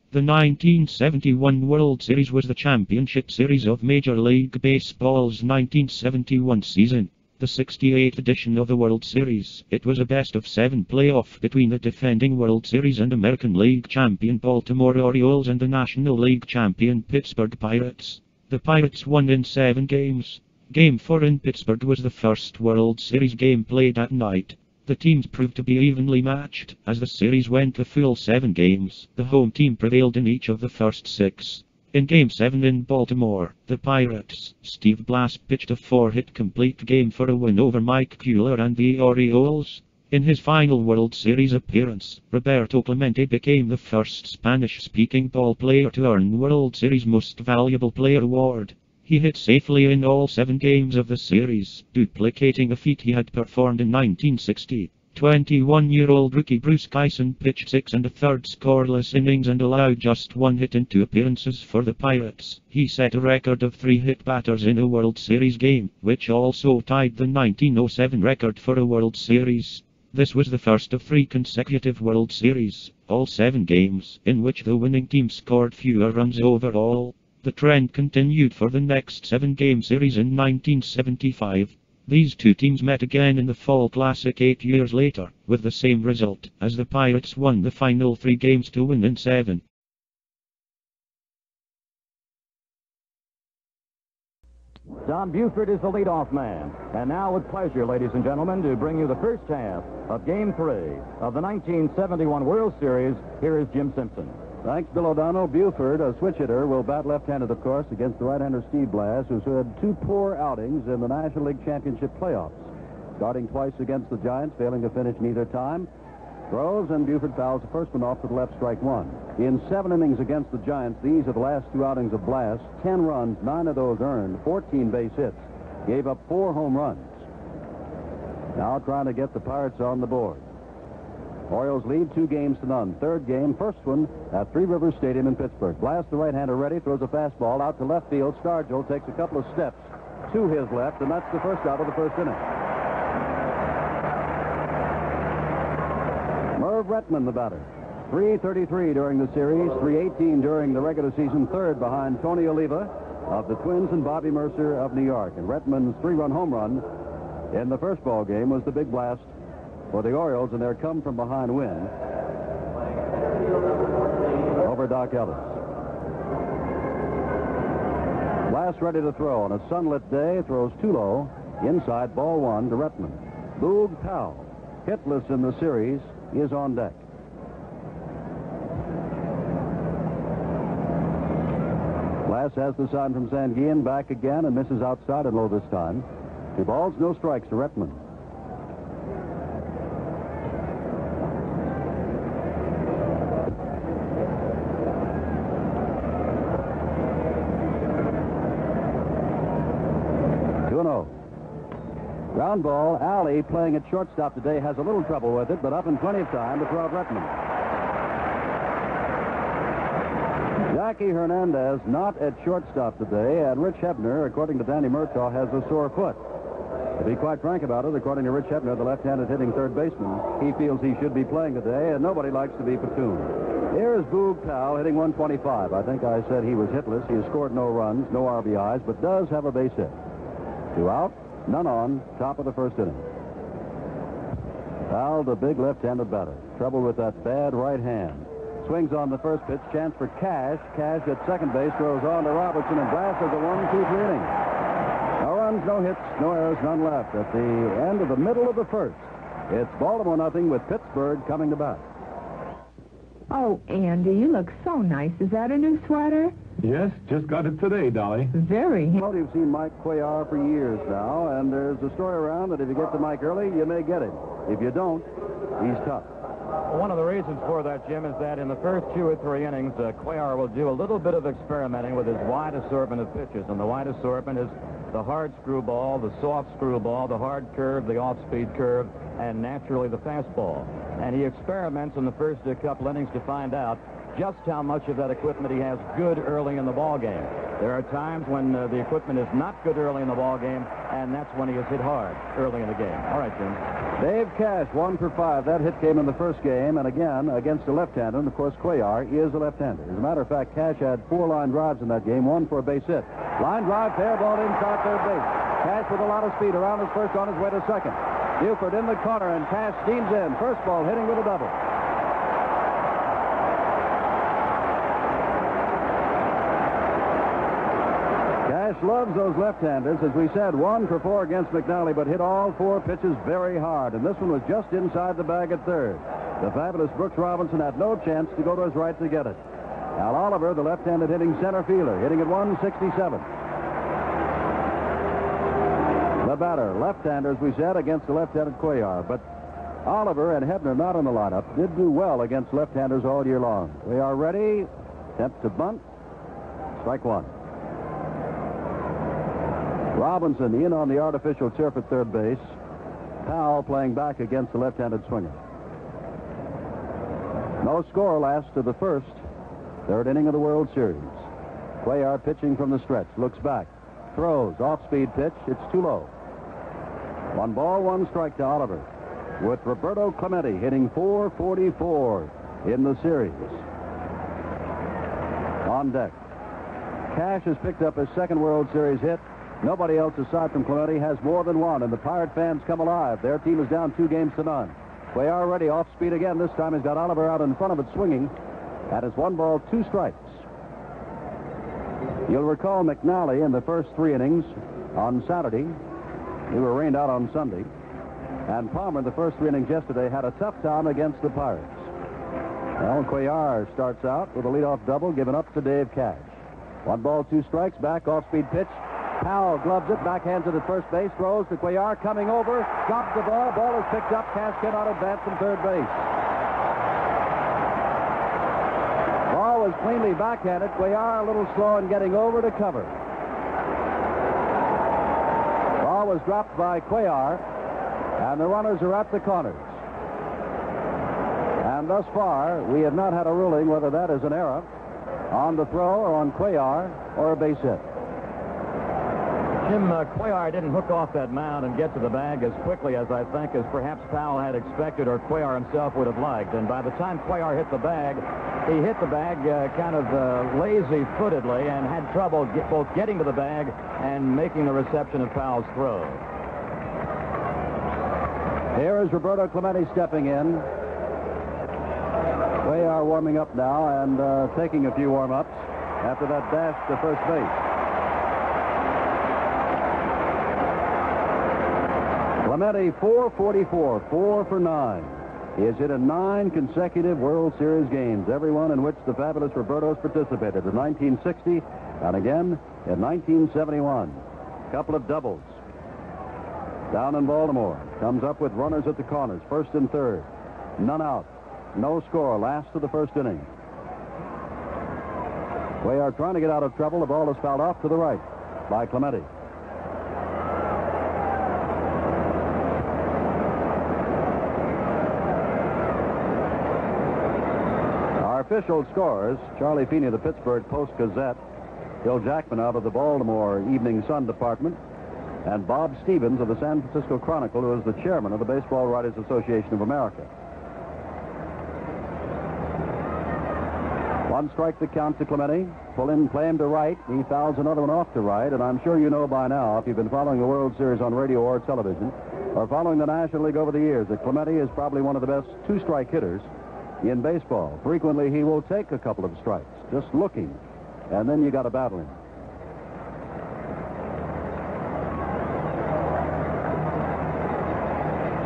The 1971 World Series was the championship series of Major League Baseball's 1971 season. The 68th edition of the World Series. It was a best-of-7 playoff between the defending World Series and American League champion Baltimore Orioles and the National League champion Pittsburgh Pirates. The Pirates won in 7 games. Game 4 in Pittsburgh was the first World Series game played at night. The teams proved to be evenly matched. As the series went a full 7 games, the home team prevailed in each of the first 6. In Game 7 in Baltimore, the Pirates' Steve Blass pitched a 4-hit complete game for a win over Mike Cuellar and the Orioles. In his final World Series appearance, Roberto Clemente became the first Spanish-speaking ball player to earn World Series Most Valuable Player award. He hit safely in all 7 games of the series, duplicating a feat he had performed in 1960. 21-year-old rookie Bruce Kison pitched 6 1/3 scoreless innings and allowed just 1 hit in 2 appearances for the Pirates. He set a record of 3 hit batters in a World Series game, which also tied the 1907 record for a World Series. This was the first of 3 consecutive World Series, all 7 games, in which the winning team scored fewer runs overall. The trend continued for the next 7-game series in 1975. These 2 teams met again in the Fall Classic 8 years later, with the same result, as the Pirates won the final 3 games to win in 7. Don Buford is the leadoff man. And now with pleasure, ladies and gentlemen, to bring you the first half of Game 3 of the 1971 World Series, here is Jim Simpson. Thanks, Bill O'Donnell. Buford, a switch hitter, will bat left-handed, of course, against the right-hander Steve Blass, who's had 2 poor outings in the National League Championship playoffs. Starting twice against the Giants, failing to finish neither time. Throws, and Buford fouls the first one off to the left, strike 1. In 7 innings against the Giants, these are the last 2 outings of Blass. 10 runs, 9 of those earned, 14 base hits. Gave up 4 home runs. Now trying to get the Pirates on the board. Orioles lead 2 games to none. Third game, first one at Three Rivers Stadium in Pittsburgh. Blass, the right-hander, ready, throws a fastball out to left field. Stargell takes a couple of steps to his left, and that's the first out of the first inning. Merv Retman, the batter. 333 during the series, 318 during the regular season, third behind Tony Oliva of the Twins and Bobby Mercer of New York. And Retman's 3-run home run in the first ball game was the big blast for the Orioles in their come-from-behind win over Doc Ellis. Blass ready to throw on a sunlit day, throws too low, inside, ball 1 to Retman. Boog Powell, hitless in the series, is on deck. Blass has the sign from Sanguillen, back again, and misses outside and low this time. 2 balls, no strikes to Retman. Ground ball. Alley, playing at shortstop today, has a little trouble with it, but up in plenty of time to throw out Retman. Jackie Hernandez not at shortstop today, and Rich Hebner, according to Danny Murtaugh, has a sore foot. To be quite frank about it, according to Rich Hebner, the left-handed hitting third baseman, he feels he should be playing today, and nobody likes to be platooned. Here is Boog Powell hitting 125. I think I said he was hitless. He has scored no runs, no RBIs, but does have a base hit. 2 out. None on, top of the first inning. Powell, the big left-handed batter. Trouble with that bad right hand. Swings on the first pitch, chance for Cash. Cash at second base, throws on to Robertson, and Blass has a 1-2-3 inning. No runs, no hits, no errors, none left. At the end of the middle of the first, it's Baltimore nothing with Pittsburgh coming to bat. Oh, Andy, you look so nice. Is that a new sweater? Yes, just got it today, Dolly. Very. Well, you've seen Mike Cuellar for years now, and there's a story around that if you get to Mike early, you may get him. If you don't, he's tough. One of the reasons for that, Jim, is that in the first 2 or 3 innings, Cuellar will do a little bit of experimenting with his wide assortment of pitches. And the wide assortment is the hard screwball, the soft screwball, the hard curve, the off-speed curve, and naturally the fastball. And he experiments in the first couple innings to find out just how much of that equipment he has good early in the ball game. There are times when the equipment is not good early in the ball game, and that's when he is hit hard early in the game. All right, Jim. Dave Cash, 1 for 5. That hit came in the first game, and again, against a left-hander. And, of course, Cuellar is a left-hander. As a matter of fact, Cash had 4 line drives in that game, 1 for a base hit. Line drive, fair ball inside third base. Cash with a lot of speed around his first, on his way to second. Buford in the corner, and Cash steams in. First ball hitting with a double. Cash loves those left-handers. As we said, 1 for 4 against McNally, but hit all 4 pitches very hard. And this one was just inside the bag at third. The fabulous Brooks Robinson had no chance to go to his right to get it. Al Oliver, the left-handed hitting center fielder, hitting at 167. The batter, left-hander, as we said, against the left-handed Cuellar. But Oliver and Hebner, not in the lineup, did do well against left-handers all year long. We are ready. Attempt to bunt. Strike 1. Robinson in on the artificial turf at third base. Powell playing back against the left-handed swinger. No score last to the first. Third inning of the World Series. Cuellar pitching from the stretch. Looks back. Throws. Off-speed pitch. It's too low. 1 ball, 1 strike to Oliver. With Roberto Clemente hitting .444 in the series. On deck. Cash has picked up his second World Series hit. Nobody else aside from Clemente has more than 1, and the Pirate fans come alive. Their team is down 2 games to none. Cuellar ready, off speed again. This time he's got Oliver out in front of it swinging. That is 1 ball, 2 strikes. You'll recall McNally in the first 3 innings on Saturday. They were rained out on Sunday. And Palmer in the first 3 innings yesterday had a tough time against the Pirates. Well, Cuellar starts out with a leadoff double given up to Dave Cash. 1 ball, 2 strikes, back, off-speed pitch. Powell gloves it, backhands it at first base, throws to Cuellar, coming over, drops the ball. Ball is picked up. Cash cannot advance from third base. Ball was cleanly backhanded. Cuellar a little slow in getting over to cover. Ball was dropped by Cuellar, and the runners are at the corners. And thus far, we have not had a ruling whether that is an error on the throw or on Cuellar or a base hit. Jim, Cuellar didn't hook off that mound and get to the bag as quickly as I think as perhaps Powell had expected or Cuellar himself would have liked. And by the time Cuellar hit the bag, he hit the bag kind of lazy-footedly and had trouble both getting to the bag and making the reception of Powell's throw. Here is Roberto Clemente stepping in. Cuellar warming up now and taking a few warm-ups after that dash to first base. Clemente, .444, 4 for 9. He has hit in 9 consecutive World Series games, every one in which the fabulous Roberto's participated, in 1960 and again in 1971. A couple of doubles. Down in Baltimore. Comes up with runners at the corners, first and third. None out. No score. Last of the first inning. Cuellar trying to get out of trouble. The ball is fouled off to the right by Clemente. Our official scorers, Charlie Feeney of the Pittsburgh Post-Gazette, Bill Jackman out of the Baltimore Evening Sun Department, and Bob Stevens of the San Francisco Chronicle, who is the chairman of the Baseball Writers Association of America. 1 strike to count to Clemente. Pull in, play him to right. He fouls another one off to right, and I'm sure you know by now, if you've been following the World Series on radio or television, or following the National League over the years, that Clemente is probably one of the best 2-strike hitters in baseball. Frequently, he will take a couple of strikes, just looking, and then you got to battle him.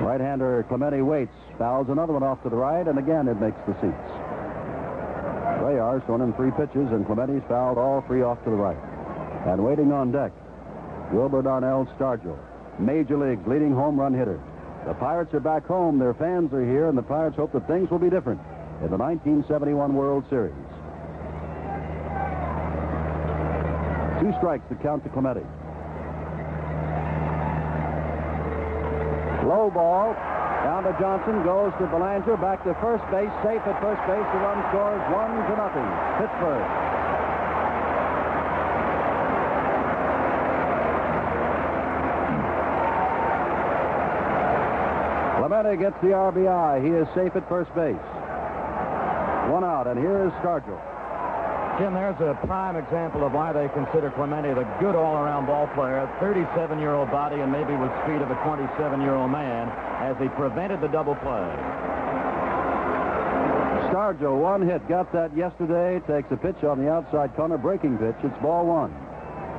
Right-hander Clemente waits, fouls another one off to the right, and again it makes the seats. Cuellar's thrown in 3 pitches, and Clemente's fouled all 3 off to the right. And waiting on deck, Wilbur Darnell Stargell, Major League's leading home run hitter. The Pirates are back home. Their fans are here, and the Pirates hope that things will be different in the 1971 World Series. 2 strikes to count to Clemente. Low ball, Down to Johnson, goes to Belanger, back to first base, safe at first base. The run scores 1-0. Pittsburgh. Clemente gets the RBI. He is safe at first base. 1 out, and here is Stargell. Jim, there's a prime example of why they consider Clemente the good all-around ball player. 37-year-old body and maybe with speed of a 27-year-old man, as he prevented the double play. Stargell, 1 hit, got that yesterday. Takes a pitch on the outside corner, breaking pitch. It's ball 1,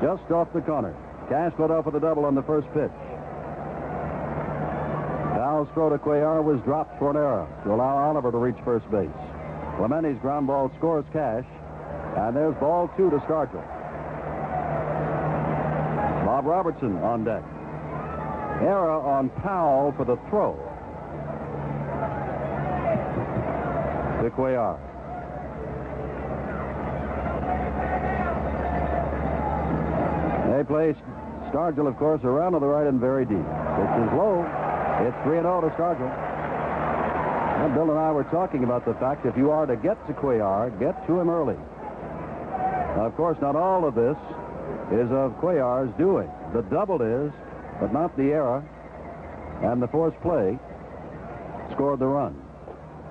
just off the corner. Cash led off with a double on the first pitch. Val's throw to Cuellar was dropped for an error to allow Oliver to reach first base. Clemente's ground ball scores Cash, and there's ball 2 to Stargell. Bob Robertson on deck. Error on Powell for the throw to Cuellar. They place Stargell, of course, around to the right and very deep. Pitch is low. It's 3-0 to Stargell. And Bill and I were talking about the fact if you are to get to Cuellar, get to him early. Now, of course, not all of this is of Cuellar's doing. The double is, but not the error. And the forced play scored the run.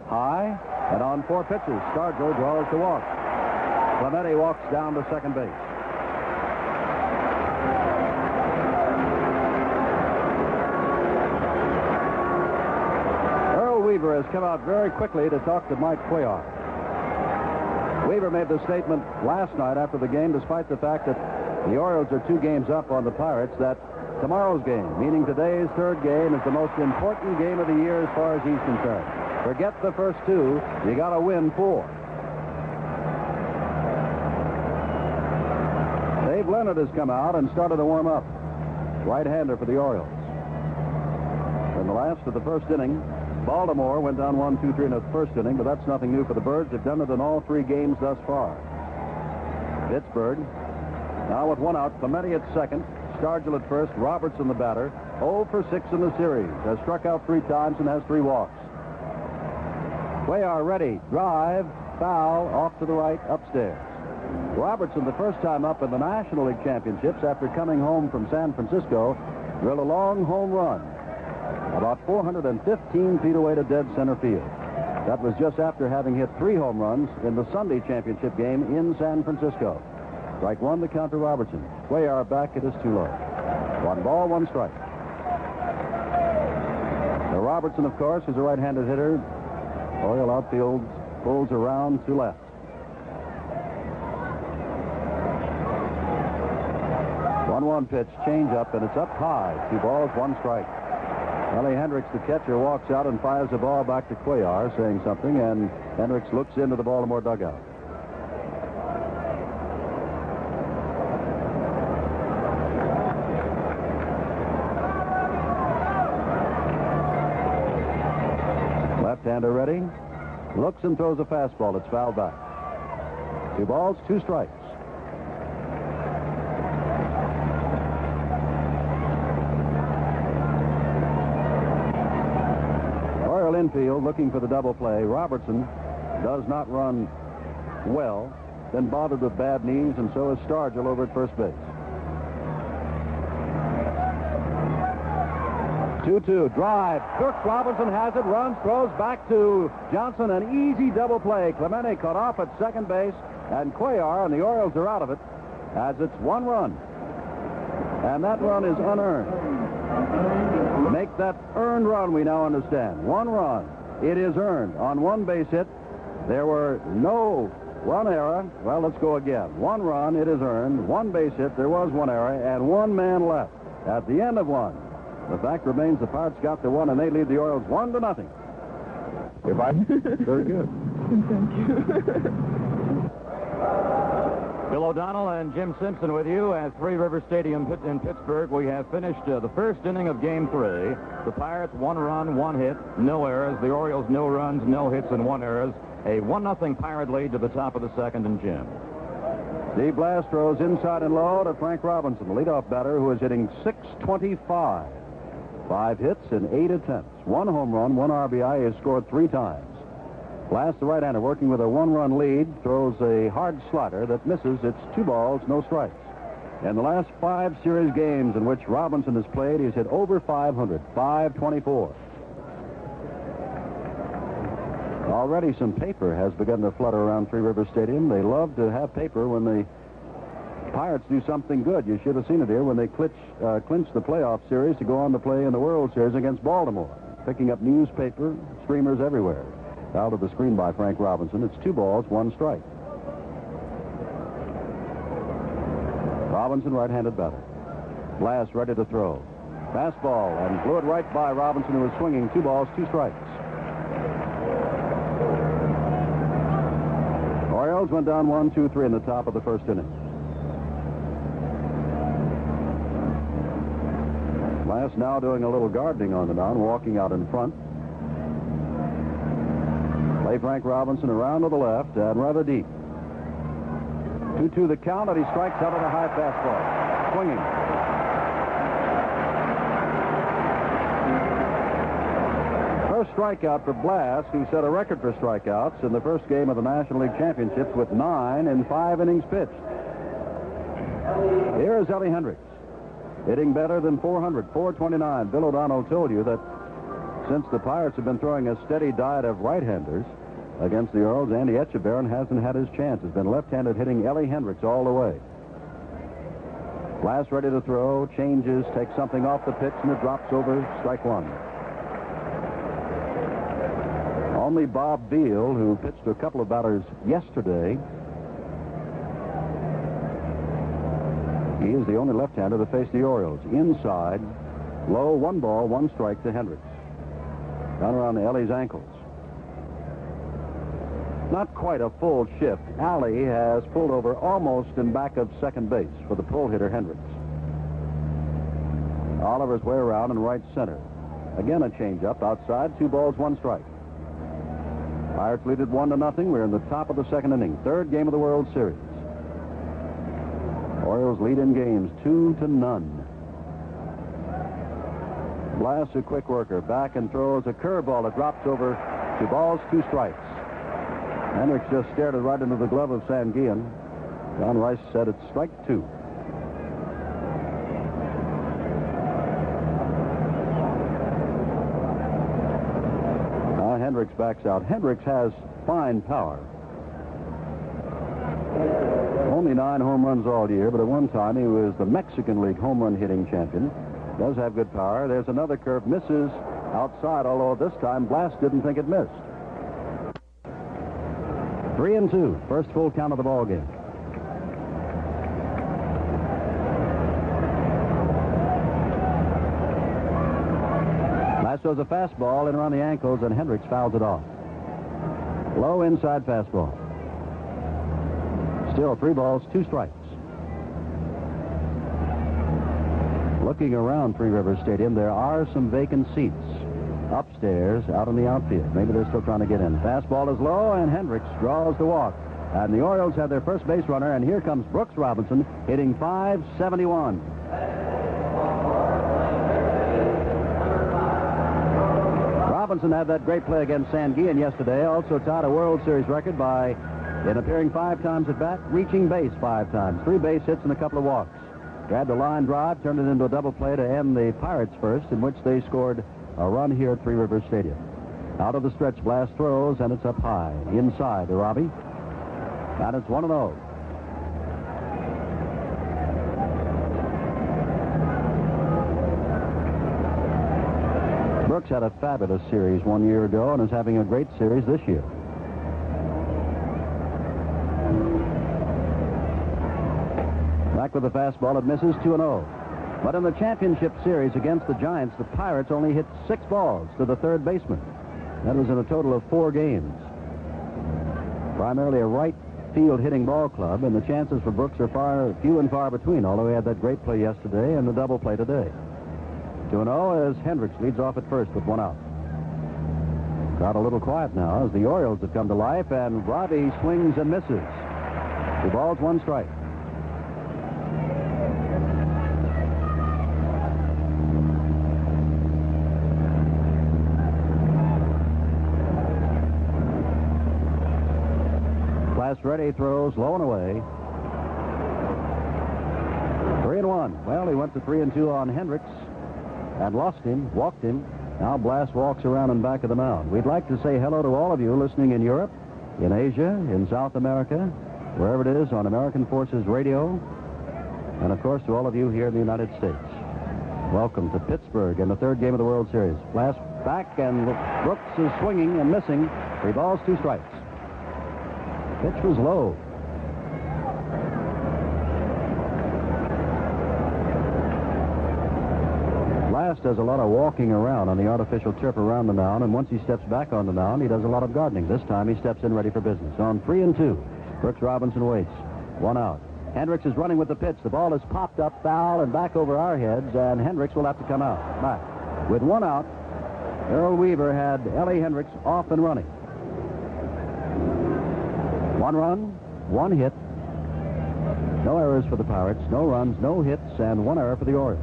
High, and on 4 pitches, Stargell draws the walk. Clemente walks down to second base. Weaver has come out very quickly to talk to Mike Cuellar. Weaver made the statement last night after the game, despite the fact that the Orioles are 2 games up on the Pirates, that tomorrow's game, meaning today's 3rd game, is the most important game of the year as far as he's concerned. Forget the first 2. You got to win 4. Dave Leonard has come out and started to warm up. Right-hander for the Orioles. In the last of the first inning, Baltimore went down 1-2-3 in the first inning, but that's nothing new for the Birds. They've done it in all 3 games thus far. Pittsburgh, now with 1 out, Clemente at second, Stargell at first, Robertson the batter, 0 for 6 in the series, has struck out 3 times and has 3 walks. Cuellar ready, drive, foul, off to the right, upstairs. Robertson, the first time up in the National League Championships after coming home from San Francisco, drilled a long home run. About 415 feet away to dead center field. That was just after having hit 3 home runs in the Sunday championship game in San Francisco. Strike 1 to count to Robertson. Cuellar back, it is too low. 1 ball, 1 strike. Now Robertson, of course, is a right-handed hitter. Oriole outfield pulls around to left. 1-1 pitch, change up, and it's up high. 2 balls, 1 strike. Ellie Hendricks, the catcher, walks out and fires the ball back to Cuellar, saying something, and Hendricks looks into the Baltimore dugout. Left-hander ready. Looks and throws a fastball. It's fouled back. 2 balls, 2 strikes. Infield looking for the double play. Robertson does not run well, then bothered with bad knees, and so is Stargell over at first base. 2-2 drive. Kirk Robinson has it, runs, throws back to Johnson. An easy double play. Clemente cut off at second base, and Cuellar and the Orioles are out of it as it's 1 run. And that run is unearned. Make that earned run, we now understand. 1 run. It is earned. On 1 base hit, there were no 1 error. Well, let's go again. 1 run, it is earned. 1 base hit, there was 1 error, and 1 man left. At the end of 1, the fact remains the Pirates got the 1, and they lead the Orioles 1-0. Very good. Thank you. Bill O'Donnell and Jim Simpson with you at Three River Stadium in Pittsburgh. We have finished the first inning of Game 3. The Pirates 1 run, 1 hit, no errors. The Orioles 0 runs, no hits, and 1 errors. A 1-0 Pirate lead to the top of the second, and Jim. Steve Blass throws inside and low to Frank Robinson, the leadoff batter, who is hitting .625. 5 hits in 8 attempts. 1 home run, 1 RBI. He has scored 3 times. Blass, the right-hander, working with a 1-run lead, throws a hard slider that misses. It's 2 balls, no strikes. In the last 5 series games in which Robinson has played, he's hit over 500, 524. Already some paper has begun to flutter around Three Rivers Stadium. They love to have paper when the Pirates do something good. You should have seen it here when they clinched the playoff series to go on to play in the World Series against Baltimore. Picking up newspaper, streamers everywhere. Out of the screen by Frank Robinson. It's 2 balls, 1 strike. Robinson, right-handed batter. Blass ready to throw. Fastball, and blew it right by Robinson, who was swinging. 2 balls, 2 strikes. Orioles went down 1-2-3 in the top of the first inning. Blass now doing a little gardening on the mound, walking out in front. Play Frank Robinson around to the left and rather deep. 2-2 the count, and he strikes out on a high fastball. Swinging. First strikeout for Blass, who set a record for strikeouts in the first game of the National League Championships with 9 in 5 innings pitched. Here is Ellie Hendricks, hitting better than 400, 429. Bill O'Donnell told you that since the Pirates have been throwing a steady diet of right-handers against the Orioles, Andy Etchebarren hasn't had his chance. Has been left-handed, hitting Ellie Hendricks all the way. Blass ready to throw, changes, takes something off the pitch, and it drops over. Strike 1. Only Bob Beal, who pitched to a couple of batters yesterday, he is the only left-hander to face the Orioles. Inside, low, 1 ball, 1 strike to Hendricks. Down around the Ellie's ankles. Not quite a full shift. Alley has pulled over almost in back of second base for the pull hitter Hendricks. Oliver's way around in right center. Again a changeup outside. 2 balls, 1 strike. Pirates lead it 1-0. We're in the top of the second inning. 3rd game of the World Series. Orioles lead in games 2-0. Blass, a quick worker, back and throws a curveball that drops over. 2 balls, 2 strikes. Hendricks just stared it right into the glove of Sanguillen. John Rice said it's strike 2. Now Hendricks backs out. Hendricks has fine power. Only 9 home runs all year, but at one time he was the Mexican League home run hitting champion. Does have good power. There's another curve. Misses outside, although this time Blass didn't think it missed. 3-2. First full count of the ball game. Blass throws a fastball in around the ankles, and Hendricks fouls it off. Low inside fastball. Still 3 balls, 2 strikes. Looking around Three Rivers Stadium, there are some vacant seats upstairs out in the outfield. Maybe they're still trying to get in. Fastball is low, and Hendricks draws the walk. And the Orioles have their first base runner, and here comes Brooks Robinson, hitting .571. Robinson had that great play against Sanguillen yesterday. Also tied a World Series record by, in appearing 5 times at bat, reaching base 5 times. 3 base hits and a couple of walks. Grabbed a line drive, turned it into a double play to end the Pirates' first, in which they scored a run here at Three Rivers Stadium. Out of the stretch, Blass throws, and it's up high. Inside to Robbie. And it's 1-0. Brooks had a fabulous series 1 year ago and is having a great series this year. Back with the fastball, it misses. 2-0. But in the championship series against the Giants, the Pirates only hit 6 balls to the third baseman. That was in a total of 4 games. Primarily a right field hitting ball club, and the chances for Brooks are few and far between, although he had that great play yesterday and the double play today. 2-0 as Hendricks leads off at first with 1 out. Crowd a little quiet now as the Orioles have come to life, and Robbie swings and misses. 2 balls, 1 strike. Blass ready, throws low and away. 3-1. Well, he went to 3-2 on Hendricks and lost him, walked him. Now Blass walks around and back of the mound. We'd like to say hello to all of you listening in Europe, in Asia, in South America, wherever it is on American Forces Radio, and of course to all of you here in the United States. Welcome to Pittsburgh in the third game of the World Series. Blass back, and Brooks is swinging and missing. 3 balls, 2 strikes. Pitch was low. Blass does a lot of walking around on the artificial turf around the mound, and once he steps back on the mound, he does a lot of gardening. This time he steps in ready for business. On 3-2, Brooks Robinson waits. 1 out. Hendricks is running with the pitch. The ball is popped up foul and back over our heads, and Hendricks will have to come out. Back. With 1 out, Earl Weaver had Ellie Hendricks off and running. 1 run, 1 hit. No errors for the Pirates. No runs, no hits, and 1 error for the Orioles.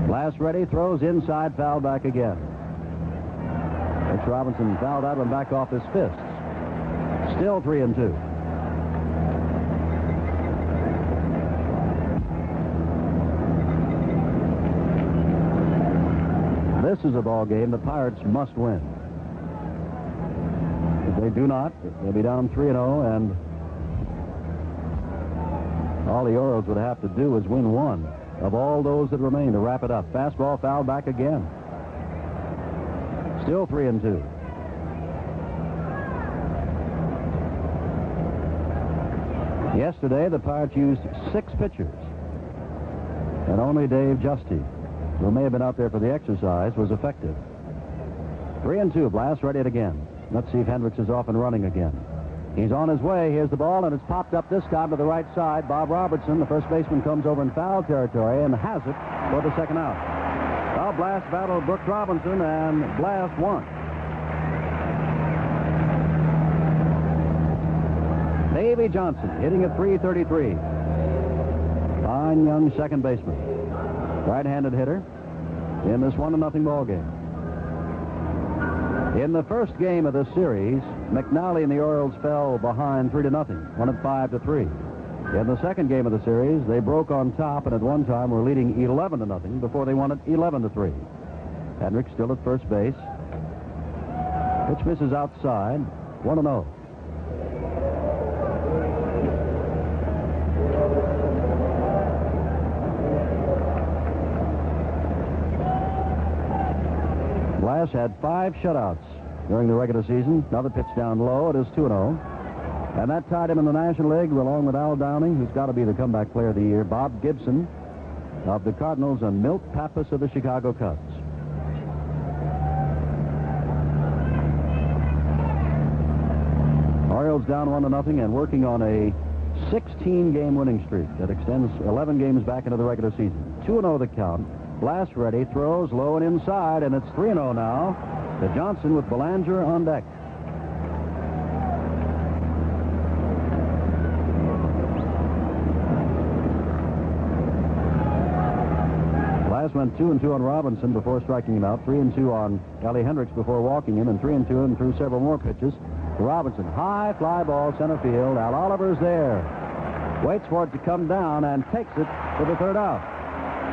Blass ready, throws inside, foul back again. Brooks Robinson fouled that one back off his fists. Still 3-2. This is a ball game the Pirates must win. If they do not, they'll be down 3-0, and all the Orioles would have to do is win 1 of all those that remain to wrap it up. Fastball foul back again. Still 3-2. Yesterday, the Pirates used 6 pitchers, and only Dave Justy, who may have been out there for the exercise, was effective. 3-2. Blass ready it again. Let's see if Hendricks is off and running again. He's on his way. Here's the ball, and it's popped up this time to the right side. Bob Robertson, the first baseman, comes over in foul territory and has it for the second out. Well, Blass battled Brooks Robinson, and Blass won. Davey Johnson hitting at .333. Fine young second baseman. Right-handed hitter in this 1-0 ball game. In the first game of this series, McNally and the Orioles fell behind 3-0, won it 5-3. In the second game of the series, they broke on top and at one time were leading 11-0 before they won it 11-3. Hendricks still at first base. Pitch misses outside, 1-0. Blass had 5 shutouts during the regular season. Another pitch down low. It is 2-0. And that tied him in the National League along with Al Downing, who's got to be the comeback player of the year, Bob Gibson of the Cardinals, and Milt Pappas of the Chicago Cubs. Orioles down 1-0 and working on a 16-game winning streak that extends 11 games back into the regular season. 2-0 the count. Blass ready, throws low and inside, and it's 3-0 now to Johnson with Belanger on deck. Blass went 2-2 on Robinson before striking him out, 3-2 on Ellie Hendricks before walking him, and 3-2 and threw several more pitches to Robinson. High fly ball center field. Al Oliver's there. Waits for it to come down and takes it for the third out.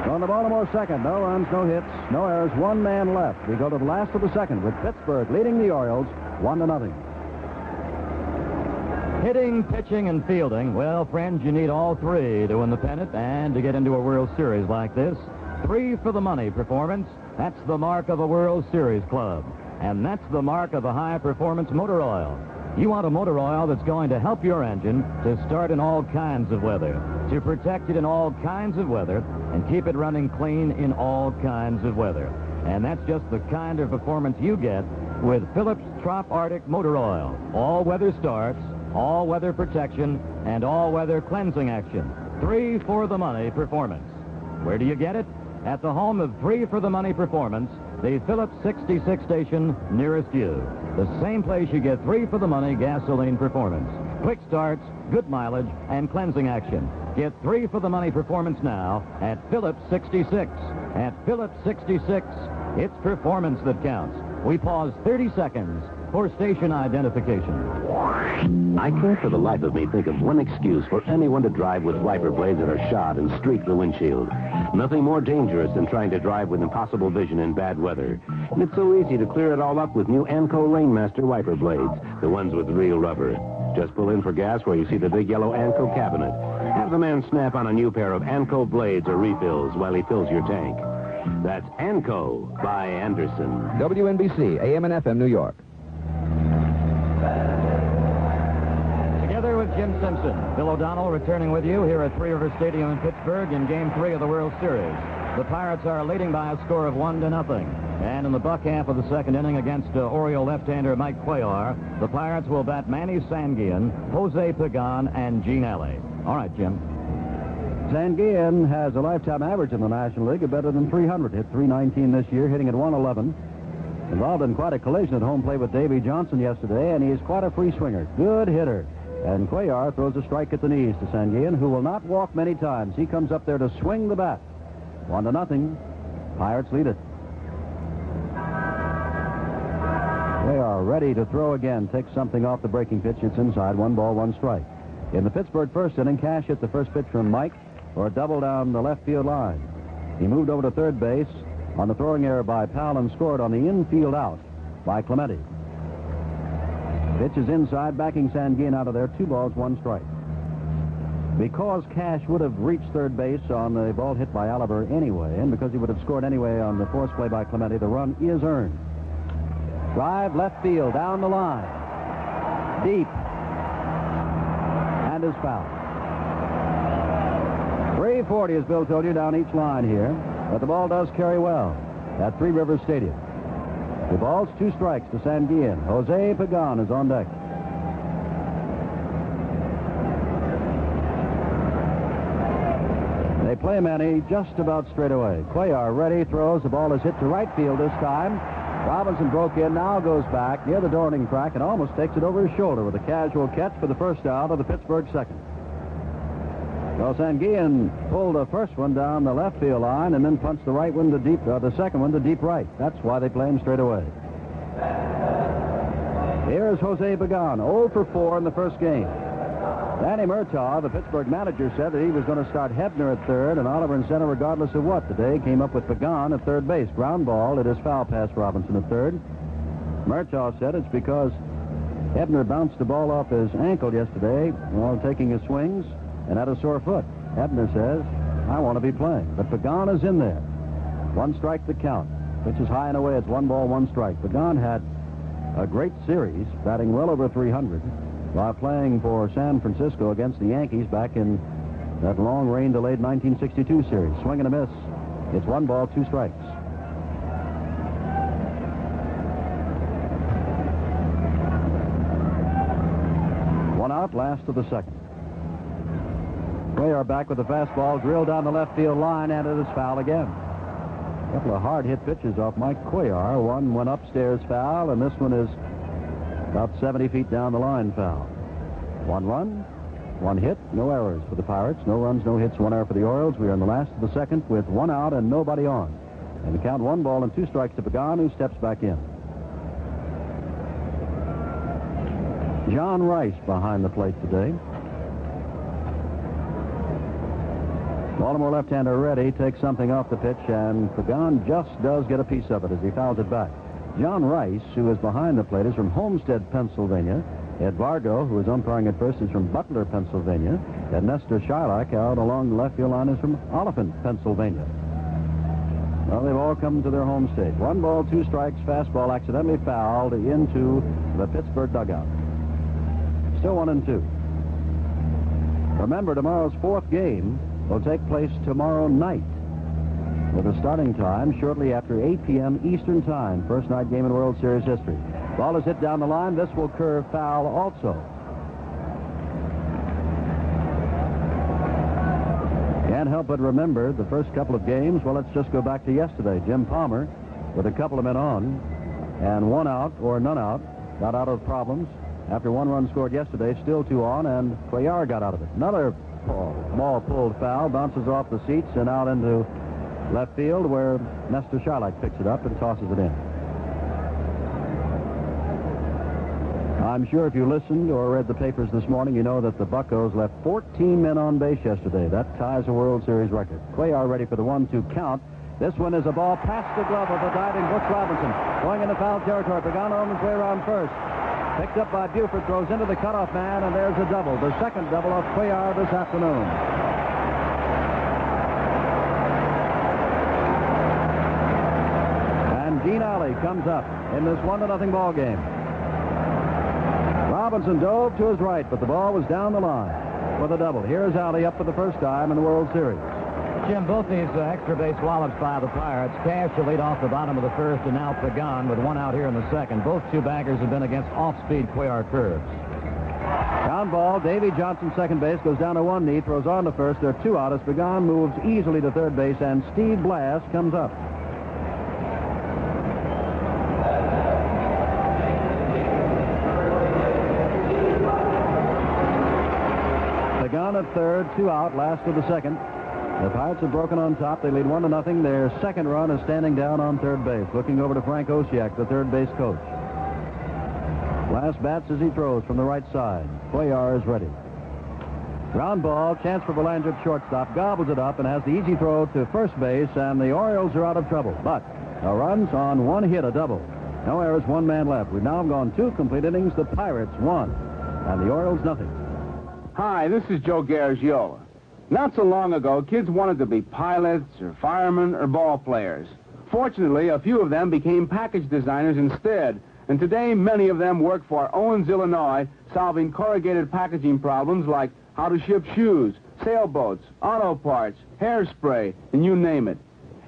On the Baltimore second, no runs, no hits, no errors, 1 man left. We go to the last of the second with Pittsburgh leading the Orioles 1-0. Hitting, pitching, and fielding. Well, friends, you need all 3 to win the pennant and to get into a World Series like this. 3 for the money performance. That's the mark of a World Series club. And that's the mark of a high-performance motor oil. You want a motor oil that's going to help your engine to start in all kinds of weather, to protect it in all kinds of weather, and keep it running clean in all kinds of weather. And that's just the kind of performance you get with Phillips Trop Arctic Motor Oil. All-weather starts, all-weather protection, and all-weather cleansing action. 3 for the money performance. Where do you get it? At the home of 3 for the money performance, the Phillips 66 station nearest you. The same place you get 3 for the money gasoline performance. Quick starts, good mileage, and cleansing action. Get 3 for the money performance now at Phillips 66. At Phillips 66, it's performance that counts. We pause 30 seconds for station identification. I can't for the life of me think of one excuse for anyone to drive with wiper blades that are shot and streak the windshield. Nothing more dangerous than trying to drive with impossible vision in bad weather. And it's so easy to clear it all up with new Anco Rainmaster wiper blades, the ones with real rubber. Just pull in for gas where you see the big yellow Anco cabinet. Have the man snap on a new pair of Anco blades or refills while he fills your tank. That's Anco by Anderson. WNBC, AM and FM, New York. Together with Jim Simpson, Bill O'Donnell returning with you here at Three River Stadium in Pittsburgh in Game 3 of the World Series. The Pirates are leading by a score of 1-0. And in the buck half of the second inning against Oriole left-hander Mike Cuellar, the Pirates will bat Manny Sanguillen, Jose Pagan, and Gene Alley. All right, Jim. Sanguillen has a lifetime average in the National League of better than 300. Hit .319 this year, hitting at .111. Involved in quite a collision at home plate with Davey Johnson yesterday, and he's quite a free swinger. Good hitter. And Cuellar throws a strike at the knees to Sanguillen, who will not walk many times. He comes up there to swing the bat. 1-0. Pirates lead it. They are ready to throw again. Takes something off the breaking pitch. It's inside. 1 ball, 1 strike. In the Pittsburgh first inning, Cash hit the first pitch from Mike for a double down the left field line. He moved over to third base on the throwing error by Powell and scored on the infield out by Clemente. Pitch is inside, backing Sanguillen out of there. 2 balls, 1 strike. Because Cash would have reached third base on the ball hit by Oliver anyway, and because he would have scored anyway on the force play by Clemente, the run is earned. Drive left field, down the line. Deep. And is foul. 340, as Bill told you, down each line here. But the ball does carry well at Three Rivers Stadium. 2 balls, 2 strikes to Sanguillen. Jose Pagan is on deck. They play Manny just about straight away. Cuellar ready, throws. The ball is hit to right field this time. Robinson broke in, now goes back near the Dorning track and almost takes it over his shoulder with a casual catch for the first out of the Pittsburgh second. Well, Sanguillen pulled the first one down the left field line and then punched the right one to deep, the second one to deep right. That's why they play him straight away. Here's Jose Pagan, 0 for 4 in the first game. Danny Murtaugh, the Pittsburgh manager, said that he was going to start Hebner at third and Oliver in center regardless of what. Today came up with Pagan at third base. Ground ball. It is foul past Robinson at third. Murtaugh said it's because Hebner bounced the ball off his ankle yesterday while taking his swings and had a sore foot. Hebner says, I want to be playing. But Pagan is in there. 1 strike to count. Pitch is high and away. It's 1 ball, 1 strike. Pagan had a great series, batting well over 300. While playing for San Francisco against the Yankees back in that long rain-delayed 1962 series. Swing and a miss. It's 1 ball, 2 strikes. One out, last of the second. Cuellar back with the fastball, drilled down the left field line, and it is foul again. A couple of hard-hit pitches off Mike Cuellar. One went upstairs foul, and this one is about 70 feet down the line foul. 1 run, 1 hit, no errors for the Pirates. No runs, no hits, 1 error for the Orioles. We are in the last of the second with 1 out and nobody on. And the count 1 ball and 2 strikes to Pagan, who steps back in. John Rice behind the plate today. Baltimore left-hander ready, takes something off the pitch, and Pagan just does get a piece of it as he fouls it back. John Rice, who is behind the plate, is from Homestead, Pennsylvania. Ed Vargo, who is umpiring at first, is from Butler, Pennsylvania. And Nestor Shylock out along the left field line is from Oliphant, Pennsylvania. Well, they've all come to their home state. 1 ball, 2 strikes, fastball accidentally fouled into the Pittsburgh dugout. Still 1-2. Remember, tomorrow's 4th game will take place tomorrow night with a starting time shortly after 8 p.m. Eastern Time. First night game in World Series history. Ball is hit down the line. This will curve foul also. Can't help but remember the first couple of games. Well, let's just go back to yesterday. Jim Palmer, with a couple of men on, and 1 out or none out, got out of problems. After 1 run scored yesterday, still 2 on, and Cuellar got out of it. Another Ball pulled foul, bounces off the seats and out into left field, where Nestor Sharlak picks it up and tosses it in. I'm sure if you listened or read the papers this morning, you know that the Buccos left 14 men on base yesterday. That ties a World Series record. Cuellar ready for the 1-2 count. This one is a ball past the glove of the diving Butch Robinson. Going into foul territory. Pagano on his way around first. Picked up by Buford, throws into the cutoff man, and there's a double. The second double of Cuellar this afternoon. And Gene Alley comes up in this 1-0 ball game. Robinson dove to his right, but the ball was down the line with a double. Here's Alley up for the first time in the World Series. Jim, both these extra base wallops by the Pirates. Cash to lead off the bottom of the first, and now Pagan with one out here in the second. Both two baggers have been against off-speed Cuellar curves. Ground ball. Davy Johnson, second base, goes down to one knee, throws on to first. There are two out as Pagan moves easily to third base, and Steve Blass comes up. Pagan at third, two out, last of the second. The Pirates have broken on top. They lead 1-0. Their second run is standing down on third base, looking over to Frank Osiak, the third base coach. Blass bats as he throws from the right side. Cuellar is ready. Ground ball, chance for Belanger at shortstop, gobbles it up and has the easy throw to first base, and the Orioles are out of trouble. But a run's on one hit, a double. No errors, one man left. We've now gone 2 complete innings. The Pirates won, and the Orioles nothing. Hi, this is Joe Garagiola. Not so long ago, kids wanted to be pilots or firemen or ball players. Fortunately, a few of them became package designers instead, and today many of them work for Owens, Illinois, solving corrugated packaging problems like how to ship shoes, sailboats, auto parts, hairspray, and you name it.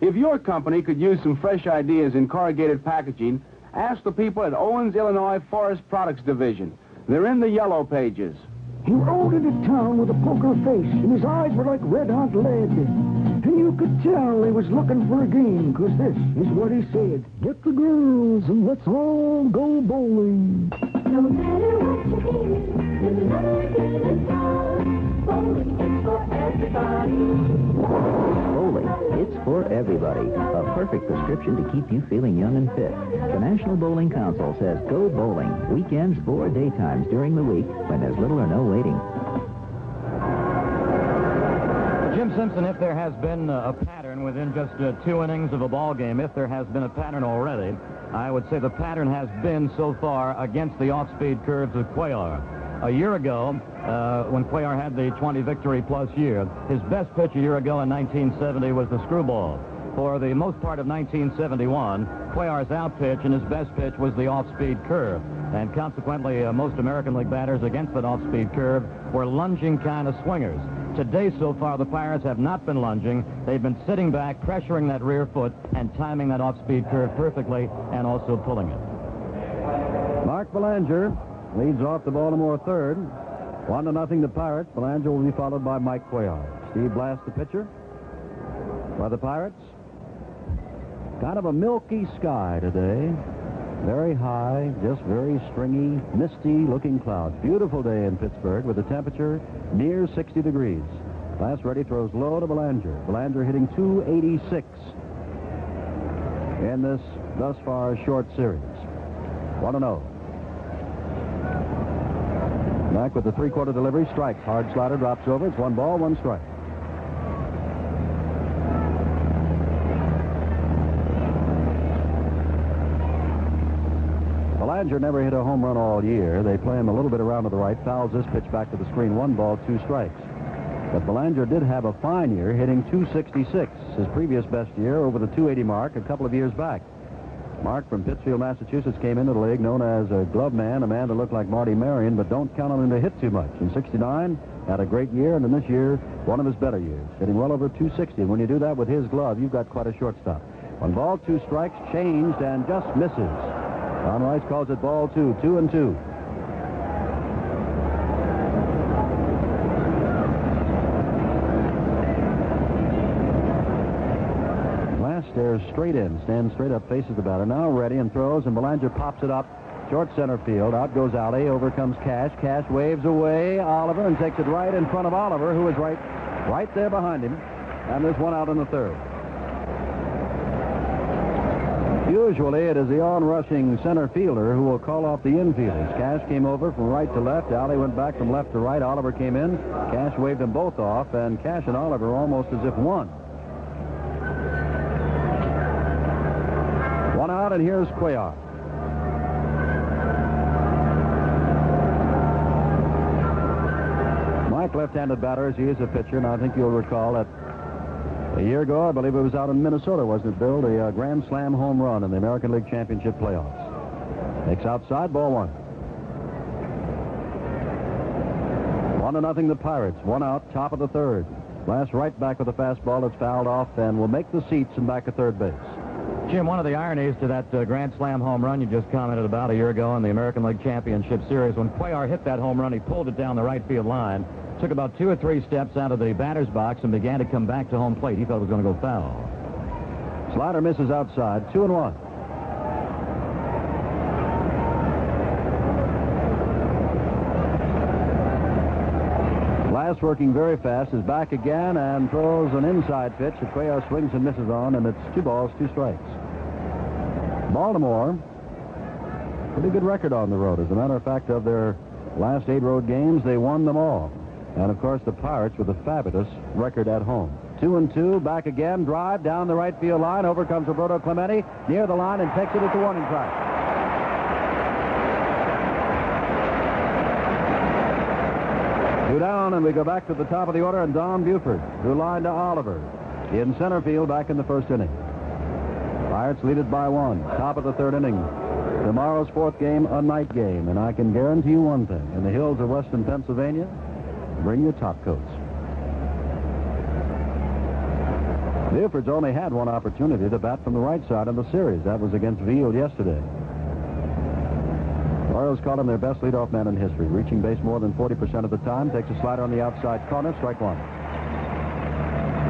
If your company could use some fresh ideas in corrugated packaging, ask the people at Owens, Illinois Forest Products Division. They're in the yellow pages. He rode into town with a poker face, and his eyes were like red-hot lead. And you could tell he was looking for a game, because this is what he said. Get the girls, and let's all go bowling. No matter what you hear, you'll never get a song. Bowling is for everybody. Bowling, it's for everybody. A perfect prescription to keep you feeling young and fit. The National Bowling Council says go bowling. Weekends or daytimes during the week when there's little or no waiting. Jim Simpson, if there has been a pattern within just 2 innings of a ball game, if there has been a pattern already, I would say the pattern has been so far against the off-speed curves of Cuellar. A year ago, when Cuellar had the 20 victory plus year, his best pitch a year ago in 1970 was the screwball. For the most part of 1971, Cuellar's out pitch and his best pitch was the off-speed curve. And consequently, most American League batters against that off-speed curve were lunging kind of swingers. Today, so far, the Pirates have not been lunging. They've been sitting back, pressuring that rear foot, and timing that off-speed curve perfectly, and also pulling it. Mark Belanger leads off the Baltimore third. 1-0 the Pirates. Belanger will be followed by Mike Cuellar. Steve Blass, the pitcher. By the Pirates, kind of a milky sky today. Very high, just very stringy, misty-looking clouds. Beautiful day in Pittsburgh with the temperature near 60 degrees. Blass ready, throws low to Belanger. Belanger hitting .286 in this thus far short series. 1-0. Back with the three-quarter delivery, strikes. Hard slider, drops over. It's 1 ball, 1 strike. Belanger never hit a home run all year. They play him a little bit around to the right. Fouls this pitch back to the screen. 1 ball, 2 strikes. But Belanger did have a fine year, hitting .266. His previous best year over the .280 mark a couple of years back. Mark from Pittsfield, Massachusetts, came into the league known as a glove man, a man that looked like Marty Marion, but don't count on him to hit too much. In '69, had a great year, and in this year, one of his better years, hitting well over .260. And when you do that with his glove, you've got quite a shortstop. 1 ball, 2 strikes, changed, and just misses. Don Rice calls it ball 2, 2-2. Stares straight in, stands straight up, faces the batter. Now ready and throws, and Belanger pops it up Short center field. Out goes Alley. Over comes Cash. Cash waves away Oliver and takes it right in front of Oliver, who is right there behind him. And there's one out in the third. Usually it is the on-rushing center fielder who will call off the infielders. Cash came over from right to left. Alley went back from left to right. Oliver came in. Cash waved them both off, and Cash and Oliver almost as if one. One out, and here's Cuellar. Mike, left-handed batter, as he is a pitcher, and I think you'll recall that a year ago, I believe it was out in Minnesota, wasn't it, Bill? The Grand Slam home run in the American League Championship playoffs. Takes outside, ball one. 1-0 the Pirates. One out, top of the third. Blass right back with a fastball that's fouled off and will make the seats and back at third base. Jim, one of the ironies to that Grand Slam home run you just commented about a year ago in the American League Championship Series, when Cuellar hit that home run, he pulled it down the right field line, took about 2 or 3 steps out of the batter's box and began to come back to home plate. He thought it was going to go foul. Slider misses outside, 2-1. Blass working very fast, is back again and throws an inside pitch that Cuellar swings and misses on, and it's 2 balls, 2 strikes. Baltimore, pretty good record on the road. As a matter of fact, of their last 8 road games, they won them all. And, of course, the Pirates with a fabulous record at home. 2-2, back again, drive down the right field line. Over comes Roberto Clemente, near the line, and takes it at the warning track. Two down, and we go back to the top of the order, and Don Buford, who lined to Oliver in center field back in the first inning. Pirates lead it by 1. Top of the third inning. Tomorrow's 4th game, a night game, and I can guarantee you one thing. In the hills of western Pennsylvania, bring your top coats. Buford's only had one opportunity to bat from the right side in the series. That was against Veal yesterday. The Orioles call him their best leadoff man in history, reaching base more than 40% of the time. Takes a slider on the outside corner, strike 1.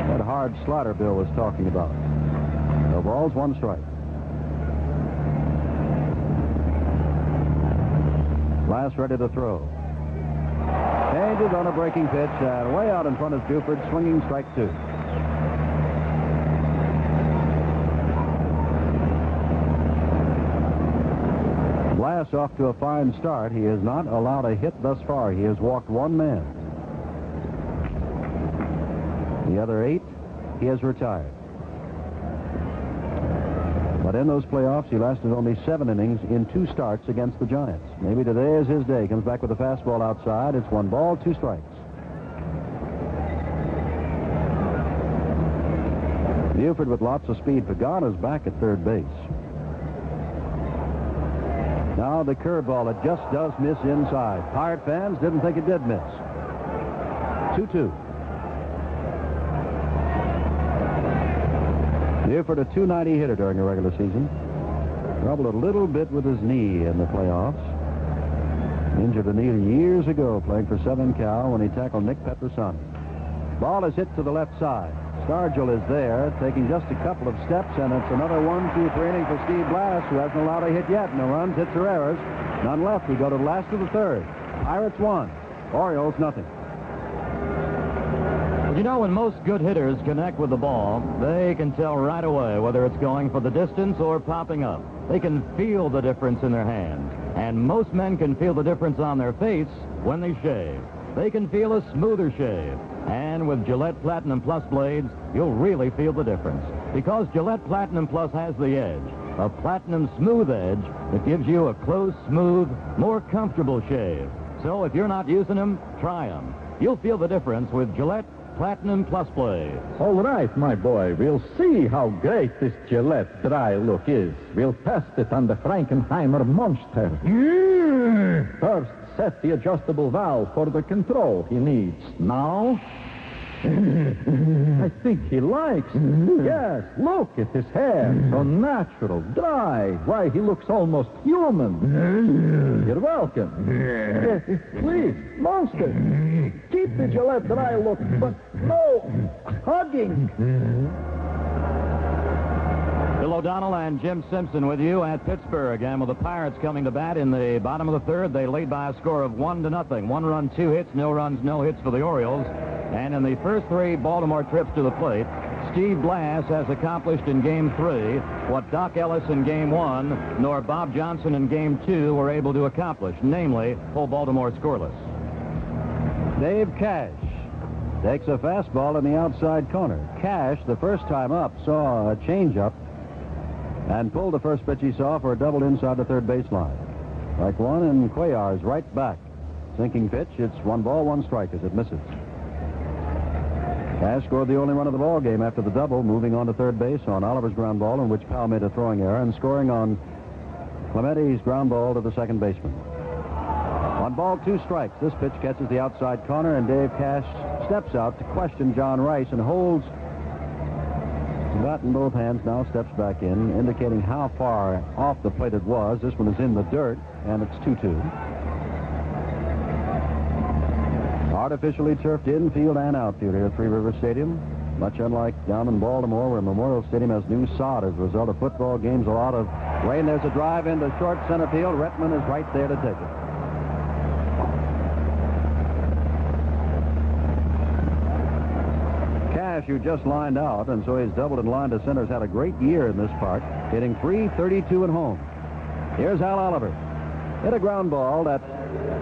That hard slider Bill was talking about. No balls, 1 strike. Blass ready to throw. Changes on a breaking pitch, and way out in front is Buford, swinging strike 2. Blass off to a fine start. He has not allowed a hit thus far. He has walked 1 man. The other 8, he has retired. But in those playoffs, he lasted only 7 innings in 2 starts against the Giants. Maybe today is his day. Comes back with a fastball outside. It's 1 ball, 2 strikes. Buford with lots of speed. Pagano's back at third base. Now the curveball, it just does miss inside. Pirate fans didn't think it did miss. 2-2. Buford, a .290 hitter during the regular season. Troubled a little bit with his knee in the playoffs. Injured a knee years ago playing for Southern Cal when he tackled Nick Petrosani. Ball is hit to the left side. Stargell is there, taking just a couple of steps, and it's another 1-2-3 inning for Steve Blass, who hasn't allowed a hit yet. No runs, hits, or errors. None left. We go to the last of the third. Pirates 1, Orioles nothing. You know, when most good hitters connect with the ball, they can tell right away whether it's going for the distance or popping up. They can feel the difference in their hand. And most men can feel the difference on their face when they shave. They can feel a smoother shave. And with Gillette Platinum Plus blades, you'll really feel the difference. Because Gillette Platinum Plus has the edge, a platinum smooth edge that gives you a close, smooth, more comfortable shave. So if you're not using them, try them. You'll feel the difference with Gillette Platinum Plus blades. All right, my boy. We'll see how great this Gillette dry look is. We'll test it on the Frankenheimer Monster. First, set the adjustable valve for the control he needs. Now, I think he likes it. Yes, look at his hair. So natural, dry. Why, he looks almost human. You're welcome. Please, Monster, keep the Gillette dry look, but no hugging. Bill O'Donnell and Jim Simpson with you at Pittsburgh. And with the Pirates coming to bat in the bottom of the third, they lead by a score of 1-0. 1 run, 2 hits, no runs, no hits for the Orioles. And in the first 3 Baltimore trips to the plate, Steve Blass has accomplished in Game 3 what Doc Ellis in Game 1 nor Bob Johnson in Game 2 were able to accomplish, namely pull Baltimore scoreless. Dave Cash takes a fastball in the outside corner. Cash, the first time up, saw a changeup and pulled the first pitch he saw for a double inside the third baseline. Strike one, and Cuellar's right back. Sinking pitch. It's 1 ball, 1 strike as it misses. Cash scored the only run of the ball game after the double, moving on to third base on Oliver's ground ball, in which Powell made a throwing error, and scoring on Clemente's ground ball to the second baseman. 1 ball, 2 strikes. This pitch catches the outside corner, and Dave Cash steps out to question John Rice and holds the bat in both hands, now steps back in, indicating how far off the plate it was. This one is in the dirt, and it's 2-2. Artificially turfed infield and outfield here at Three Rivers Stadium. Much unlike down in Baltimore, where Memorial Stadium has new sod as a result of football games, a lot of rain. There's a drive into short center field. Retman is right there to take it. Cash, who just lined out, and so he's doubled in line to center, has had a great year in this park, hitting .332 at home. Here's Al Oliver. Hit a ground ball that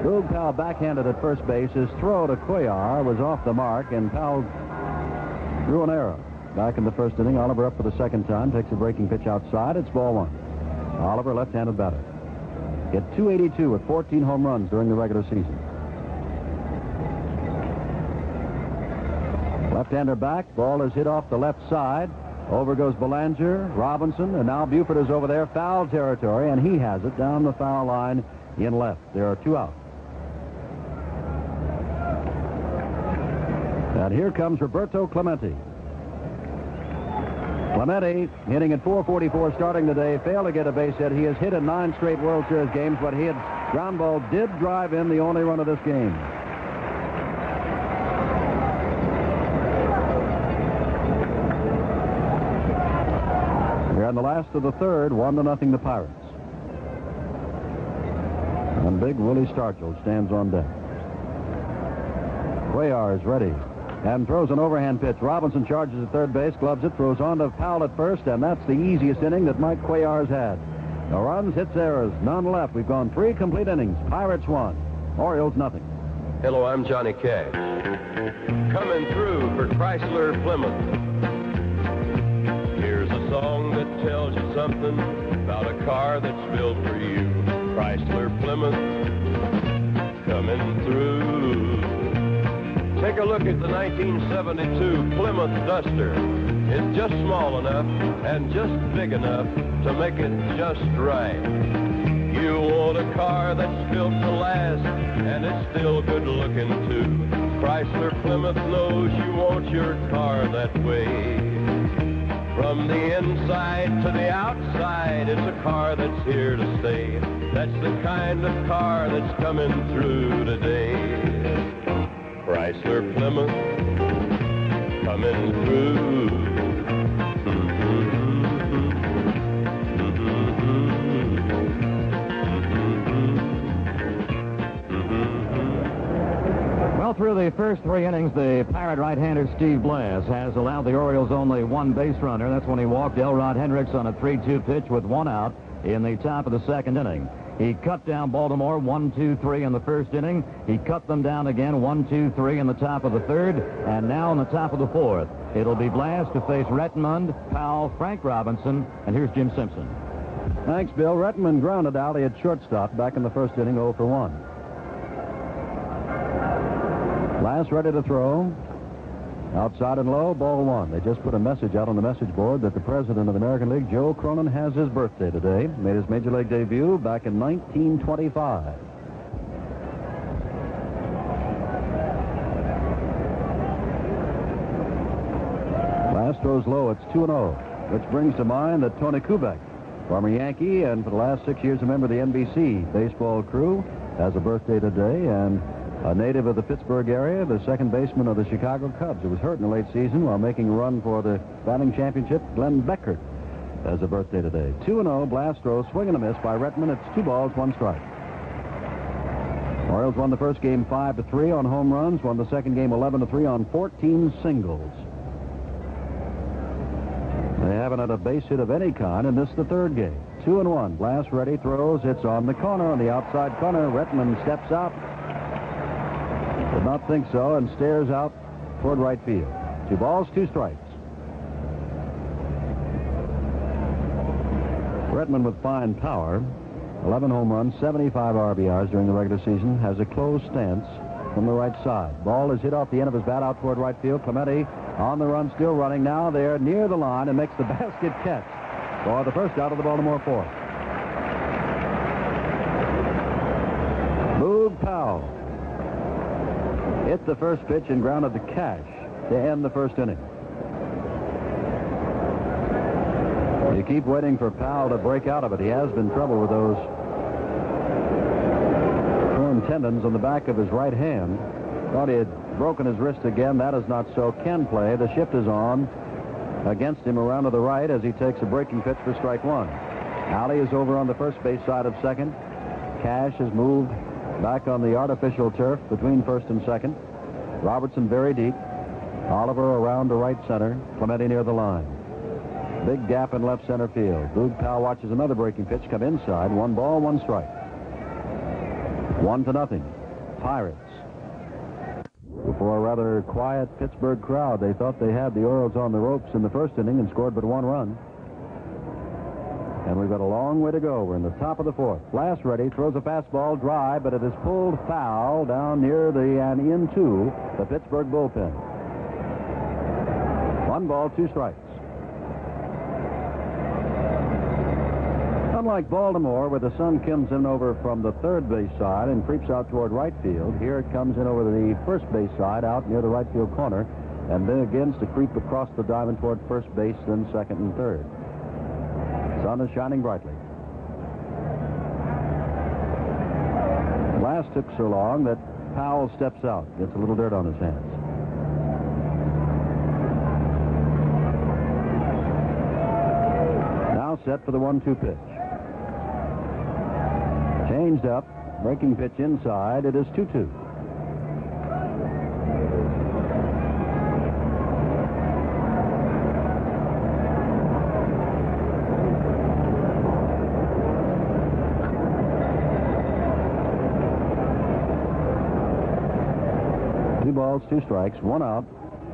Boog Powell backhanded at first base. His throw to Cuellar was off the mark, and Powell drew an error. Back in the first inning, Oliver up for the second time, takes a breaking pitch outside. It's ball 1. Oliver, left-handed batter. Hit .282 with 14 home runs during the regular season. Left-hander back. Ball is hit off the left side. Over goes Belanger, Robinson, and now Buford is over there. Foul territory, and he has it down the foul line in left. There are 2 out. And here comes Roberto Clemente. Clemente hitting at .444 starting today. Failed to get a base hit. He has hit in 9 straight World Series games, but he had ground ball did drive in the only run of this game. We're in the last of the third, 1-0 the Pirates. And big Willie Stargell stands on deck. Cuellar is ready and throws an overhand pitch. Robinson charges at third base, gloves it, throws on to Powell at first, and that's the easiest inning that Mike Cuellar has had. No runs, hits, errors, none left. We've gone 3 complete innings. Pirates 1, Orioles nothing. Hello, I'm Johnny Cash. Coming through for Chrysler Plymouth. Here's a song that tells you something about a car that's built for you. Chrysler Plymouth coming through. Take a look at the 1972 Plymouth Duster. It's just small enough and just big enough to make it just right. You want a car that's built to last, and it's still good looking too. Chrysler Plymouth knows you want your car that way. From the inside to the outside, it's a car that's here to stay. That's the kind of car that's coming through today. Chrysler Plymouth coming through. Well, through the first 3 innings, the Pirate right-hander Steve Blass has allowed the Orioles only 1 base runner. That's when he walked Elrod Hendricks on a 3-2 pitch with 1 out in the top of the second inning. He cut down Baltimore 1-2-3 in the first inning. He cut them down again 1-2-3 in the top of the third, and now in the top of the fourth. It'll be Blass to face Rettenmund, Powell, Frank Robinson, and here's Jim Simpson. Thanks, Bill. Rettenmund grounded out at shortstop back in the first inning, 0 for 1. Blass ready to throw. Outside and low, ball 1. They just put a message out on the message board that the president of the American League, Joe Cronin, has his birthday today. Made his major league debut back in 1925. Blass throws low. It's 2-0, which brings to mind that Tony Kubek, former Yankee and for the last 6 years a member of the NBC baseball crew, has a birthday today, and a native of the Pittsburgh area, the second baseman of the Chicago Cubs, who was hurt in the late season while making a run for the batting championship, Glenn Beckert, has a birthday today. 2-0, Blass throws, swing and a miss by Retman. It's 2 balls, 1 strike. Orioles won the first game 5-3 on home runs, won the second game 11-3 on 14 singles. They haven't had a base hit of any kind, and this is the third game. 2-1. Blass ready, throws. It's on the corner, on the outside corner. Retman steps out. Did not think so, and stares out toward right field. 2 balls, 2 strikes. Retman with fine power. 11 home runs, 75 RBIs during the regular season. Has a closed stance from the right side. Ball is hit off the end of his bat out toward right field. Clemente on the run, still running. Now they're near the line and makes the basket catch for the first out of the Baltimore fourth. Boog Powell hit the first pitch and grounded the Cash to end the first inning. You keep waiting for Powell to break out of it. He has been trouble with those torn tendons on the back of his right hand. Thought he had broken his wrist again. That is not so. Can play. The shift is on against him around to the right as he takes a breaking pitch for strike 1. Alley is over on the first base side of second. Cash has moved back on the artificial turf between first and second. Robertson very deep. Oliver around to right center. Clemente near the line. Big gap in left center field. Boog Powell watches another breaking pitch come inside. 1 ball, 1 strike. 1-0. Pirates. Before a rather quiet Pittsburgh crowd, they thought they had the Orioles on the ropes in the first inning and scored but 1 run. And we've got a long way to go. We're in the top of the fourth. Blass ready, throws a fastball dry, but it is pulled foul down near and into the Pittsburgh bullpen. 1 ball, 2 strikes. Unlike Baltimore, where the sun comes in over from the third base side and creeps out toward right field, here it comes in over the first base side out near the right field corner and then begins to creep across the diamond toward first base, then second and third. Sun is shining brightly. Blass took so long that Powell steps out, gets a little dirt on his hands. Now set for the 1-2 pitch. Changed up, breaking pitch inside. It is 2-2. Two balls, 2 strikes, 1 out.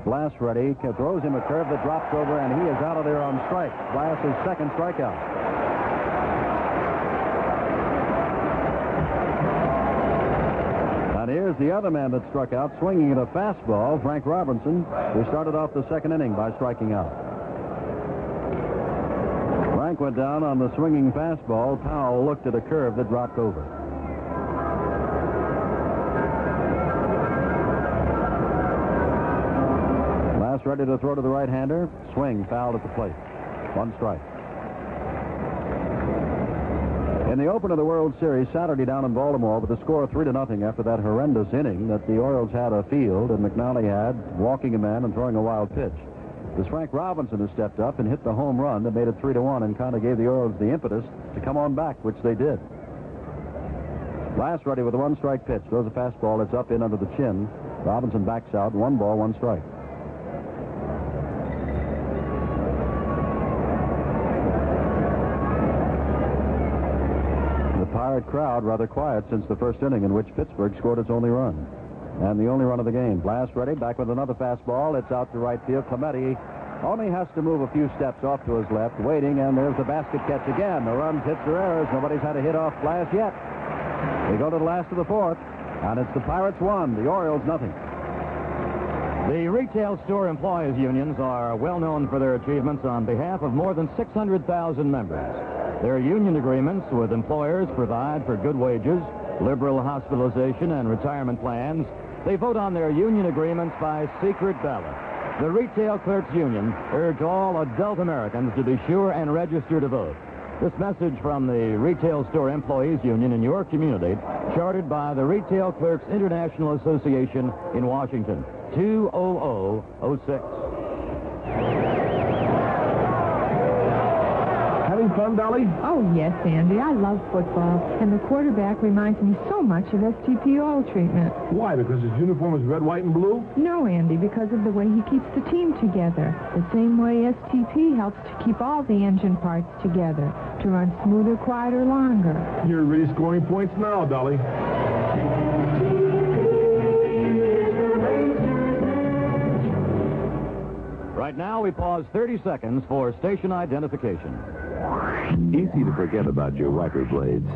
Blass ready, throws him a curve that drops over, and he is out of there on strike. Blass's second strikeout. And here's the other man that struck out, swinging at a fastball, Frank Robinson, who started off the second inning by striking out. Frank went down on the swinging fastball. Powell looked at a curve that dropped over. Blass ready to throw to the right-hander. Swing, fouled at the plate. 1 strike. In the opener of the World Series Saturday down in Baltimore with a score of 3-0 after that horrendous inning that the Orioles had a field and McNally had, walking a man and throwing a wild pitch. This Frank Robinson has stepped up and hit the home run that made it 3-1 and kind of gave the Orioles the impetus to come on back, which they did. Blass ready with a 1-strike pitch. Throws a fastball. It's up in under the chin. Robinson backs out. 1 ball, 1 strike. Pirate crowd rather quiet since the first inning in which Pittsburgh scored its only run. And the only run of the game. Blass ready, back with another fastball. It's out to right field. Clemente only has to move a few steps off to his left, waiting, and there's the basket catch again. The runs, hits, or errors. Nobody's had a hit off Blass yet. We go to the last of the fourth, and it's the Pirates 1, the Orioles nothing. The retail store employees unions are well known for their achievements on behalf of more than 600,000 members. Their union agreements with employers provide for good wages, liberal hospitalization, and retirement plans. They vote on their union agreements by secret ballot. The Retail Clerks Union urge all adult Americans to be sure and register to vote. This message from the Retail Store Employees Union in your community, chartered by the Retail Clerks International Association in Washington. 20006. having fun, Dolly? Oh, yes, Andy. I love football. And the quarterback reminds me so much of STP oil treatment. Why? Because his uniform is red, white, and blue? No, Andy, because of the way he keeps the team together. The same way STP helps to keep all the engine parts together, to run smoother, quieter, longer. You're really scoring points now, Dolly. Right now, we pause 30 seconds for station identification. Easy to forget about your wiper blades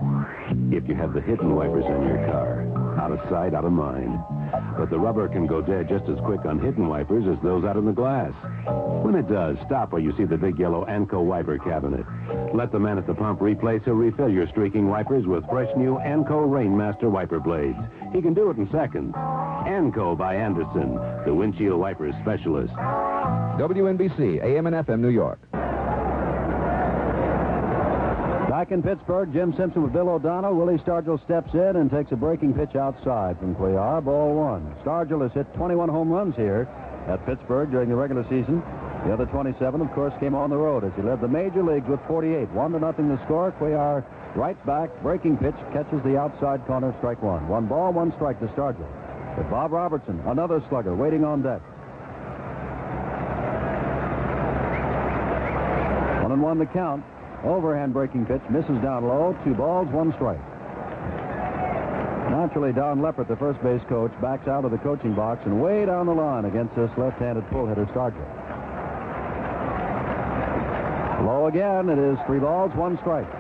if you have the hidden wipers on your car. Out of sight, out of mind. But the rubber can go dead just as quick on hidden wipers as those out in the glass. When it does, stop where you see the big yellow Anco wiper cabinet. Let the man at the pump replace or refill your streaking wipers with fresh new Anco Rainmaster wiper blades. He can do it in seconds. Anco by Anderson, the windshield wipers specialist. WNBC, AM and FM, New York. Back in Pittsburgh, Jim Simpson with Bill O'Donnell. Willie Stargell steps in and takes a breaking pitch outside from Cuellar. Ball one. Stargell has hit 21 home runs here at Pittsburgh during the regular season. The other 27, of course, came on the road as he led the major leagues with 48. 1-0 the score. Cuellar right back, breaking pitch, catches the outside corner, strike one. 1 ball, 1 strike to Stargell. But Bob Robertson, another slugger, waiting on deck. 1-1 the count. Overhand breaking pitch, misses down low. 2 balls, 1 strike. Naturally, Don Leppert, the first base coach, backs out of the coaching box and way down the line against this left-handed pull hitter Stargell. Low again. It is 3 balls, 1 strike.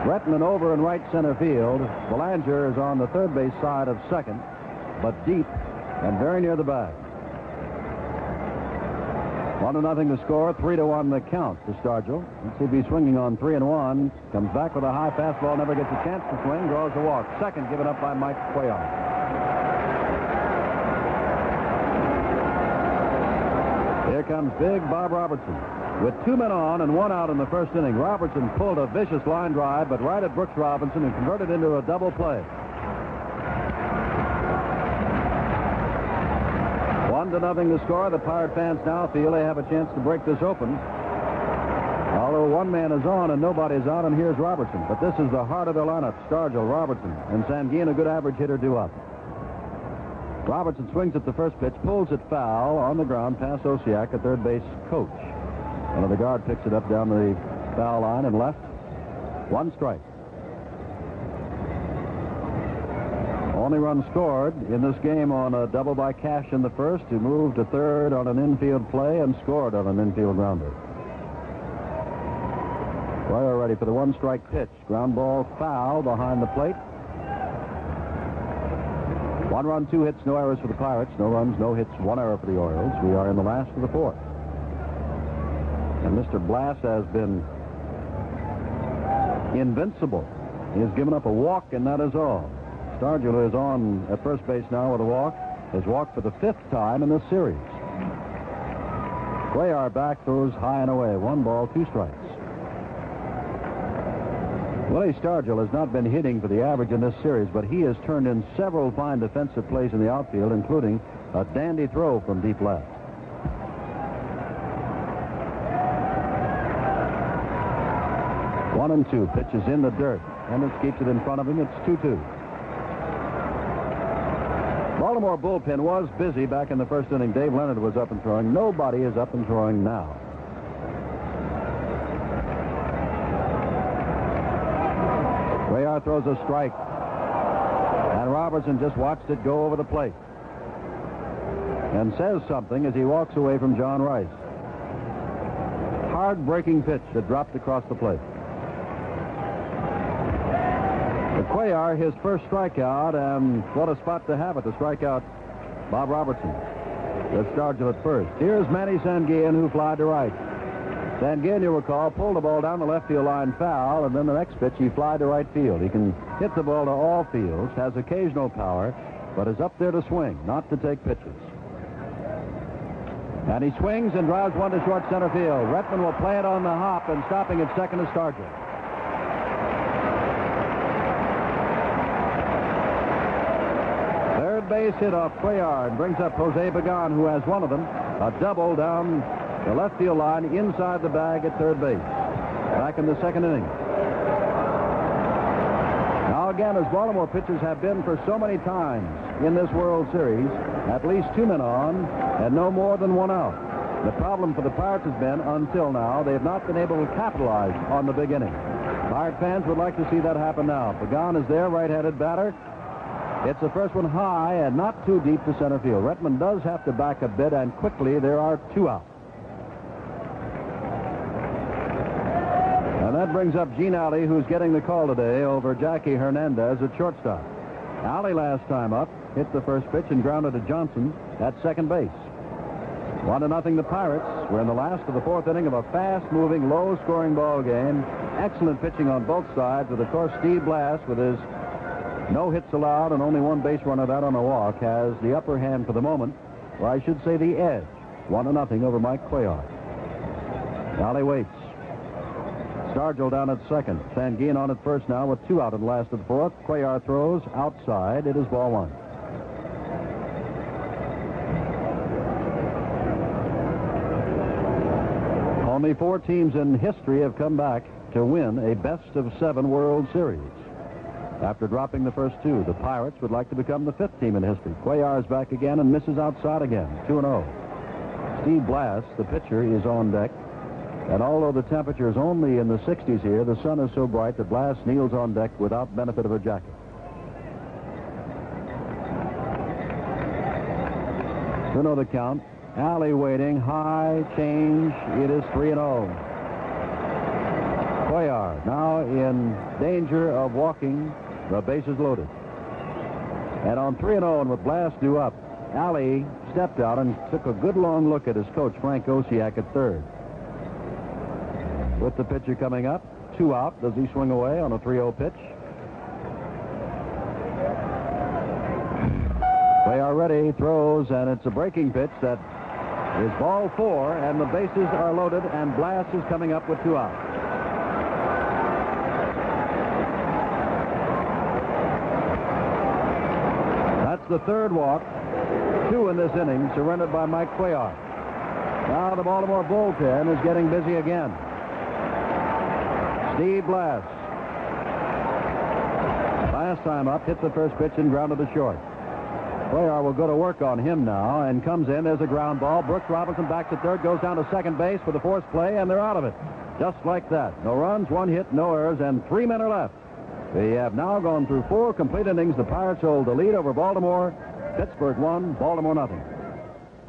Bretman over in right center field. Belanger is on the third base side of second, but deep and very near the bag. 1-0 the score, 3-1 the count to Stargell. Let's see if he's swinging on 3-1. Comes back with a high fastball, never gets a chance to swing, draws a walk. Second given up by Mike Cuellar. Here comes big Bob Robertson. With 2 men on and 1 out in the first inning, Robertson pulled a vicious line drive, but right at Brooks Robinson and converted into a double play. 1-0 the score. The Pirate fans now feel they have a chance to break this open. Although 1 man is on and nobody's out, and here's Robertson. But this is the heart of their lineup. Stargell, Robertson, and Sanguin, a good average hitter, due up. Robertson swings at the first pitch, pulls it foul on the ground past Osiak, a third base coach. One of the guard picks it up down the foul line and left. 1 strike. Only run scored in this game on a double by Cash in the first, who moved to third on an infield play and scored on an infield grounder. Cuellar ready for the 1 strike pitch. Ground ball foul behind the plate. 1 run, 2 hits, no errors for the Pirates. No runs, no hits, 1 error for the Orioles. We are in the last of the 4th. And Mr. Blass has been invincible. He has given up a walk, and that is all. Stargell is on at first base now with a walk. Has walked for the 5th time in this series. Cuellar back, throws high and away. 1 ball, 2 strikes. Willie Stargell has not been hitting for the average in this series, but he has turned in several fine defensive plays in the outfield, including a dandy throw from deep left. One and 2. Pitches in the dirt. Hendricks keeps it in front of him. It's 2-2. Baltimore bullpen was busy back in the first inning. Dave Leonard was up and throwing. Nobody is up and throwing now. Cuellar throws a strike. And Robertson just watched it go over the plate. And says something as he walks away from John Rice. Hard breaking pitch that dropped across the plate. Cuellar, his first strikeout, and what a spot to have it, to strike out Bob Robertson. That Stargell at first. Here's Manny Sanguin, who flied to right. Sanguin, you'll recall, pulled the ball down the left field line foul, and then the next pitch he flied to right field. He can hit the ball to all fields, has occasional power, but is up there to swing, not to take pitches. And he swings and drives 1 to short center field. Retman will play it on the hop, and stopping at second is Stargell. Base hit off Cuellar and brings up Jose Pagan, who has 1 of them. A double down the left field line inside the bag at third base. back in the second inning. Now again, as Baltimore pitchers have been for so many times in this World Series, at least 2 men on and no more than 1 out. The problem for the Pirates has been, until now, they've not been able to capitalize on the big inning. Pirate fans would like to see that happen now. Pagan is there, right-handed batter. It's the first one high and not too deep to center field. Redmond does have to back a bit, and quickly there are 2 out. And that brings up Gene Alley, who's getting the call today over Jackie Hernandez at shortstop. Alley last time up hit the first pitch and grounded to Johnson at second base. 1-0 the Pirates. We're in the last of the 4th inning of a fast-moving, low-scoring ball game. Excellent pitching on both sides, with, of course, Steve Blass, with his no hits allowed and only 1 base runner, that on a walk, has the upper hand for the moment, or I should say the edge. 1-0 over Mike Cuellar. Alley waits. Stargell down at second. Sanguine on at first now with 2 out in the last of the 4th. Cuellar throws outside. It is ball 1. Only 4 teams in history have come back to win a best-of-7 World Series. After dropping the first 2, the Pirates would like to become the 5th team in history. Cuellar is back again and misses outside again. 2-0. Steve Blass, the pitcher, is on deck. And although the temperature is only in the 60s here, the sun is so bright that Blass kneels on deck without benefit of a jacket. 2-0 the count. Alley waiting. High change. It is 3-0. Cuellar now in danger of walking. The bases loaded. And on 3-0, and with Blass due up, Alley stepped out and took a good long look at his coach, Frank Osiak, at third. With the pitcher coming up, 2 out. Does he swing away on a 3-0 pitch? Cuellar ready, throws, and it's a breaking pitch that is ball 4, and the bases are loaded, and Blass is coming up with 2 outs. That's the 3rd walk, 2 in this inning, surrendered by Mike Cuellar. Now the Baltimore bullpen is getting busy again. Steve Blass. Last time up, hit the first pitch and grounded to short. Cuellar will go to work on him now and comes in. There's a ground ball. Brooks Robinson back to third, goes down to second base for the forced play, and they're out of it. Just like that. No runs, 1 hit, no errors, and 3 men are left. They have now gone through 4 complete innings. The Pirates hold the lead over Baltimore. Pittsburgh 1, Baltimore 0.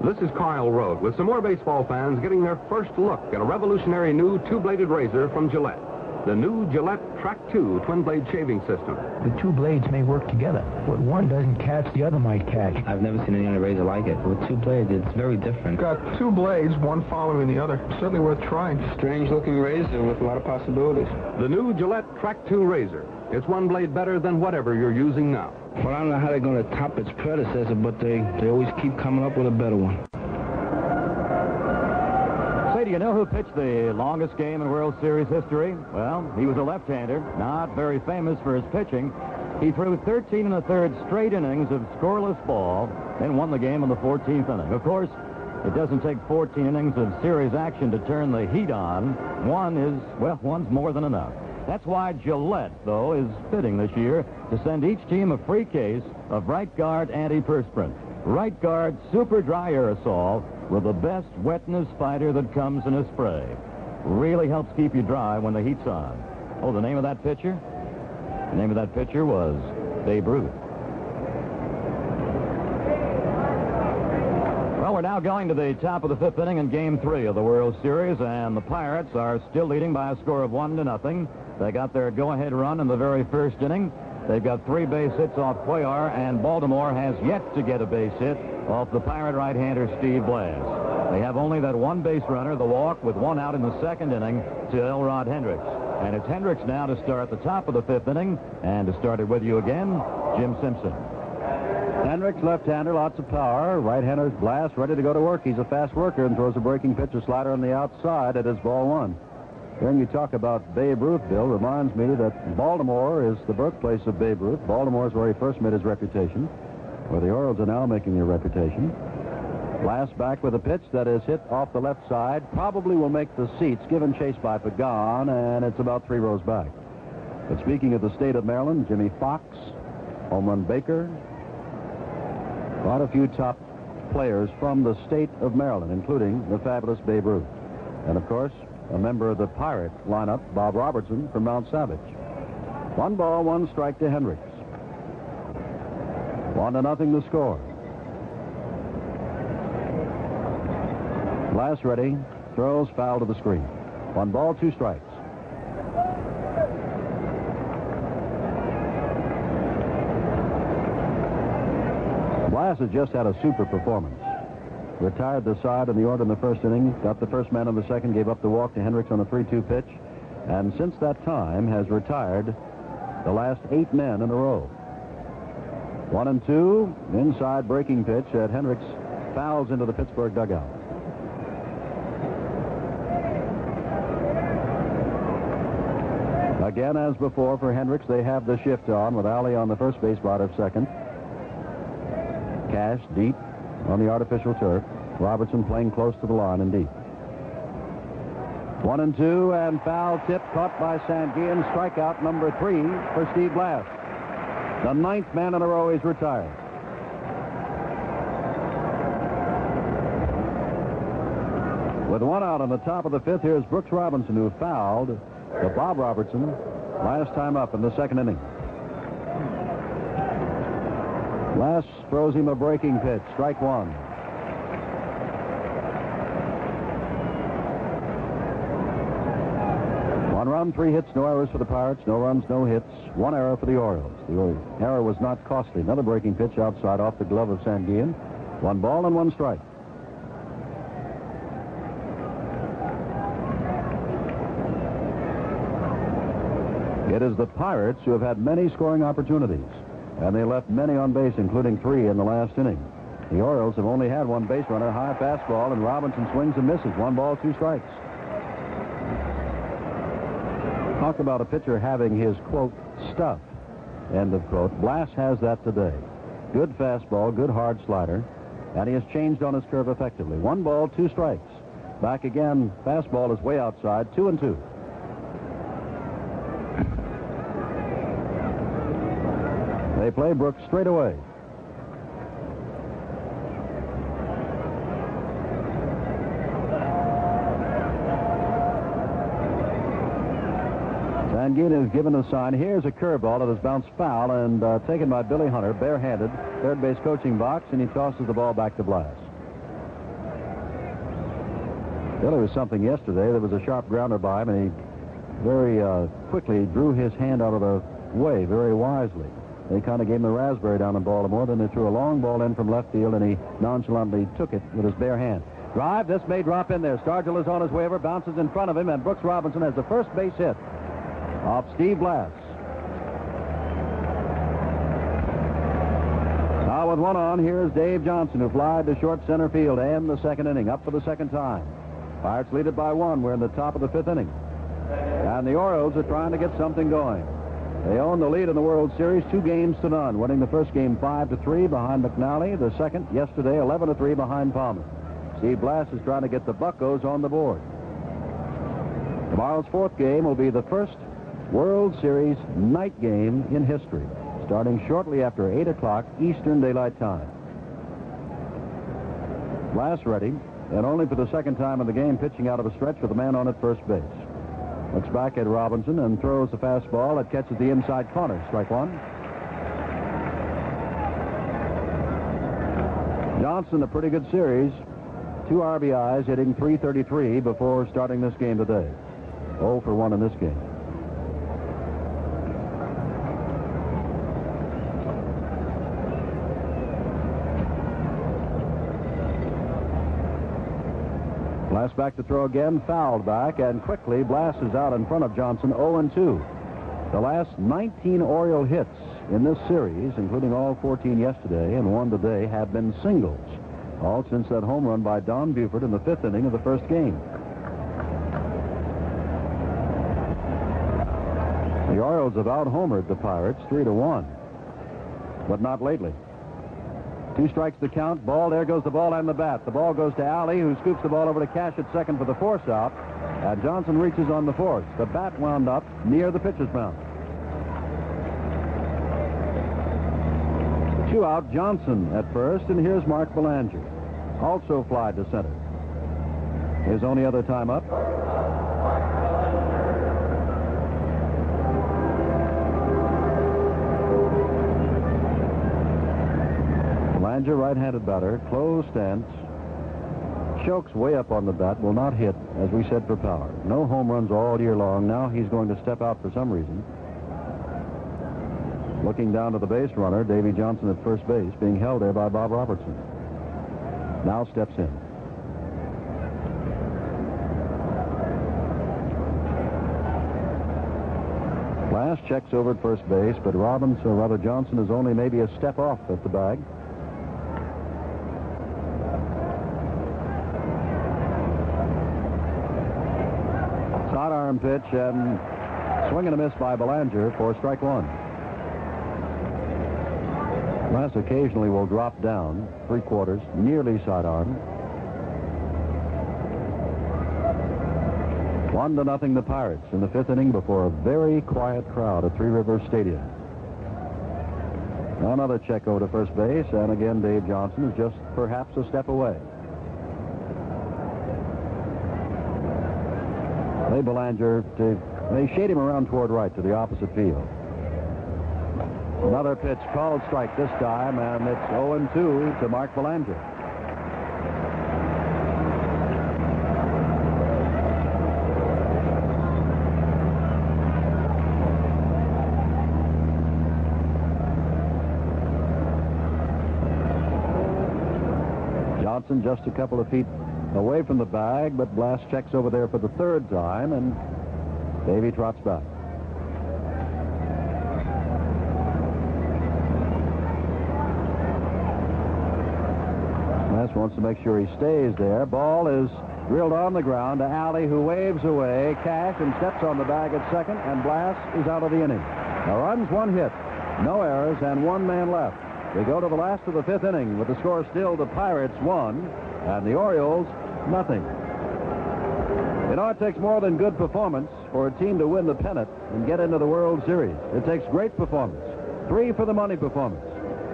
This is Carl Rode with some more baseball fans getting their first look at a revolutionary new 2-bladed razor from Gillette. The new Gillette Track 2 twin-blade shaving system. The 2 blades may work together. What one doesn't catch, the other might catch. I've never seen any other razor like it. With 2 blades, it's very different. Got 2 blades, one following the other. Certainly worth trying. Strange-looking razor with a lot of possibilities. The new Gillette Track 2 razor. It's 1 blade better than whatever you're using now. Well, I don't know how they're going to top its predecessor, but they always keep coming up with a better one. Do you know who pitched the longest game in World Series history? Well, he was a left-hander, not very famous for his pitching. He threw 13 1/3 straight innings of scoreless ball, then won the game in the 14th inning. Of course, it doesn't take 14 innings of series action to turn the heat on. One's more than enough. That's why Gillette, though, is fitting this year to send each team a free case of Right Guard antiperspirant. Right Guard Super Dry Aerosol with the best wetness fighter that comes in a spray. Really helps keep you dry when the heat's on. Oh, the name of that pitcher? The name of that pitcher was Babe Ruth. Well, we're now going to the top of the 5th inning in Game 3 of the World Series, and the Pirates are still leading by a score of 1-0. They got their go-ahead run in the very first inning. They've got 3 base hits off Cuellar, and Baltimore has yet to get a base hit off the Pirate right-hander Steve Blass. They have only that 1 base runner, the walk, with 1 out in the second inning to Elrod Hendricks. And it's Hendricks now to start the top of the 5th inning, and to start it with you again, Jim Simpson. Hendricks, left-hander, lots of power. Right-hander's Blass, ready to go to work. He's a fast worker and throws a breaking pitch, a slider on the outside. It is ball 1. Hearing you talk about Babe Ruth, Bill, reminds me that Baltimore is the birthplace of Babe Ruth. Baltimore is where he first made his reputation, where the Orioles are now making their reputation. Blass back with a pitch that is hit off the left side. Probably will make the seats. Given chase by Pagan, and it's about 3 rows back. But speaking of the state of Maryland, Jimmy Fox, home run Baker, quite a few top players from the state of Maryland, including the fabulous Babe Ruth. And, of course, a member of the Pirate lineup, Bob Robertson from Mount Savage. 1 ball, 1 strike to Hendricks. 1-0 the score. Blass ready. Throws foul to the screen. 1 ball, 2 strikes. Blass has just had a super performance. Retired the side in the order in the first inning, got the first man in the second, gave up the walk to Hendricks on a 3-2 pitch, and since that time has retired the last 8 men in a row. 1-2, inside breaking pitch that Hendricks fouls into the Pittsburgh dugout. Again, as before for Hendricks, they have the shift on with Alley on the first base spot at second. Cash deep on the artificial turf. Robertson playing close to the line and deep. 1-2, and foul tip caught by Sanguillen. Strikeout number 3 for Steve Blass. The 9th man in a row is retired. With 1 out on the top of the 5th, here's Brooks Robinson, who fouled to Bob Robertson last time up in the second inning. Blass throws him a breaking pitch. Strike 1. One run, 3 hits, no errors for the Pirates. No runs, no hits. 1 error for the Orioles. The error was not costly. Another breaking pitch outside off the glove of Sanguillen. 1 ball and 1 strike. It is the Pirates who have had many scoring opportunities, and they left many on base, including 3 in the last inning. The Orioles have only had 1 base runner, high fastball, and Robinson swings and misses. 1 ball, 2 strikes. Talk about a pitcher having his, quote, stuff, end of quote. Blass has that today. Good fastball, good hard slider, and he has changed on his curve effectively. 1 ball, 2 strikes. Back again, fastball is way outside, 2-2. They play Brooks straight away. Sanguillen is given a sign. Here's a curveball that has bounced foul and taken by Billy Hunter, barehanded, third base coaching box, and he tosses the ball back to Blass. Billy was something yesterday. There was a sharp grounder by him, and he very quickly drew his hand out of the way very wisely. They kind of gave him a raspberry down in Baltimore. Then they threw a long ball in from left field, and he nonchalantly took it with his bare hand. Drive. This may drop in there. Stargell is on his way over, bounces in front of him, and Brooks Robinson has the first base hit off Steve Blass. Now with 1 on, here's Dave Johnson, who flied to short center field to end the second inning, up for the second time. Pirates lead it by 1. We're in the top of the 5th inning. And the Orioles are trying to get something going. They own the lead in the World Series 2-0, winning the first game 5-3 behind McNally. The second, yesterday, 11-3 behind Palmer. Steve Blass is trying to get the Buccos on the board. Tomorrow's 4th game will be the first World Series night game in history, starting shortly after 8 o'clock Eastern Daylight Time. Blass ready, and only for the second time in the game pitching out of a stretch with a man on at first base. Looks back at Robinson and throws the fastball that catches the inside corner. Strike 1. Johnson, a pretty good series. 2 RBIs, hitting .333 before starting this game today. 0 for 1 in this game. Blass back to throw again, fouled back, and quickly Blass is out in front of Johnson, 0-2. The last 19 Oriole hits in this series, including all 14 yesterday and 1 today, have been singles, all since that home run by Don Buford in the 5th inning of the first game. The Orioles have out-homered the Pirates 3-1, but not lately. 2 strikes the count. Ball, there goes the ball and the bat. The ball goes to Alley, who scoops the ball over to Cash at second for the force out. And Johnson reaches on the force. The bat wound up near the pitcher's mound. 2 out, Johnson at first, and here's Mark Belanger. Also fly to center. His only other time up. Belanger, right-handed batter, closed stance, chokes way up on the bat, will not hit, as we said, for power. No home runs all year long. Now he's going to step out for some reason. Looking down to the base runner, Davy Johnson at first base, being held there by Bob Robertson. Now steps in. Blass checks over at first base, but Johnson is only maybe a step off at the bag. Sidearm pitch and swing and a miss by Belanger for strike 1. Blass occasionally will drop down 3/4, nearly sidearm. 1-0 the Pirates in the 5th inning before a very quiet crowd at Three Rivers Stadium. Another check over to first base, and again Dave Johnson is just perhaps a step away. Belanger, they shade him around toward right to the opposite field. Another pitch, called strike this time, and it's 0-2 to Mark Belanger. Johnson just a couple of feet away from the bag, but Blass checks over there for the 3rd time, and Davy trots back. Blass wants to make sure he stays there. Ball is drilled on the ground to Alley, who waves away. Cash and steps on the bag at second, and Blass is out of the inning. No runs, 1 hit, no errors, and 1 man left. We go to the last of the 5th inning with the score still the Pirates 1 and the Orioles nothing. You know, it takes more than good performance for a team to win the pennant and get into the World Series. It takes great performance. 3 for the money performance.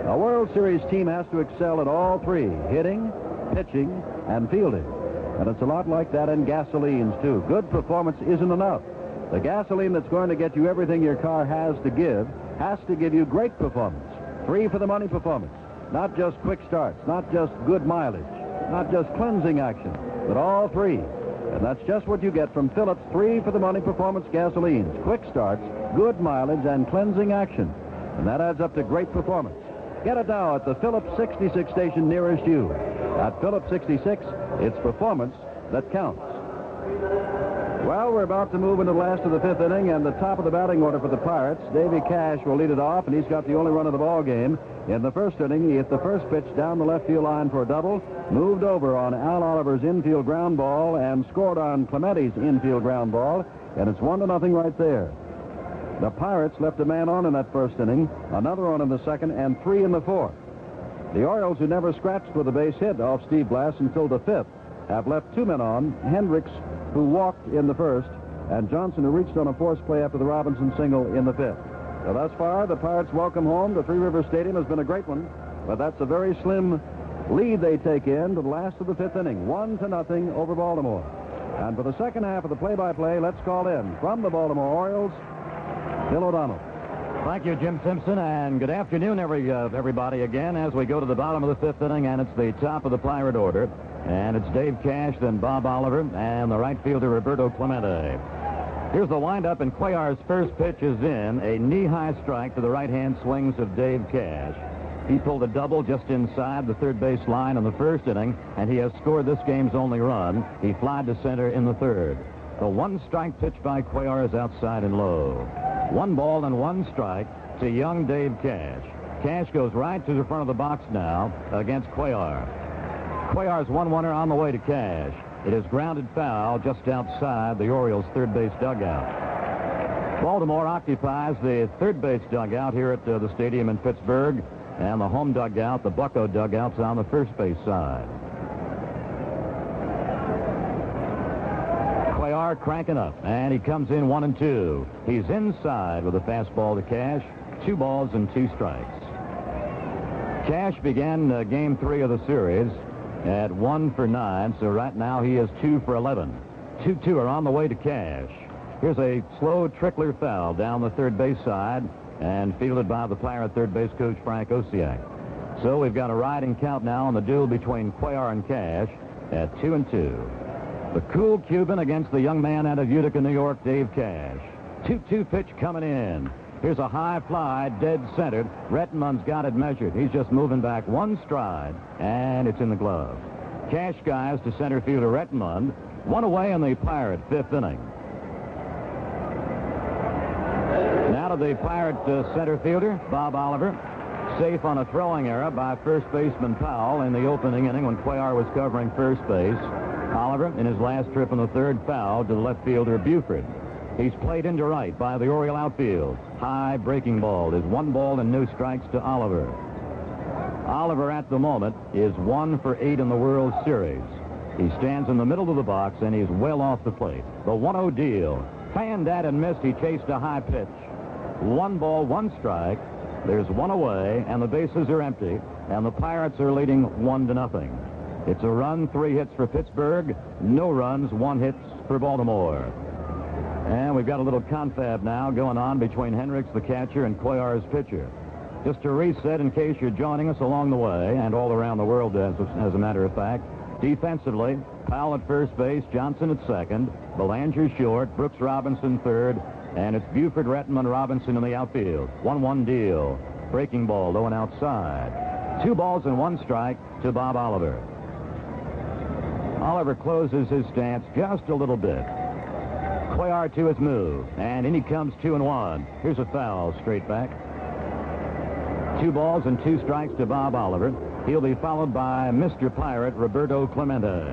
A World Series team has to excel at all 3, hitting, pitching, and fielding. And it's a lot like that in gasolines, too. Good performance isn't enough. The gasoline that's going to get you everything your car has to give you great performance. 3 for the money performance. Not just quick starts, not just good mileage, not just cleansing action, but all 3. And that's just what you get from Phillips 3 for the money performance gasolines. Quick starts, good mileage, and cleansing action. And that adds up to great performance. Get it now at the Phillips 66 station nearest you. At Phillips 66, it's performance that counts. Well, we're about to move into the last of the 5th inning, and the top of the batting order for the Pirates. Davy Cash will lead it off, and he's got the only run of the ball game. In the 1st inning, he hit the first pitch down the left field line for a double, moved over on Al Oliver's infield ground ball, and scored on Clemente's infield ground ball, and it's 1-0 right there. The Pirates left a man on in that 1st inning, another on in the 2nd, and 3 in the 4th. The Orioles, who never scratched with a base hit off Steve Blass until the 5th, have left 2 men on, Hendricks, who walked in the 1st, and Johnson, who reached on a force play after the Robinson single in the 5th. So thus far, the Pirates' welcome home to Three Rivers Stadium has been a great one, but that's a very slim lead they take in to the last of the 5th inning, 1-0 over Baltimore. And for the second half of the play-by-play, let's call in from the Baltimore Orioles, Bill O'Donnell. Thank you, Jim Simpson, and good afternoon, everybody, again, as we go to the bottom of the 5th inning, and it's the top of the Pirate order. And it's Dave Cash, then Bob Oliver, and the right fielder, Roberto Clemente. Here's the windup, and Cuellar's first pitch is in. A knee-high strike to the right-hand swings of Dave Cash. He pulled a double just inside the 3rd base line in the 1st inning, and he has scored this game's only run. He flied to center in the 3rd. The 1-strike pitch by Cuellar is outside and low. 1 ball and 1 strike to young Dave Cash. Cash goes right to the front of the box now against Cuellar. Cuellar's 1-1er on the way to Cash. It is grounded foul just outside the Orioles' 3rd base dugout. Baltimore occupies the 3rd base dugout here at the stadium in Pittsburgh. And the home dugout, the Bucko dugout's on the first base side. Cuellar cranking up, and he comes in 1-2. He's inside with a fastball to Cash. 2 balls and 2 strikes. Cash began game 3 of the series at 1 for 9, so right now he is 2 for 11. 2-2 are on the way to Cash. Here's a slow trickler foul down the third base side and fielded by the Pirate third base coach Frank Osiak. So we've got a riding count now on the duel between Cuellar and Cash at 2-2. The cool Cuban against the young man out of Utica, New York, Dave Cash. 2-2 pitch coming in. Here's a high fly, dead centered. Rettenmund's got it measured. He's just moving back 1 stride, and it's in the glove. Cash guys to center fielder Rettenmund. 1 away in the Pirate 5th inning. Now to the Pirate center fielder, Bob Oliver. Safe on a throwing error by first baseman Powell in the opening inning when Cuellar was covering first base. Oliver, in his last trip in the third, fouled to the left fielder Buford. He's played into right by the Oriole outfield. High breaking ball is 1 ball and no strikes to Oliver. Oliver at the moment is 1 for 8 in the World Series. He stands in the middle of the box and he's well off the plate. The 1-0 deal. Fanned at and missed. He chased a high pitch. 1 ball, 1 strike. There's 1 away and the bases are empty and the Pirates are leading 1-0. It's a run, 3 hits for Pittsburgh. No runs, 1 hit for Baltimore. And we've got a little confab now going on between Hendricks, the catcher, and Cuellar's pitcher. Just to reset in case you're joining us along the way, and all around the world as a matter of fact. Defensively, Powell at first base, Johnson at second, Belanger short, Brooks Robinson third, and it's Buford, Rettenmund, Robinson in the outfield. 1-1 deal. Breaking ball low and outside. 2 balls and 1 strike to Bob Oliver. Oliver closes his stance just a little bit. Cuellar to his move, and in he comes 2-1. Here's a foul straight back. 2 balls and 2 strikes to Bob Oliver. He'll be followed by Mr. Pirate, Roberto Clemente.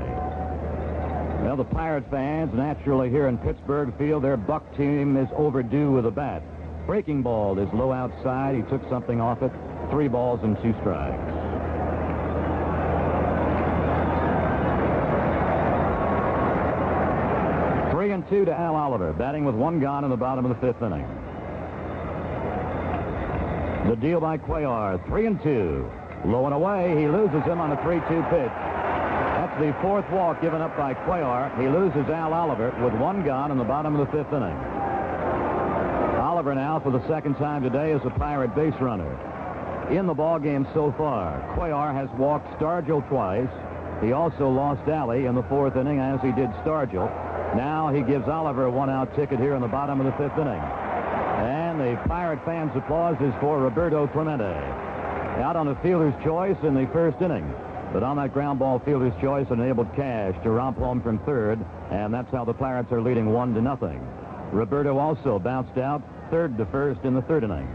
Well, the Pirate fans naturally here in Pittsburgh feel their Buck team is overdue with a bat. Breaking ball is low outside. He took something off it. 3 balls and 2 strikes. And 2 to Al Oliver, batting with 1 gone in the bottom of the 5th inning. The deal by Cuellar, 3-2. Low and away, he loses him on a 3-2 pitch. That's the 4th walk given up by Cuellar. He loses Al Oliver with 1 gone in the bottom of the 5th inning. Oliver now, for the 2nd time today, is a Pirate base runner. In the ball game so far, Cuellar has walked Stargell twice. He also lost Alley in the 4th inning, as he did Stargell. Now he gives Oliver a 1-out ticket here in the bottom of the 5th inning. And the Pirate fans' applause is for Roberto Clemente. Out on a fielder's choice in the 1st inning. But on that ground ball, fielder's choice enabled Cash to romp home from 3rd. And that's how the Pirates are leading 1-0. Roberto also bounced out 3rd to 1st in the 3rd inning.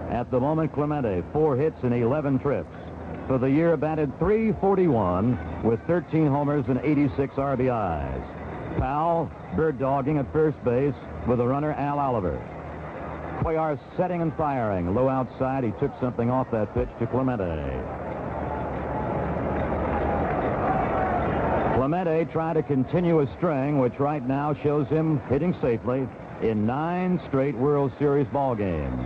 At the moment, Clemente, 4 hits and 11 trips. For the year, batted .341 with 13 homers and 86 RBIs. Powell bird dogging at first base with the runner Al Oliver. Cuellar setting and firing. Low outside. He took something off that pitch to Clemente. Clemente tried to continue a string, which right now shows him hitting safely in 9 straight World Series ball games.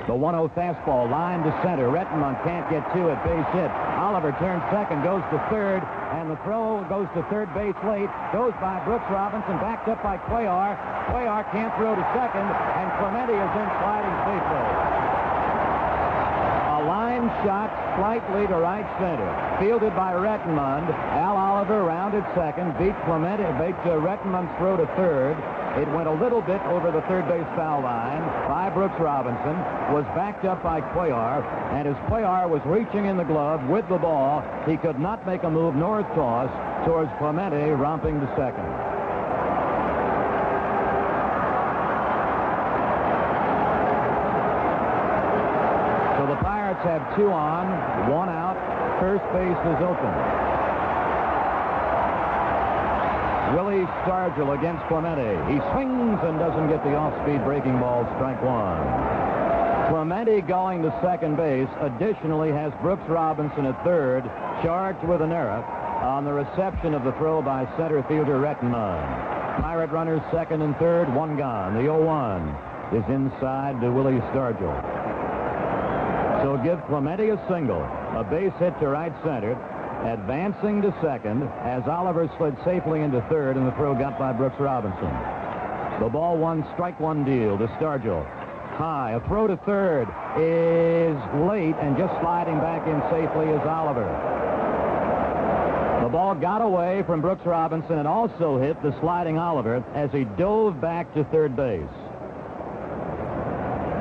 The 1-0 fastball line to center. Rettenmund can't get to it. Base hit. Oliver turns second, goes to 3rd, and the throw goes to 3rd base late. Goes by Brooks Robinson, backed up by Cuellar. Cuellar can't throw to second, and Clemente is in sliding safely. A line shot slightly to right center. Fielded by Rettenmund. Al Oliver rounded second, beat Rettenmund's throw to 3rd. It went a little bit over the 3rd base foul line by Brooks Robinson, was backed up by Cuellar, and as Cuellar was reaching in the glove with the ball, he could not make a move nor a toss towards Clemente, romping to second. So the Pirates have 2 on, 1 out. First base is open. Willie Stargell against Clemente. He swings and doesn't get the off-speed breaking ball, strike 1. Clemente going to second base additionally has Brooks Robinson at third, charged with an error on the reception of the throw by center fielder Rettenmund. Pirate runners second and third, one gone. The 0-1 is inside to Willie Stargell. So give Clemente a single, a base hit to right center, advancing to second as Oliver slid safely into third, and the throw got by Brooks Robinson. The ball one, strike one deal to Stargell. High, a throw to third is late, and just sliding back in safely is Oliver. The ball got away from Brooks Robinson and also hit the sliding Oliver as he dove back to third base.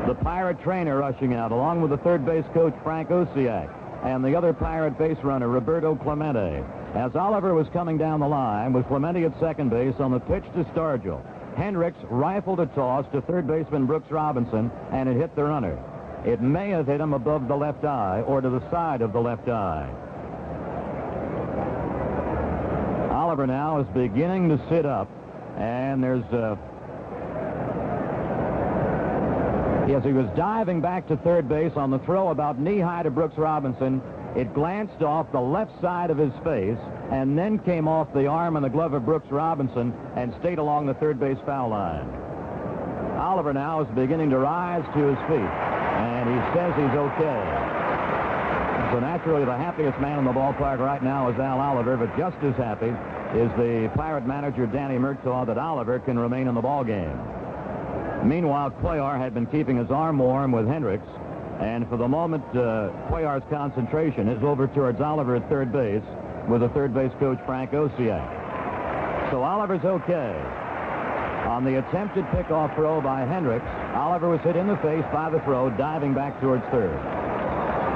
The Pirate trainer rushing out, along with the third base coach Frank Osiak and the other Pirate base runner Roberto Clemente. As Oliver was coming down the line, with Clemente at second base on the pitch to Stargell. Hendricks rifled a toss to third baseman Brooks Robinson, and it hit the runner. It may have hit him above the left eye or to the side of the left eye. Oliver now is beginning to sit up, and there's as he was diving back to third base on the throw about knee-high to Brooks Robinson, it glanced off the left side of his face and then came off the arm and the glove of Brooks Robinson and stayed along the third base foul line. Oliver now is beginning to rise to his feet, and he says he's okay. So naturally, the happiest man in the ballpark right now is Al Oliver, but just as happy is the Pirate manager Danny Murtaugh that Oliver can remain in the ballgame. Meanwhile, Cuellar had been keeping his arm warm with Hendricks, and for the moment, Cuellar's concentration is over towards Oliver at third base with the third base coach Frank Osiak. So Oliver's okay. On the attempted pickoff throw by Hendricks, Oliver was hit in the face by the throw, diving back towards third.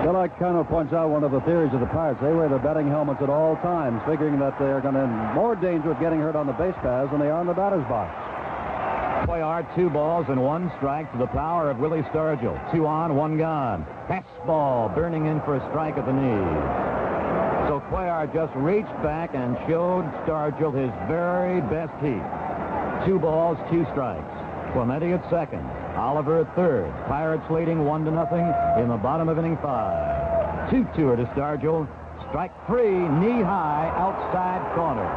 Well, that kind of points out one of the theories of the Pirates. They wear their batting helmets at all times, figuring that they're going to have more danger of getting hurt on the base paths than they are in the batter's box. Cuellar, 2 balls and 1 strike to the power of Willie Stargell. 2 on, 1 gone. Fastball burning in for a strike at the knee. So Cuellar just reached back and showed Stargell his very best heat. 2 balls, 2 strikes. Clemente at second. Oliver at third. Pirates leading 1-0 in the bottom of inning 5. 2-2 to Stargell. Strike 3, knee-high, outside corner.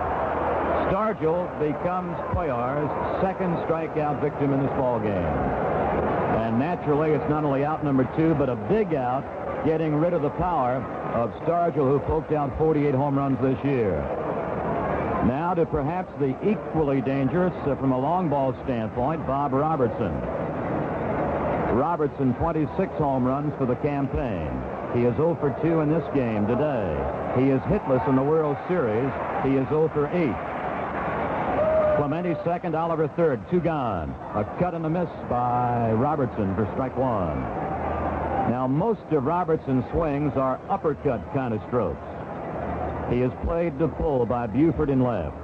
Stargell becomes Cuellar's second strikeout victim in this ball game. And naturally, it's not only out number 2, but a big out, getting rid of the power of Stargell, who poked out 48 home runs this year. Now to perhaps the equally dangerous, from a long ball standpoint, Bob Robertson. Robertson, 26 home runs for the campaign. He is 0 for 2 in this game today. He is hitless in the World Series. He is 0 for 8. Clemente second, Oliver third, 2 gone. A cut and a miss by Robertson for strike 1. Now, most of Robertson's swings are uppercut kind of strokes. He is played to full by Buford in left.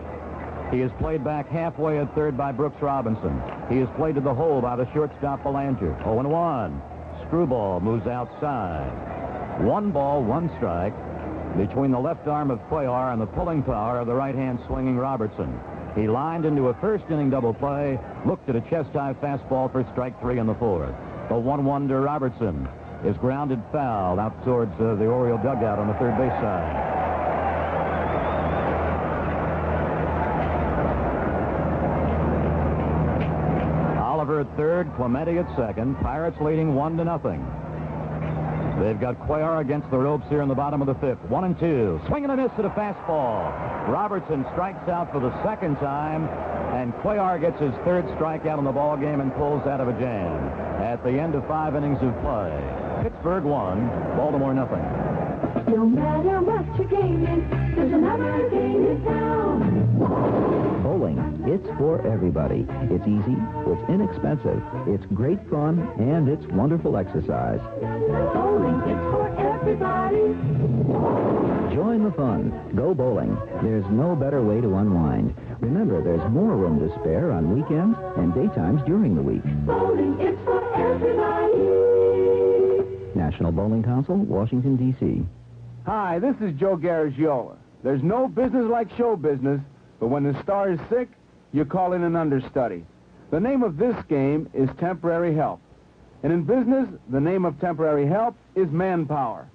He is played back halfway at third by Brooks Robinson. He is played to the hole by the shortstop Belanger. 0-1. Screwball moves outside. 1 ball, 1 strike between the left arm of Cuellar and the pulling power of the right-hand swinging Robertson. He lined into a first-inning double play, looked at a chest-high fastball for strike 3 in the 4th. The 1-1 to Robertson is grounded foul out towards the Oriole dugout on the third base side. Oliver at third, Clemente at second. Pirates leading 1-0. They've got Cuellar against the ropes here in the bottom of the 5th. 1-2. Swing and a miss at a fastball. Robertson strikes out for the second time, and Cuellar gets his 3rd strikeout in the ball game and pulls out of a jam. At the end of 5 innings of play, Pittsburgh 1, Baltimore 0. No matter what your game is, there's another game in town. Bowling, it's for everybody. It's easy, it's inexpensive, it's great fun, and it's wonderful exercise. Bowling, it's for everybody. Join the fun. Go bowling. There's no better way to unwind. Remember, there's more room to spare on weekends and daytimes during the week. Bowling, it's for everybody. National Bowling Council, Washington, D.C. Hi, this is Joe Garagiola. There's no business like show business, but when the star is sick, you call in an understudy. The name of this game is temporary help. And in business, the name of temporary help is manpower.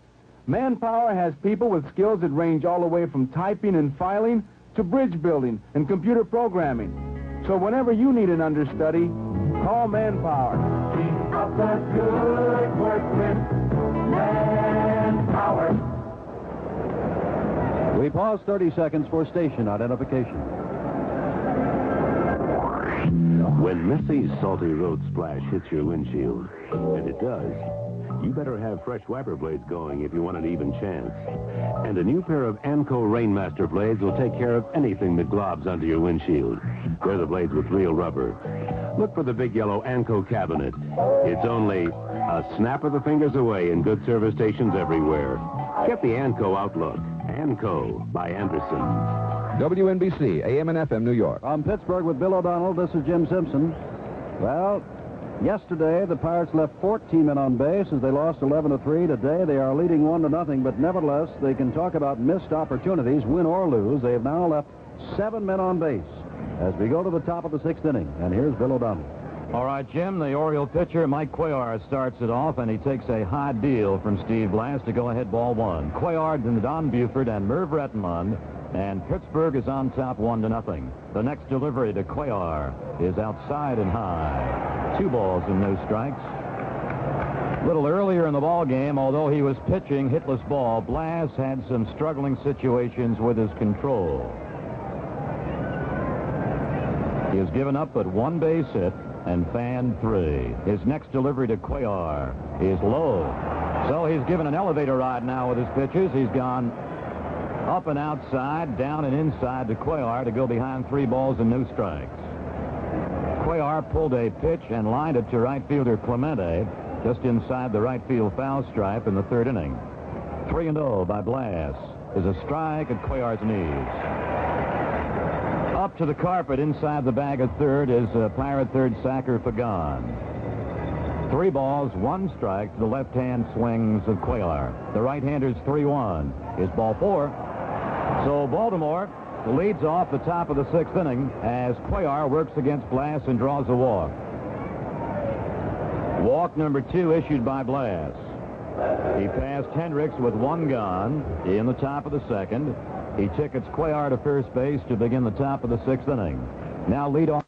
Manpower has people with skills that range all the way from typing and filing to bridge building and computer programming. So whenever you need an understudy, call Manpower. Keep up the good work with Manpower. We pause 30 seconds for station identification. When Messi's Salty Road Splash hits your windshield, and it does, you better have fresh wiper blades going if you want an even chance. And a new pair of Anco Rainmaster blades will take care of anything that globs onto your windshield. They're the blades with real rubber. Look for the big yellow Anco cabinet. It's only a snap of the fingers away in good service stations everywhere. Get the Anco outlook. Anco by Anderson. WNBC, AM and FM, New York. From Pittsburgh with Bill O'Donnell, this is Jim Simpson. Well, yesterday the Pirates left 14 men on base as they lost 11-3. Today they are leading 1-0, but nevertheless they can talk about missed opportunities, win or lose. They have now left 7 men on base as we go to the top of the 6th inning. And here's Bill O'Donnell. All right, Jim, the Oriole pitcher, Mike Cuellar, starts it off, and he takes a high deal from Steve Blass to go ahead, ball 1. Cuellar, then Don Buford, and Merv Rettenmund, and Pittsburgh is on top 1-0. The next delivery to Cuellar is outside and high. 2 balls and no strikes. A little earlier in the ball game, although he was pitching hitless ball, Blass had some struggling situations with his control. He has given up but 1 base hit and fanned 3. His next delivery to Cuellar is low. So he's given an elevator ride now with his pitches. He's gone up and outside, down and inside to Cuellar to go behind 3 balls and no strikes. Cuellar pulled a pitch and lined it to right fielder Clemente just inside the right field foul stripe in the 3rd inning. 3-0 by Blass is a strike at Cuellar's knees. Up to the carpet inside the bag at third is Pirate third sacker Pagan. 3 balls, 1 strike to the left-hand swings of Cuellar. The right-hander's 3-1 is ball 4. So Baltimore leads off the top of the 6th inning as Cuellar works against Blass and draws a walk. Walk number 2 issued by Blass. He passed Hendricks with 1 gone in the top of the 2nd. He tickets Cuellar to first base to begin the top of the 6th inning. Now lead off.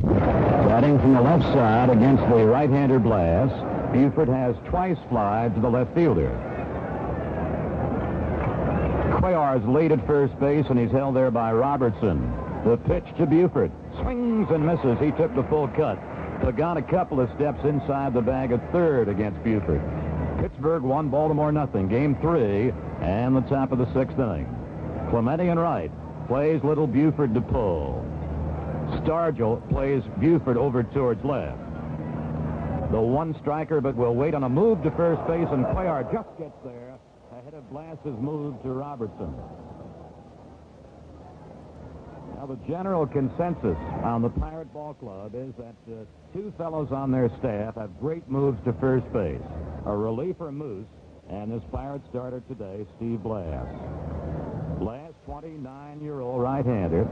Batting from the left side against the right-hander Blass, Buford has twice flied to the left fielder. Cuellar's lead at first base, and he's held there by Robertson. The pitch to Buford. Swings and misses. He took the full cut, but got a couple of steps inside the bag at third against Buford. Pittsburgh 1, Baltimore 0. Game 3 and the top of the 6th inning. Clemente in right plays little Buford to pull. Stargell plays Buford over towards left. The 1 striker, but will wait on a move to first base, and Cuellar just gets there ahead of Blass's move to Robertson. Now the general consensus on the Pirate Ball Club is that 2 fellows on their staff have great moves to first base. A reliever, Moose, and this Pirate starter today, Steve Blass. Blass, 29-year-old right-hander,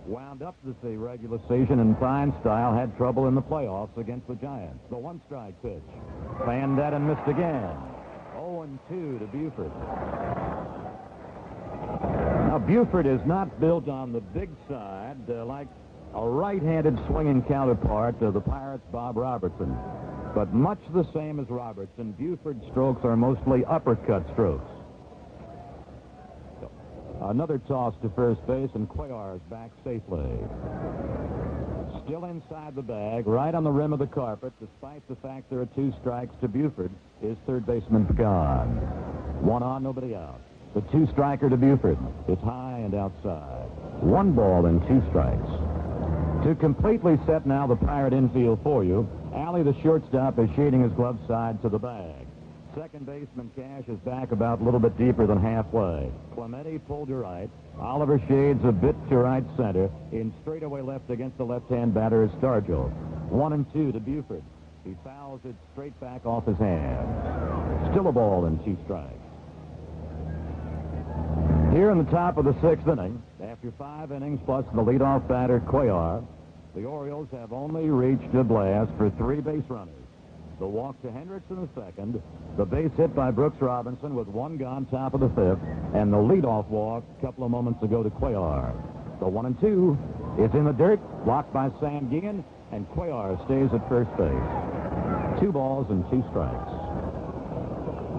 wound up this regular season in fine style, had trouble in the playoffs against the Giants. The 1-strike pitch. Fanned that and missed again. 0-2 to Buford. Now, Buford is not built on the big side like a right-handed swinging counterpart to the Pirates' Bob Robertson. But much the same as Robertson, Buford's strokes are mostly uppercut strokes. Another toss to first base, and Cuellar's back safely. Still inside the bag, right on the rim of the carpet, despite the fact there are 2 strikes to Buford, is third baseman Pagan. 1 on, nobody out. The 2-striker to Buford is high and outside. 1 ball and 2 strikes. To completely set now the Pirate infield for you, Alley, the shortstop, is shading his glove side to the bag. Second baseman Cash is back about a little bit deeper than halfway. Clemente pulled to right. Oliver shades a bit to right center. In straightaway left against the left-hand batter is Stargell. 1-2 to Buford. He fouls it straight back off his hand. Still a ball and 2 strikes. Here in the top of the 6th inning, after 5 innings plus the leadoff batter Cuellar, The Orioles have only reached a blast for 3 base runners. The walk to Hendricks in the second, the base hit by Brooks Robinson with 1 gone, top of the 5th, and the leadoff walk a couple of moments ago to Cuellar. The 1-2 is in the dirt, blocked by Sam Guillen, and Cuellar stays at first base. 2 balls and 2 strikes.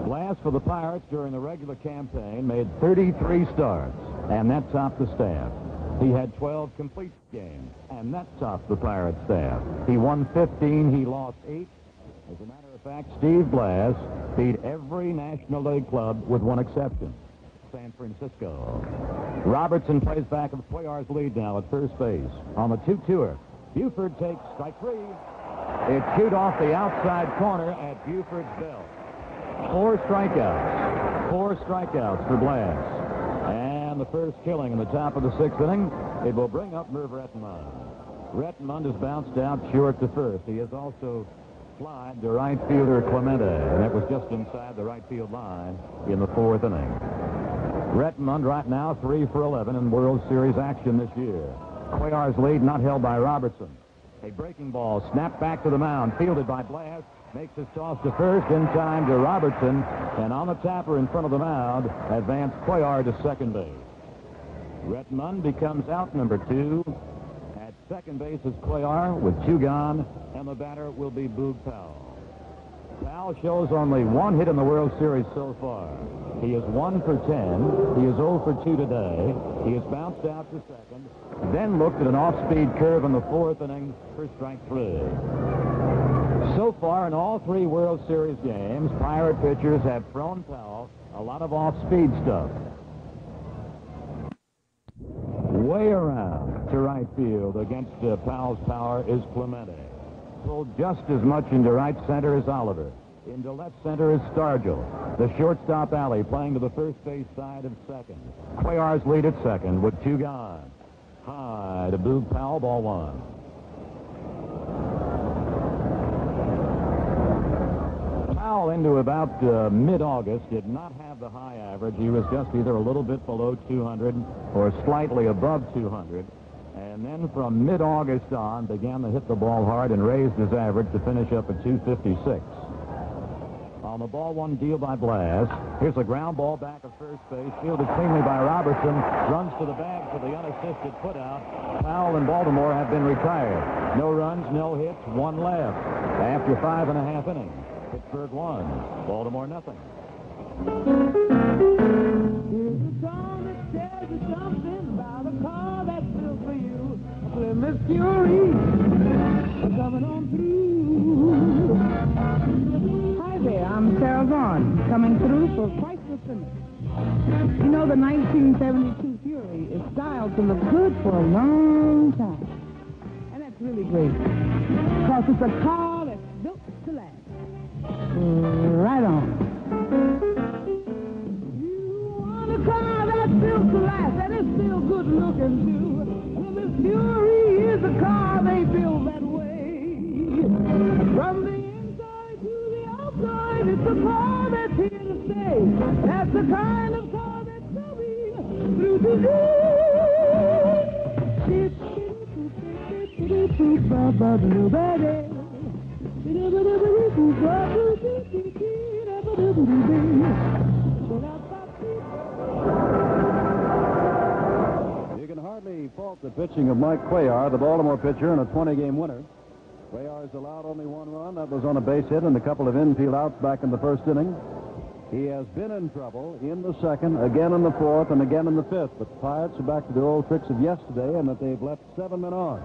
Blass for the Pirates during the regular campaign made 33 starts, and that topped the staff. He had 12 complete games, and that topped the Pirates staff. He won 15, he lost 8. As a matter of fact, Steve Blass beat every National League club with one exception, San Francisco. Robertson plays back of Cuellar's lead now at first base. On the 2-2er, Buford takes strike 3. It's chewed off the outside corner at Buford's belt. 4 strikeouts. 4 strikeouts for Blass. And the first killing in the top of the 6th inning. It will bring up Merv Rettenmund. Rettenmund has bounced out short to first. He has also flied to right fielder Clemente, and that was just inside the right field line in the 4th inning. Rettenmund right now 3 for 11 in World Series action this year. Cuellar's lead not held by Robertson. A breaking ball snapped back to the mound, fielded by Blass. Makes his toss to first in time to Robertson, and on the tapper in front of the mound, advanced Cuellar to second base. Rettenmund becomes out number 2. At second base is Cuellar with 2 gone, and the batter will be Boog Powell. Powell shows only 1 hit in the World Series so far. He is 1 for 10. He is 0 for 2 today. He has bounced out to second, then looked at an off-speed curve in the 4th inning for strike 3. So far in all 3 World Series games, Pirate pitchers have thrown Powell a lot of off-speed stuff. Way around to right field against Powell's power is Clemente. Pulled just as much into right center as Oliver. Into left center is Stargell. The shortstop alley playing to the first base side of second. Cuellar's lead at second with 2 gone. High to Boog Powell, ball 1. Powell into about mid-August did not have the high average. He was just either a little bit below 200 or slightly above 200. And then from mid-August on began to hit the ball hard and raised his average to finish up at 256. On the ball 1 deal by Blass. Here's a ground ball back of first base, fielded cleanly by Robertson. Runs to the bag for the unassisted putout. Powell and Baltimore have been retired. No runs, no hits, 1 left. After 5.5 innings. Pittsburgh 1, Baltimore nothing. Here's a song that tells you something about a car that's built for you. Plymouth Fury coming on through. Hi there, I'm Sarah Vaughan, coming through for Chrysler Plymouth. You know, the 1972 Fury is styled to look good for a long time. And that's really great. Because it's a car that's built to last. Right on. You want a car that's built to last, and it's still good looking too. Well, this Fury is a car they build that way. From the inside to the outside, it's a car that's here to stay. That's the kind of car that's coming through today. You can hardly fault the pitching of Mike Cuellar, the Baltimore pitcher, in a 20-game winner. Cuellar has allowed only 1 run. That was on a base hit and a couple of infield outs back in the 1st inning. He has been in trouble in the 2nd, again in the 4th, and again in the 5th. But the Pirates are back to their old tricks of yesterday, and that they've left 7 men on.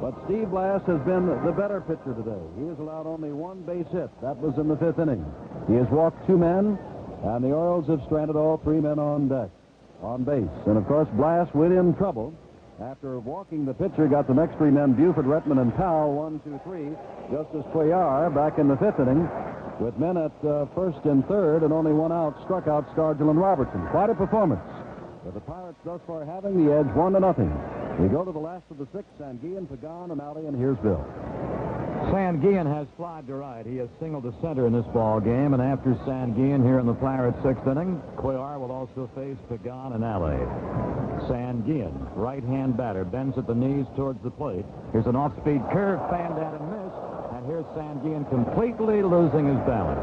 But Steve Blass has been the better pitcher today. He has allowed only 1 base hit. That was in the 5th inning. He has walked 2 men, and the Orioles have stranded all 3 men on deck, on base. And, of course, Blass went in trouble. After walking the pitcher, got the next 3 men, Buford, Rettenmund, and Powell, 1, 2, 3, just as Cuellar, back in the 5th inning, with men at first and third and only 1 out, struck out Stargell and Robertson. Quite a performance. With the Pirates thus far having the edge 1-0. We go to the last of the 6th, and Guillen, Pagan, and Alley, and here's Bill. Sanguillen has flied to right. He has singled to center in this ball game, and after Sanguillen here in the Pirates' sixth inning, Cuellar will also face Pagan and Alley. Sanguillen, right-hand batter, bends at the knees towards the plate. Here's an off-speed curve, fanned at and missed, and here's Sanguillen completely losing his balance.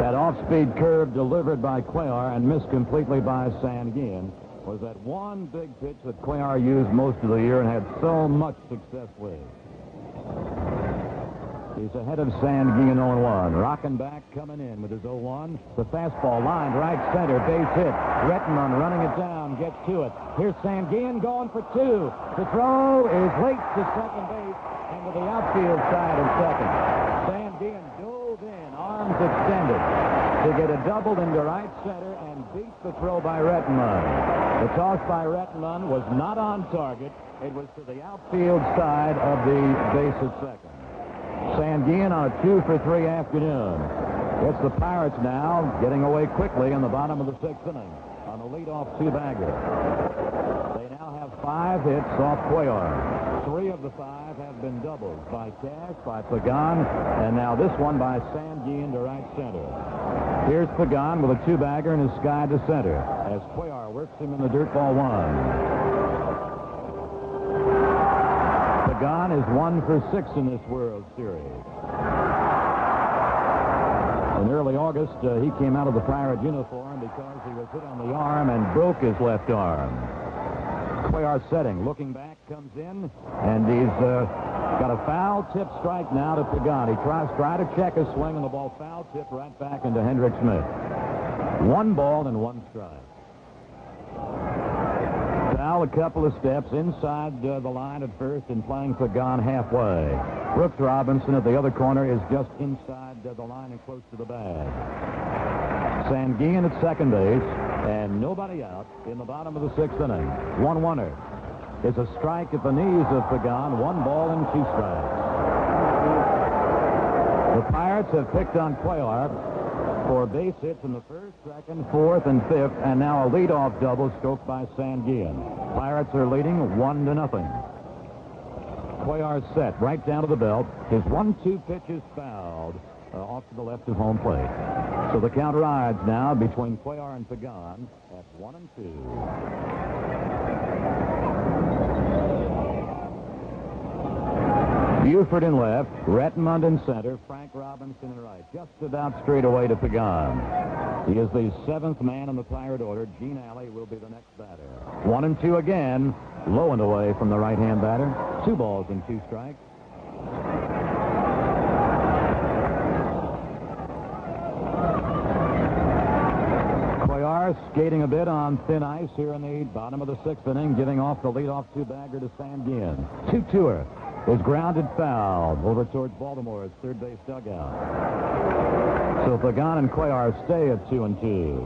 That off-speed curve delivered by Cuellar and missed completely by Sanguillen was that one big pitch that Cuellar used most of the year and had so much success with. He's ahead of Sanguillen 0-1. Rocking back, coming in with his 0-1. The fastball lined right center, base hit. Rettenmund running it down, gets to it. Here's Sanguillen going for two. The throw is late to second base and to the outfield side of second. Sanguillen dove in, arms extended, to get a double into right center and beat the throw by Rettenmund. The toss by Rettenmund was not on target. It was to the outfield side of the base at second. Sanguillen on a 2-for-3 afternoon. It's the Pirates now getting away quickly in the bottom of the sixth inning on a leadoff two-bagger. They now have 5 hits off Cuellar. 3 of the 5 have been doubles by Cash, by Pagan, and now this one by Sanguillen to right center. Here's Pagan with a two-bagger and his sky to center as Cuellar works him in the dirt, ball 1. Pagan is 1 for 6 in this World Series. In early August, he came out of the Pirate uniform because he was hit on the arm and broke his left arm. Cuellar setting, looking back, comes in, and he's got a foul tip strike now to Pagan. He tries to check his swing, and the ball foul tip right back into Hendrick Smith. 1 ball and 1 strike. Foul a couple of steps inside the line at first and playing Pagan halfway. Brooks Robinson at the other corner is just inside the line and close to the bag. Sanguillen at second base and nobody out in the bottom of the sixth inning. 1-1er. It's a strike at the knees of Pagan. 1 ball and 2 strikes. The Pirates have picked on Cuellar for base hits in the first, second, fourth, and fifth, and now a leadoff double stroked by Sanguillen. Pirates are leading 1-0. Cuellar's set right down to the belt. His 1-2 pitch is fouled off to the left of home plate. So the count rides now between Cuellar and Pagan at 1-2. Buford in left, Rettenmund in center, Frank Robinson in right. Just about straight away to Pagan. He is the 7th man in the Pirate order. Gene Alley will be the next batter. 1-2 again. Low and away from the right-hand batter. 2 balls and 2 strikes. Cuellar skating a bit on thin ice here in the bottom of the sixth inning, giving off the leadoff two-bagger to Sanguillen. 2-2er. Was grounded foul over towards Baltimore's third base dugout. So Pagan and Cuellar stay at 2-2.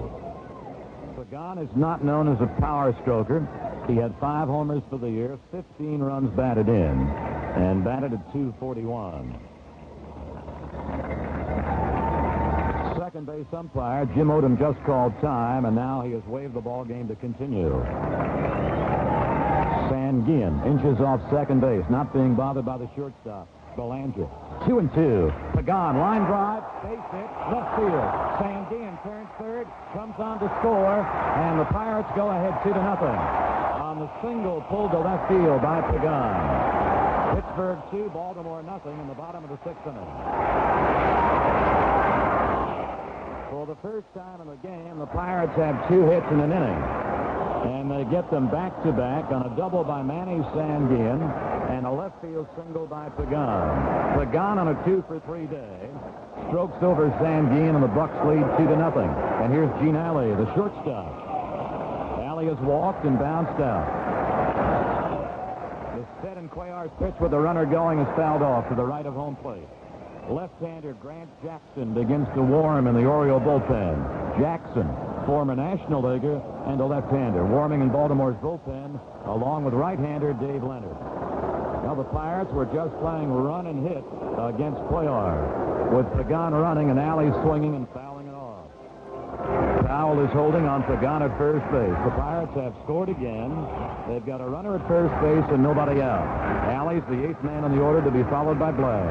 Pagan is not known as a power stroker. He had 5 homers for the year, 15 runs batted in, and batted at .241. Second base umpire Jim Odom just called time, and now he has waved the ball game to continue. Sanguillen inches off second base, not being bothered by the shortstop, Belanger. 2-2. Pagan, line drive, base hit, left field. Sanguillen turns third, comes on to score, and the Pirates go ahead 2-0 on the single pulled to left field by Pagan. Pittsburgh 2, Baltimore nothing in the bottom of the sixth inning. For the first time in the game, the Pirates have 2 hits in an inning. And they get them back-to-back on a double by Manny Sanguillen and a left field single by Pagan. Pagan on a 2-for-3 day strokes over Sanguillen, and the Bucks lead 2-0. And here's Gene Alley, the shortstop. Alley has walked and bounced out. The set in Cuellar's pitch with the runner going is fouled off to the right of home plate. Left-hander Grant Jackson begins to warm in the Oriole bullpen. Jackson, former National Leaguer and a left-hander, warming in Baltimore's bullpen along with right-hander Dave Leonard. Now the Pirates were just playing run and hit against Cuellar, with Pagan running and Alley swinging and fouling it off. Foul World is holding on Pagan at first base. The Pirates have scored again. They've got a runner at first base and nobody out. Alley's the 8th man on the order to be followed by Blass.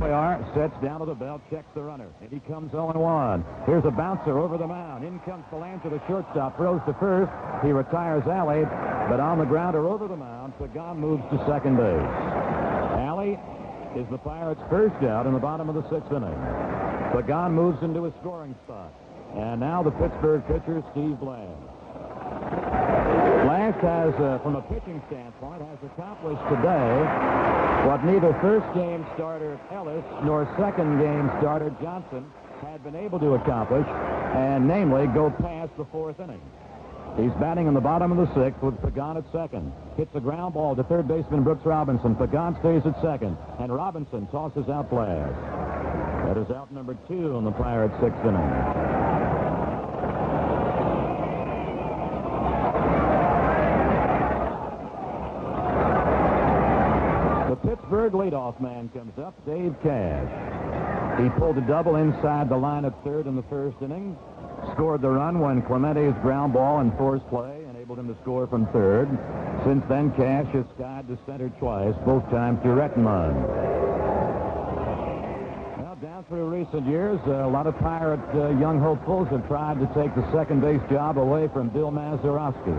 Cuellar sets down to the belt, checks the runner, and he comes 0-1. Here's a bouncer over the mound. In comes Belanger, the shortstop, throws to first. He retires Alley, but on the ground or over the mound, Pagan moves to second base. Alley is the Pirates' first out in the bottom of the 6th inning. Pagan moves into a scoring spot. And now the Pittsburgh pitcher, Steve Blass. Blass has, from a pitching standpoint, has accomplished today what neither first-game starter Ellis nor second-game starter Johnson had been able to accomplish, and namely go past the 4th inning. He's batting in the bottom of the 6th with Pagan at second. Hits a ground ball to third baseman Brooks Robinson. Pagan stays at second, and Robinson tosses out Blass. That is out number 2 in the Pirates' 6th inning. The Pittsburgh leadoff man comes up, Dave Cash. He pulled a double inside the line at third in the first inning. Scored the run when Clemente's ground ball and forced play enabled him to score from third. Since then, Cash has skied to center twice, both times to Rettenmund. Well, down through recent years, a lot of Pirate young hopefuls have tried to take the second base job away from Bill Mazeroski.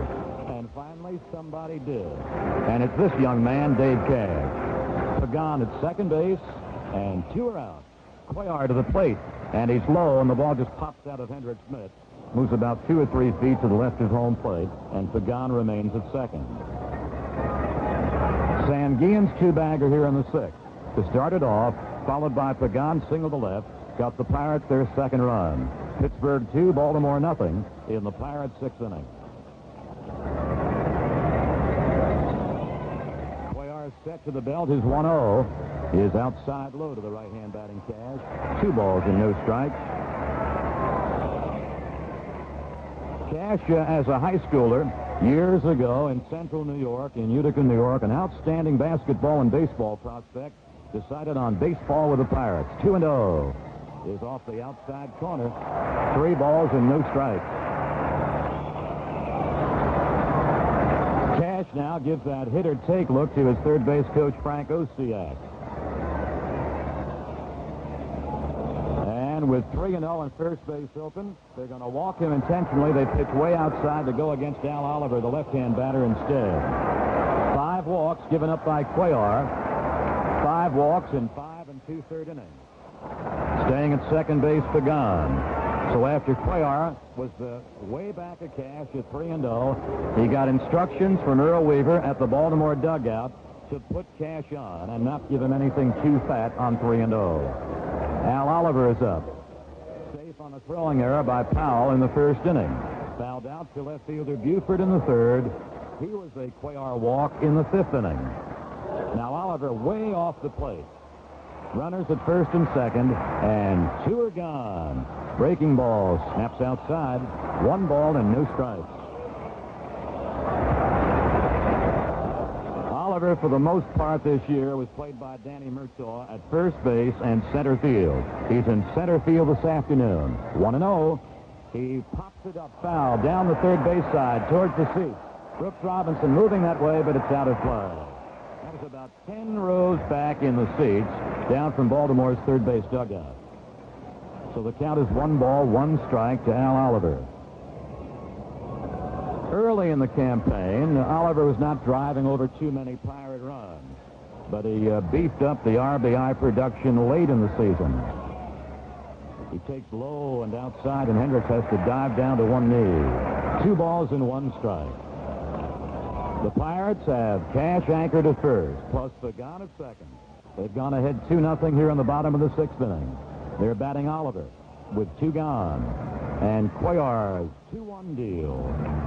And finally, somebody did. And it's this young man, Dave Cash. Pagan at second base, and 2 are out. Cuellar to the plate, and he's low, and the ball just pops out of Hendrick Smith. Moves about 2 or 3 feet to the left of home plate, and Pagan remains at second. Sanguillen's 2-bagger here in the 6th. To start it off, followed by Pagan single to left, got the Pirates their second run. Pittsburgh 2, Baltimore nothing in the Pirates' 6th inning. Cuellar set to the belt, his 1-0. Is outside low to the right-hand batting Cash. 2 balls and no strikes. Cash, as a high schooler, years ago in central New York, in Utica, New York, an outstanding basketball and baseball prospect, decided on baseball with the Pirates. 2-0 is off the outside corner. 3 balls and no strikes. Cash now gives that hit-or-take look to his third base coach, Frank Osiak. With 3-0 and first base open, they're going to walk him intentionally. They pitch way outside to go against Al Oliver, the left-hand batter, instead. 5 walks given up by Cuellar. 5 walks in 5 2/3 innings. Staying at second base, Pagan. So after Cuellar was way back of Cash at 3-0, he got instructions from Earl Weaver at the Baltimore dugout to put Cash on and not give him anything too fat on 3-0. Al Oliver is up. Safe on a throwing error by Powell in the first inning. Fouled out to left fielder Buford in the third. He was a Cuellar walk in the 5th inning. Now Oliver way off the plate. Runners at first and second, and 2 are gone. Breaking ball snaps outside. 1 ball and no strikes. Oliver, for the most part this year, was played by Danny Murtaugh at first base and center field. He's in center field this afternoon. 1-0. He pops it up foul down the third base side towards the seats. Brooks Robinson moving that way, but it's out of play. That was about 10 rows back in the seats, down from Baltimore's third base dugout. So the count is 1 ball, 1 strike to Al Oliver. Early in the campaign, Oliver was not driving over too many Pirate runs, but he beefed up the RBI production late in the season. He takes low and outside, and Hendricks has to dive down to one knee. 2 balls and 1 strike. The Pirates have Cash anchored at first, plus Pagan at second. They've gone ahead 2-0 here in the bottom of the 6th inning. They're batting Oliver with 2 gone. And Cuellar's 2-1 deal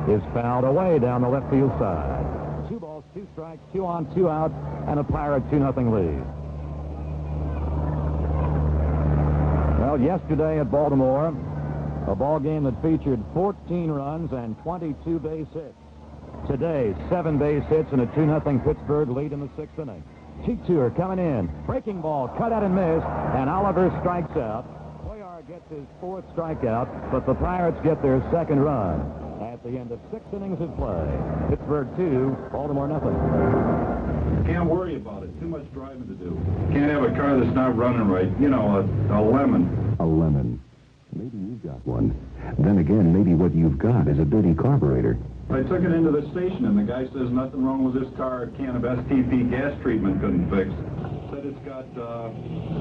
is fouled away down the left field side. 2 balls, 2 strikes, 2 on, 2 out, and a Pirate 2-0 lead. Well, yesterday at Baltimore, a ball game that featured 14 runs and 22 base hits. Today, 7 base hits and a 2-0 Pittsburgh lead in the 6th inning. 2-2 are coming in. Breaking ball, cut out and missed, and Oliver strikes out. Cuellar gets his 4th strikeout, but the Pirates get their 2nd run at the end of 6 innings of play. Pittsburgh 2, Baltimore nothing. Can't worry about it. Too much driving to do. Can't have a car that's not running right. You know, a lemon. A lemon. Maybe you've got one. Then again, maybe what you've got is a dirty carburetor. I took it into the station, and the guy says nothing wrong with this car. A can of STP gas treatment couldn't fix. Said it's got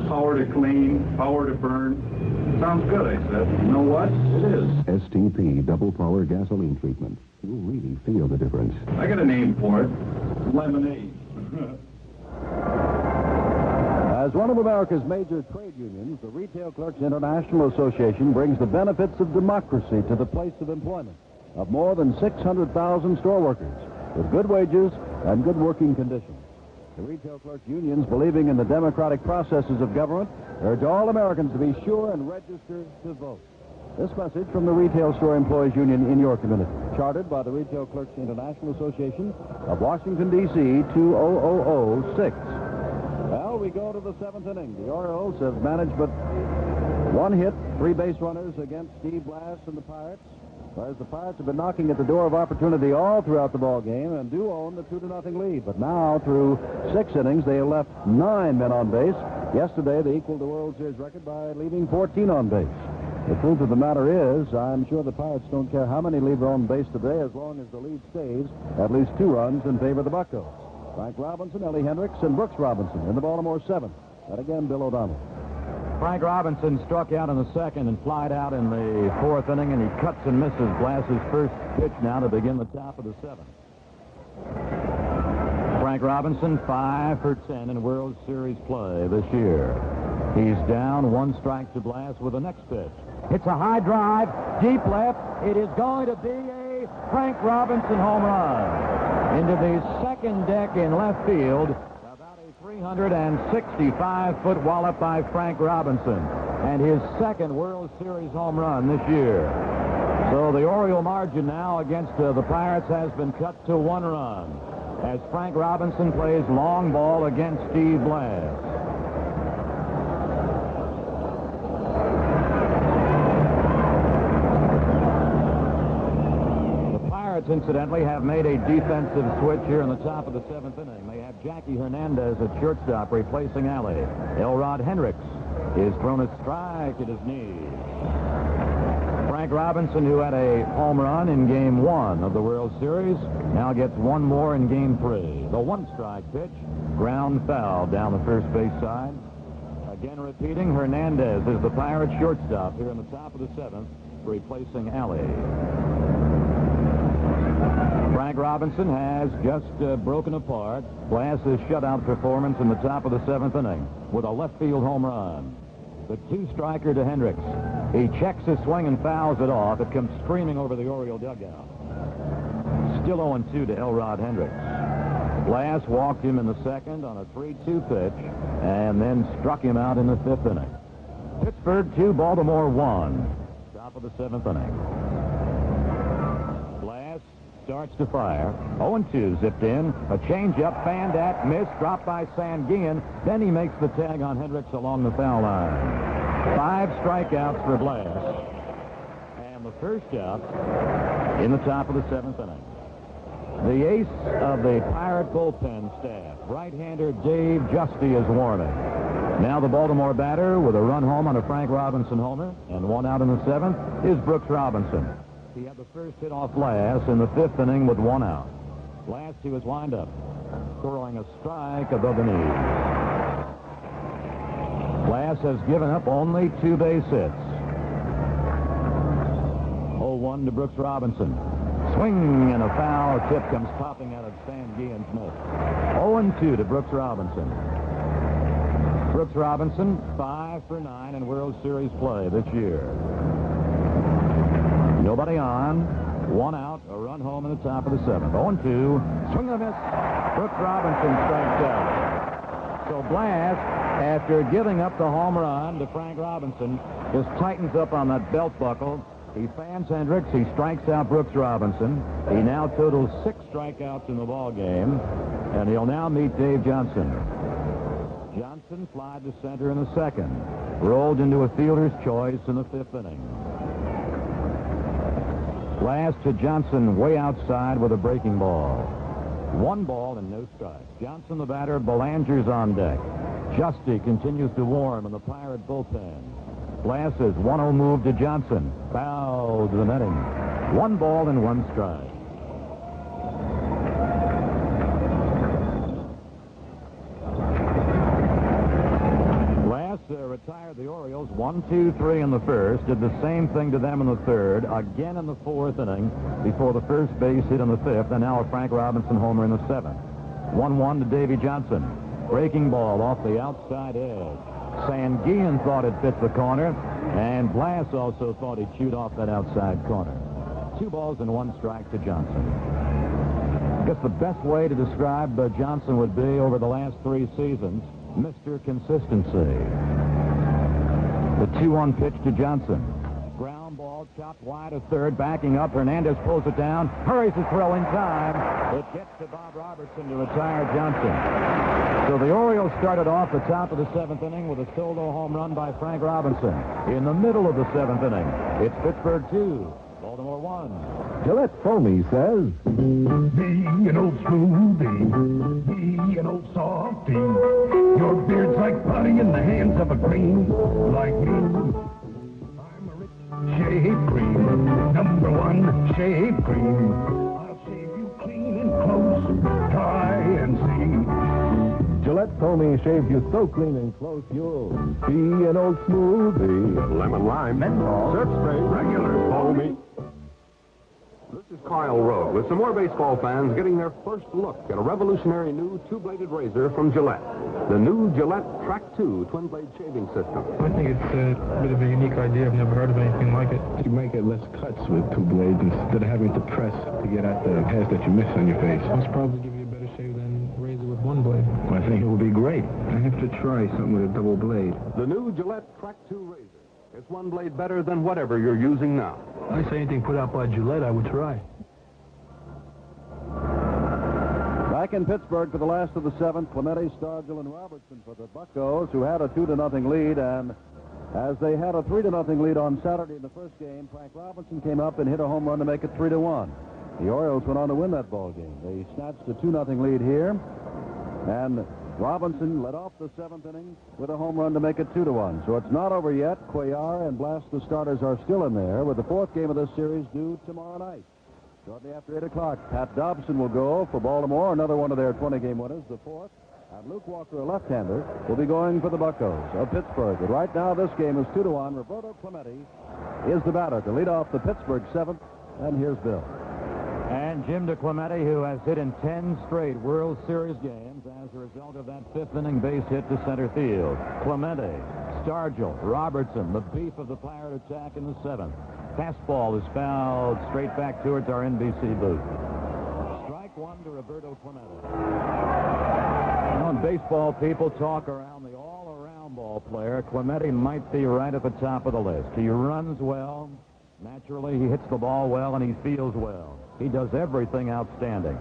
power to clean, power to burn. Sounds good, I said. You know what? It is. STP double power gasoline treatment. You'll really feel the difference. I got a name for it. Lemonade. As one of America's major trade unions, the Retail Clerks International Association brings the benefits of democracy to the place of employment of more than 600,000 store workers with good wages and good working conditions. The Retail Clerks Unions, believing in the democratic processes of government, urge all Americans to be sure and register to vote. This message from the Retail Store Employees Union in your community, chartered by the Retail Clerks International Association of Washington, D.C., 20006. Well, we go to the 7th inning. The Orioles have managed but 1 hit, 3 base runners against Steve Blass and the Pirates. Whereas the Pirates have been knocking at the door of opportunity all throughout the ball game and do own the 2-0 lead. But now, through 6 innings, they have left 9 men on base. Yesterday, they equaled the World Series record by leaving 14 on base. The truth of the matter is, I'm sure the Pirates don't care how many leave on base today as long as the lead stays at least 2 runs in favor of the Buccos. Frank Robinson, Ellie Hendricks, and Brooks Robinson in the Baltimore 7th. And again, Bill O'Donnell. Frank Robinson struck out in the 2nd and flied out in the 4th inning, and he cuts and misses Blass's first pitch now to begin the top of the 7th. Frank Robinson, 5 for 10 in World Series play this year. He's down 1 strike to Blass with the next pitch. It's a high drive, deep left. It is going to be a Frank Robinson home run into the 2nd deck in left field. About a 365-foot wallop by Frank Robinson, and his 2nd World Series home run this year. So the Oriole margin now against the Pirates has been cut to 1 run as Frank Robinson plays long ball against Steve Blass. Incidentally, have made a defensive switch here in the top of the 7th inning. They have Jackie Hernandez at shortstop replacing Alley. Elrod Hendricks is thrown a strike at his knee. Frank Robinson, who had a home run in Game 1 of the World Series, now gets 1 more in Game 3. The 1-strike pitch, ground foul down the first base side. Again repeating, Hernandez is the Pirates shortstop here in the top of the 7th, replacing Alley. Frank Robinson has just broken apart Blass's shutout performance in the top of the 7th inning with a left field home run. The 2-striker to Hendricks. He checks his swing and fouls it off. It comes screaming over the Oriole dugout. Still 0-2 to Elrod Hendricks. Blass walked him in the 2nd on a 3-2 pitch and then struck him out in the 5th inning. Pittsburgh 2, Baltimore 1. Top of the 7th inning. Starts to fire. 0-2 zipped in. A changeup, fanned at, missed, dropped by Sanguian. Then he makes the tag on Hendricks along the foul line. 5 strikeouts for Blass. And the first out in the top of the 7th inning. The ace of the Pirate bullpen staff, right-hander Dave Justy, is warming. Now the Baltimore batter with a run home on a Frank Robinson homer, and 1 out in the 7th is Brooks Robinson. He had the first hit off Blass in the 5th inning with 1 out. Blass to his windup, throwing a strike above the knees. Blass has given up only 2 base hits. 0-1 to Brooks Robinson. Swing and a foul tip comes popping out of Sanguian's mitt. 0-2 to Brooks Robinson. Brooks Robinson, 5 for 9 in World Series play this year. Nobody on. 1 out. A run home in the top of the 7th. 0-2. Swing and a miss. Brooks Robinson strikes out. So Blass, after giving up the home run to Frank Robinson, just tightens up on that belt buckle. He fans Hendricks. He strikes out Brooks Robinson. He now totals 6 strikeouts in the ball game, and he'll now meet Dave Johnson. Johnson flied to center in the 2nd. rolled into a fielder's choice in the 5th inning. Blass to Johnson way outside with a breaking ball. 1 ball and no strikes. Johnson the batter, Belanger's on deck. Justy continues to warm in the Pirate bullpen. Blass's 1-0 move to Johnson. Foul to the netting. 1 ball and 1 strike. Retired the Orioles 1-2-3 in the first, did the same thing to them in the 3rd, again in the 4th inning before the first base hit in the 5th, and now a Frank Robinson homer in the 7th. 1-1 to Davy Johnson. Breaking ball off the outside edge. Sanguillen thought it fit the corner, and Blass also thought he'd shoot off that outside corner. 2 balls and 1 strike to Johnson. I guess the best way to describe Johnson would be over the last 3 seasons, Mr. Consistency. The 2-1 pitch to Johnson. Ground ball chopped wide of 3rd, backing up. Hernandez pulls it down, hurries to throw in time. It gets to Bob Robertson to retire Johnson. So the Orioles started off the top of the 7th inning with a solo home run by Frank Robinson. In the middle of the 7th inning, it's Pittsburgh 2, Baltimore 1. Gillette Foamy says, Be an old smoothie, be an old softy. Your beard's like putty in the hands of a cream like me. I'm a rich shave cream, #1 shave cream. I'll shave you clean and close, try and see. Gillette Foamy shaves you so clean and close, you'll be an old smoothie. Lemon lime, menthol, surf spray, regular foamy. This is Kyle Rowe with some more baseball fans getting their first look at a revolutionary new 2-bladed razor from Gillette. The new Gillette Track 2 twin-blade shaving system. I think it's a bit of a unique idea. I've never heard of anything like it. You might get less cuts with 2 blades instead of having to press to get at the hairs that you miss on your face. It's probably give you a better shave than a razor with 1 blade. I think it will be great. I have to try something with a double blade. The new Gillette Track 2 razor. It's 1 blade better than whatever you're using now. I say anything put out by Gillette, I would try. Back in Pittsburgh for the last of the 7th, Clemente, Stargell, and Robertson for the Buccos, who had a 2-0 lead, and as they had a 3-0 lead on Saturday in the first game, Frank Robinson came up and hit a home run to make it 3-1. The Orioles went on to win that ball game. They snatched a 2-0 lead here, and Robinson led off the 7th inning with a home run to make it 2-1. So it's not over yet. Cuellar and Blass, the starters, are still in there, with the 4th game of this series due tomorrow night. Shortly after 8 o'clock, Pat Dobson will go for Baltimore, another one of their 20-game winners, the 4th. And Luke Walker, a left-hander, will be going for the Buccos of Pittsburgh. But right now, this game is 2-1. Roberto Clemente is the batter to lead off the Pittsburgh 7th. And here's Bill. And Jim DeClemente, who has hit in 10 straight World Series games as a result of that 5th inning base hit to center field. Clemente, Stargell, Robertson, the beef of the Pirate attack in the 7th. Fastball is fouled straight back towards our NBC booth. Strike 1 to Roberto Clemente. You know, in baseball, people talk around the all-around ball player. Clemente might be right at the top of the list. He runs well. Naturally, he hits the ball well, and he feels well. He does everything outstanding,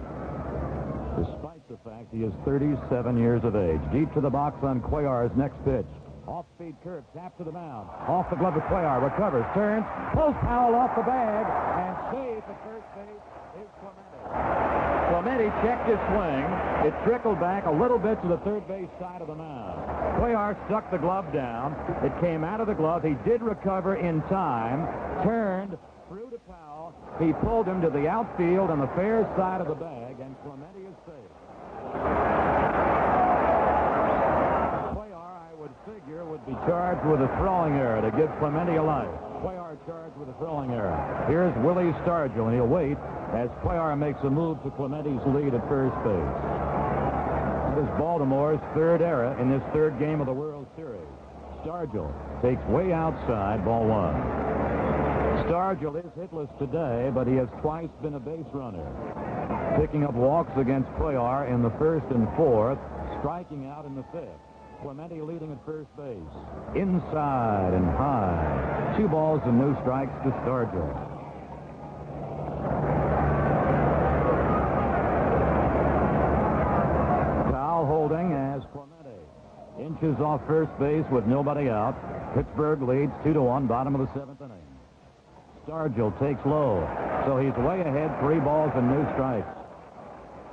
despite the fact he is 37 years of age. Deep to the box on Cuellar's next pitch. Off-speed curve, tap to the mound. Off the glove of Cuellar, recovers, turns, pulls Powell off the bag, and safe at first base is Clemente. Clemente checked his swing. It trickled back a little bit to the third base side of the mound. Cuellar stuck the glove down. It came out of the glove. He did recover in time, turned, threw to Powell. He pulled him to the outfield on the fair side of the bag, and Clemente is safe. Cuellar, I would figure, would be charged with a throwing error to give Clemente a life. Cuellar charged with a throwing error. Here's Willie Stargell, and he'll wait as Cuellar makes a move to Clemente's lead at first base. It is Baltimore's 3rd error in this 3rd game of the World Series. Stargell takes way outside, ball 1. Stargell is hitless today, but he has twice been a base runner. Picking up walks against Cuellar in the 1st and 4th, striking out in the 5th. Clemente leading at first base. Inside and high. 2 balls and no strikes to Stargell. Powell holding as Clemente inches off first base with nobody out. Pittsburgh leads 2-1, bottom of the 7th inning. Stargell takes low, so he's way ahead, 3 balls and no strikes.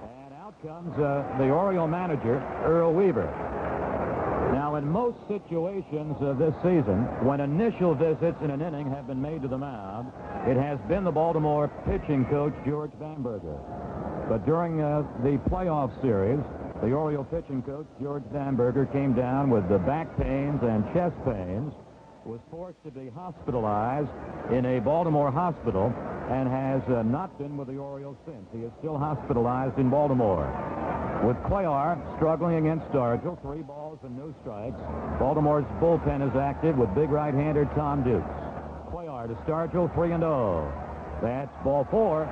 And out comes the Oriole manager, Earl Weaver. Now, in most situations this season, when initial visits in an inning have been made to the mound, it has been the Baltimore pitching coach, George Bamberger. But during the playoff series, the Oriole pitching coach, George Bamberger, came down with the back pains and chest pains, was forced to be hospitalized in a Baltimore hospital, and has not been with the Orioles since. He is still hospitalized in Baltimore. With Cuellar struggling against Stargell, 3 balls and no strikes, Baltimore's bullpen is active with big right-hander Tom Dukes. Cuellar to Stargell, 3-0. That's ball 4.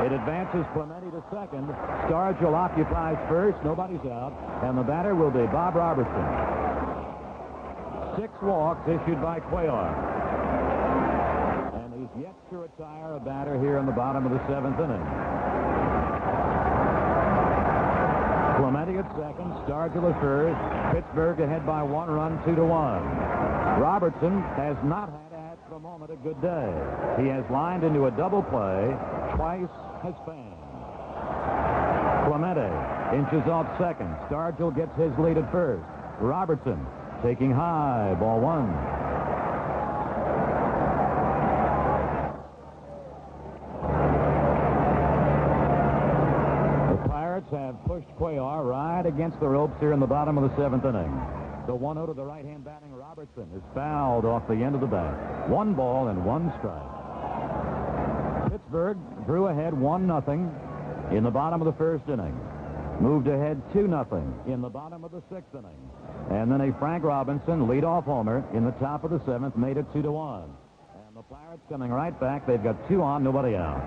It advances Clemente to second. Stargell occupies first. Nobody's out. And the batter will be Bob Robertson. 6 walks issued by Cuellar. And he's yet to retire a batter here in the bottom of the 7th inning. Clemente at second. Stargell at first. Pittsburgh ahead by 1 run, 2-1. Robertson has not had at the moment a good day. He has lined into a double play. Twice has fanned. Clemente inches off second. Stargell gets his lead at first. Robertson taking high, ball 1. The Pirates have pushed Cuellar right against the ropes here in the bottom of the 7th inning. The 1-0 to the right-hand batting Robertson is fouled off the end of the bat. 1 ball and 1 strike. Pittsburgh drew ahead 1-0 in the bottom of the 1st inning. Moved ahead 2-0 in the bottom of the 6th inning. And then a Frank Robinson leadoff homer in the top of the 7th made it 2-1. And the Pirates coming right back. They've got 2 on, nobody out.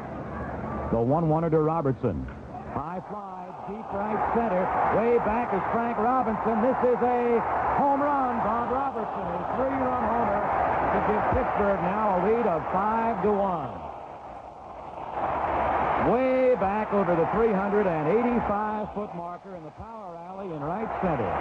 The 1-1er to Robertson. High fly, deep right center. Way back is Frank Robinson. This is a home run. Bob Robertson, a 3-run homer to give Pittsburgh now a lead of 5-1. Way back over the 385-foot marker in the power alley in right center.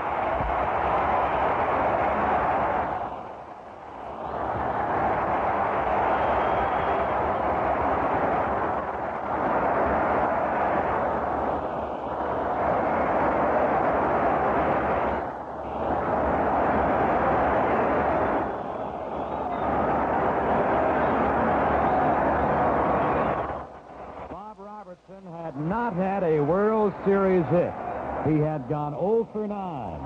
Had not had a World Series hit. He had gone 0 for 9.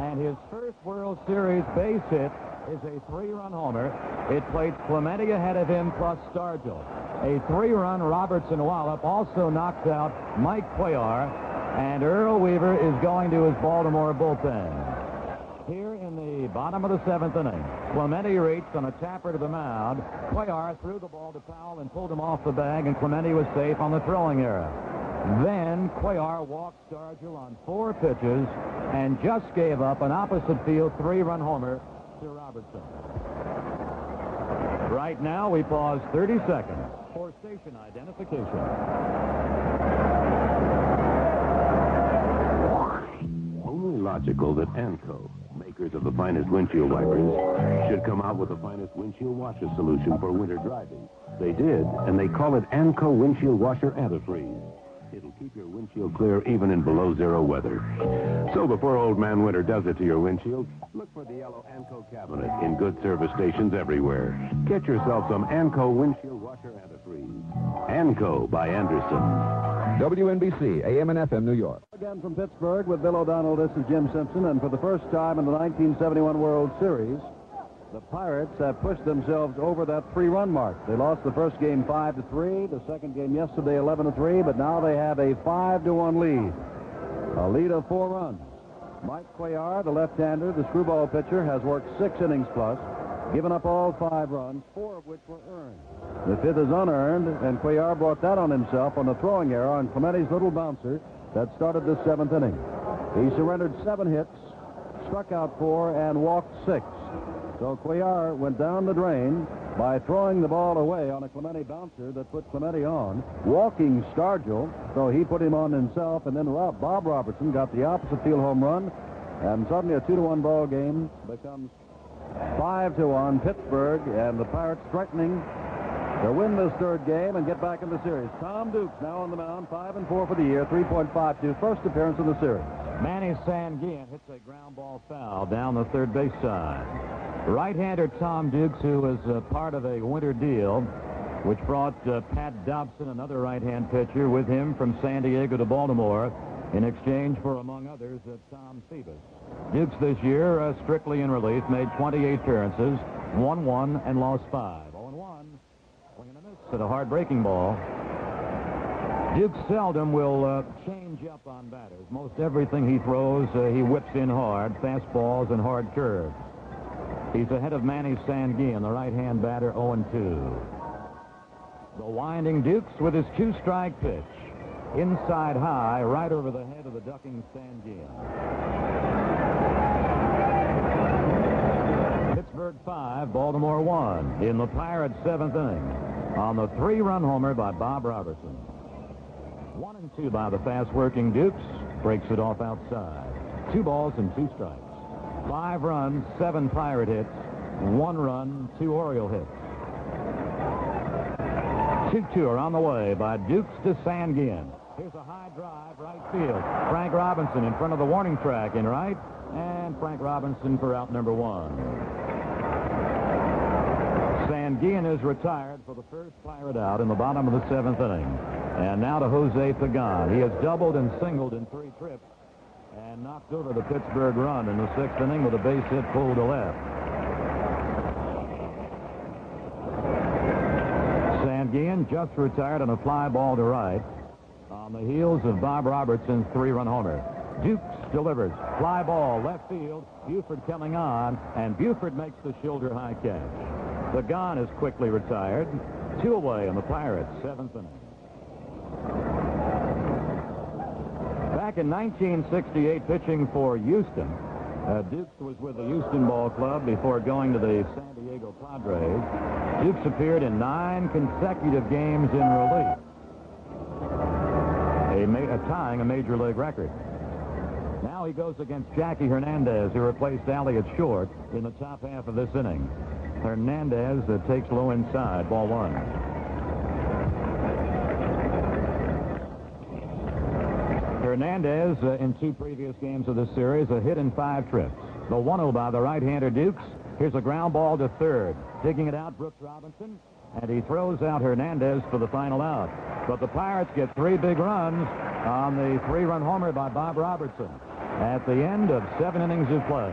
And his first World Series base hit is a 3-run homer. It placed Clemente ahead of him plus Stargell. A 3-run Robertson wallop also knocks out Mike Cuellar, and Earl Weaver is going to his Baltimore bullpen. Here in the bottom of the 7th inning, Clemente reached on a tapper to the mound. Cuellar threw the ball to Powell and pulled him off the bag, and Clemente was safe on the throwing error. Then Cuellar walked Stargell on 4 pitches and just gave up an opposite field 3-run homer to Robertson. Right now we pause 30 seconds for station identification. Only logical that ANCO, makers of the finest windshield wipers, should come out with the finest windshield washer solution for winter driving. They did, and they call it ANCO Windshield Washer Antifreeze. It'll keep your windshield clear even in below-zero weather. So before Old Man Winter does it to your windshield, look for the yellow ANCO cabinet in good service stations everywhere. Get yourself some ANCO Windshield Washer Antifreeze. ANCO by Anderson. WNBC, AM and FM, New York. Again from Pittsburgh with Bill O'Donnell, this is Jim Simpson, and for the first time in the 1971 World Series, the Pirates have pushed themselves over that 3-run mark. They lost the first game 5-3, the second game yesterday 11-3, but now they have a 5-1 lead. A lead of 4 runs. Mike Cuellar, the left-hander, the screwball pitcher, has worked 6 innings plus, given up all 5 runs, 4 of which were earned. The 5th is unearned, and Cuellar brought that on himself on the throwing error on Clemente's little bouncer that started the 7th inning. He surrendered 7 hits, struck out 4, and walked 6. So Cuellar went down the drain by throwing the ball away on a Clemente bouncer that put Clemente on, walking Stargell, so he put him on himself, and then Bob Robertson got the opposite field home run, and suddenly a 2-1 ball game becomes 5-1 Pittsburgh, and the Pirates threatening to win this third game and get back in the series. Tom Dukes now on the mound, 5-4 for the year, 3.52, first appearance in the series. Manny Sanguin hits a ground ball foul down the third base side. Right-hander Tom Dukes, who was part of a winter deal, which brought Pat Dobson, another right-hand pitcher, with him from San Diego to Baltimore in exchange for, among others, Tom Phoebus. Dukes this year, strictly in relief, made 28 appearances, won 1 and lost 5. 0-1, swing and a miss at a hard breaking ball. Dukes seldom will change up on batters. Most everything he throws, he whips in hard, fastballs and hard curves. He's ahead of Manny Sanguin, the right-hand batter, 0-2. The winding Dukes with his two-strike pitch. Inside high, right over the head of the ducking Sanguin. Pittsburgh 5, Baltimore 1 in the Pirates' 7th inning on the 3-run homer by Bob Robertson. 1-2 by the fast-working Dukes. Breaks it off outside. 2 balls and 2 strikes. 5 runs, 7 Pirate hits, 1 run, 2 Oriole hits. 2-2 are on the way by Dukes to Sanguin. Here's a high drive, right field. Frank Robinson in front of the warning track in right, and Frank Robinson for out number 1. Sanguin is retired for the first Pirate out in the bottom of the 7th inning. And now to Jose Pagan. He has doubled and singled in 3 trips and knocked over the Pittsburgh run in the 6th inning with a base hit pulled to left. Sanguin just retired on a fly ball to right on the heels of Bob Robertson's 3-run homer. Dukes delivers. Fly ball, left field. Buford coming on, and Buford makes the shoulder high catch. Pagan is quickly retired. 2 away in the Pirates' 7th inning. Back in 1968, pitching for Houston, Dukes was with the Houston Ball Club before going to the San Diego Padres. Dukes appeared in 9 consecutive games in relief, tying a major league record. Now he goes against Jackie Hernandez, who replaced Elliott Short in the top half of this inning. Hernandez takes low inside, ball 1. Hernandez, in 2 previous games of this series, a hit in 5 trips. The 1-0 by the right-hander Dukes. Here's a ground ball to third. Digging it out, Brooks Robinson, and he throws out Hernandez for the final out. But the Pirates get 3 big runs on the 3-run homer by Bob Robertson at the end of 7 innings of play.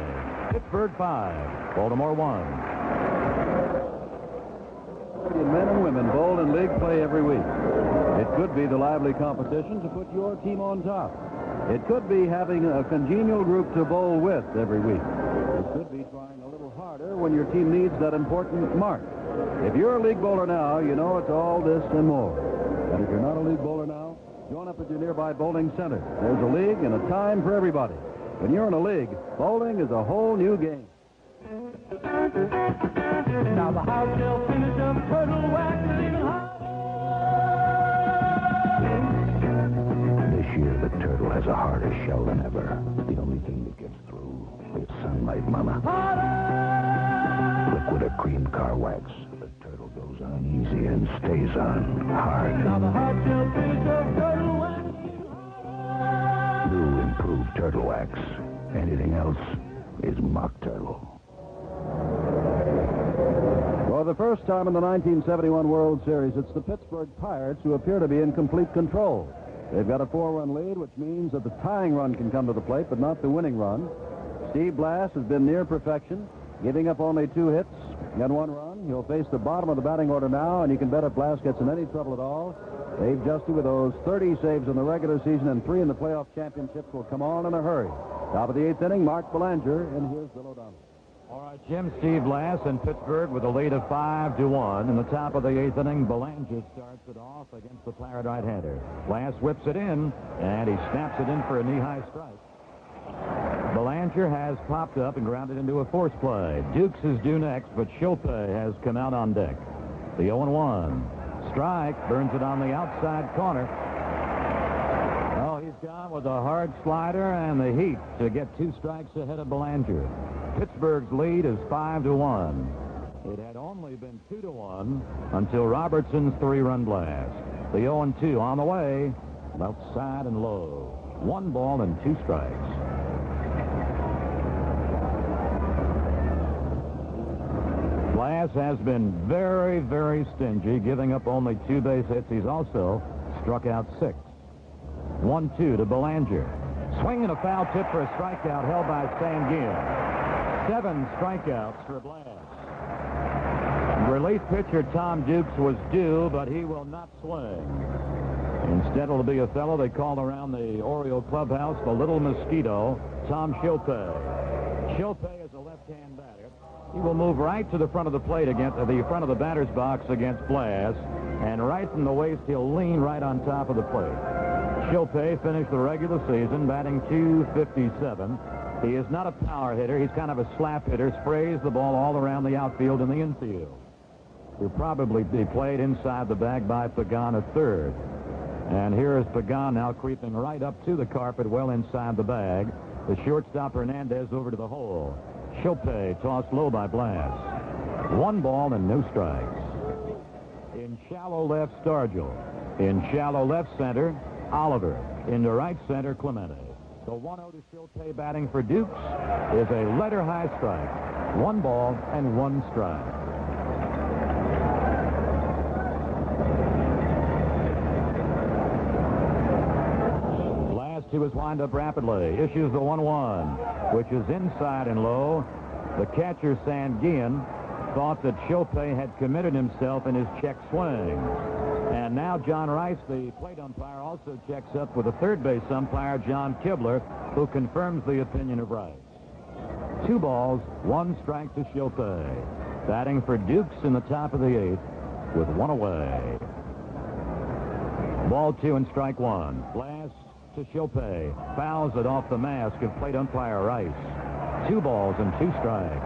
Pittsburgh 5, Baltimore 1. Men and women bowl in league play every week. It could be the lively competition to put your team on top. It could be having a congenial group to bowl with every week. It could be trying a little harder when your team needs that important mark. If you're a league bowler now, you know it's all this and more. And if you're not a league bowler now, join up at your nearby bowling center. There's a league and a time for everybody. When you're in a league, bowling is a whole new game. Now the house shall finish up turtle wax even harder. This year, the turtle has a harder shell than ever. The only thing that gets through is sunlight, Mama. Liquid or cream car wax. The turtle goes on easy and stays on hard. Now the house shall finish up turtle wax even harder. New improved turtle wax. Anything else is mock turtle. For the first time in the 1971 World Series, it's the Pittsburgh Pirates who appear to be in complete control. They've got a 4-run lead, which means that the tying run can come to the plate, but not the winning run. Steve Blass has been near perfection, giving up only 2 hits and 1 run. He'll face the bottom of the batting order now, and you can bet if Blass gets in any trouble at all, Dave Justy, with those 30 saves in the regular season and 3 in the playoff championships, will come on in a hurry. Top of the 8th inning, Mark Belanger, and here's Bill O'Donnell. All right, Jim, Steve Blass in Pittsburgh with a lead of 5-1. In the top of the 8th inning, Belanger starts it off against the Pirate right-hander. Blass whips it in, and he snaps it in for a knee-high strike. Belanger has popped up and grounded into a force play. Dukes is due next, but Chopin has come out on deck. The 0-1. Strike, burns it on the outside corner. Oh, he's gone with a hard slider and the heat to get 2 strikes ahead of Belanger. Pittsburgh's lead is 5-1. It had only been 2-1 until Robertson's 3-run blast. The 0-2 on the way, outside and low. 1 ball and 2 strikes. Blass has been very, very stingy, giving up only 2 base hits. He's also struck out 6. 1-2 to Belanger. Swing and a foul tip for a strikeout held by Sanguin. 7 strikeouts for Blass. Relief pitcher Tom Dukes was due, but he will not swing. Instead, it'll be a fellow they call around the Oriole clubhouse the Little Mosquito, Tom Shilpe. Shilpe is a left-hand batter. He will move right to the front of the plate against the front of the batter's box against Blass, and right from the waist, he'll lean right on top of the plate. Shilpe finished the regular season batting .257. He is not a power hitter. He's kind of a slap hitter, sprays the ball all around the outfield and the infield. He'll probably be played inside the bag by Pagan at third. And here is Pagan now creeping right up to the carpet, well inside the bag. The shortstop Hernandez over to the hole. Shilpe tossed low by Blass. 1 ball and no strikes. In shallow left, Stargell. In shallow left center, Oliver. Into right center, Clemente. The 1-0 to Shilpe batting for Dukes is a letter-high strike. 1 ball and 1 strike. He was wind up rapidly. Issues the 1-1, which is inside and low. The catcher, Sanguin, thought that Shilpe had committed himself in his check swing. And now John Rice, the plate umpire, also checks up with the third base umpire, John Kibler, who confirms the opinion of Rice. 2 balls, 1 strike to Shilpe. Batting for Dukes in the top of the 8th with 1 away. Ball 2 and strike 1. Blass to Shilpe. Fouls it off the mask of plate umpire Rice. 2 balls and 2 strikes.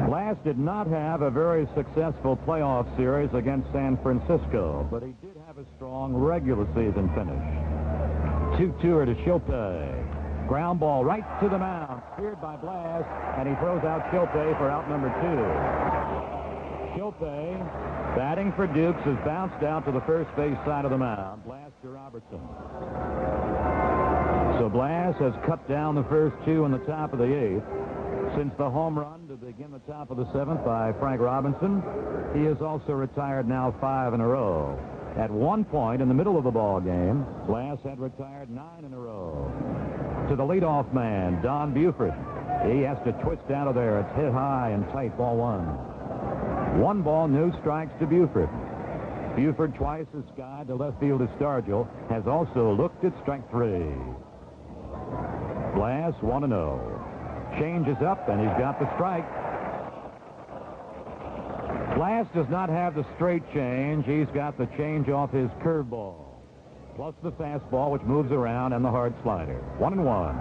Blass did not have a very successful playoff series against San Francisco, but he did have a strong regular season finish. 2-2 to Shilpe. Ground ball right to the mound, speared by Blass, and he throws out Shilpe for out number 2. Shilpe, batting for Dukes, has bounced out to the first base side of the mound. Blass to Robertson. So Blass has cut down the first 2 in the top of the 8th. Since the home run to begin the top of the 7th by Frank Robinson, he has also retired now 5 in a row. At one point in the middle of the ball game, Blass had retired 9 in a row. To the leadoff man, Don Buford. He has to twist out of there. It's hit high and tight, ball 1. 1 ball, no strikes to Buford. Buford, twice as skied to left field as Stargell, has also looked at strike 3. Blass 1-0. Changes up, and he's got the strike. Blass does not have the straight change. He's got the change off his curveball, plus the fastball, which moves around, and the hard slider. 1-1.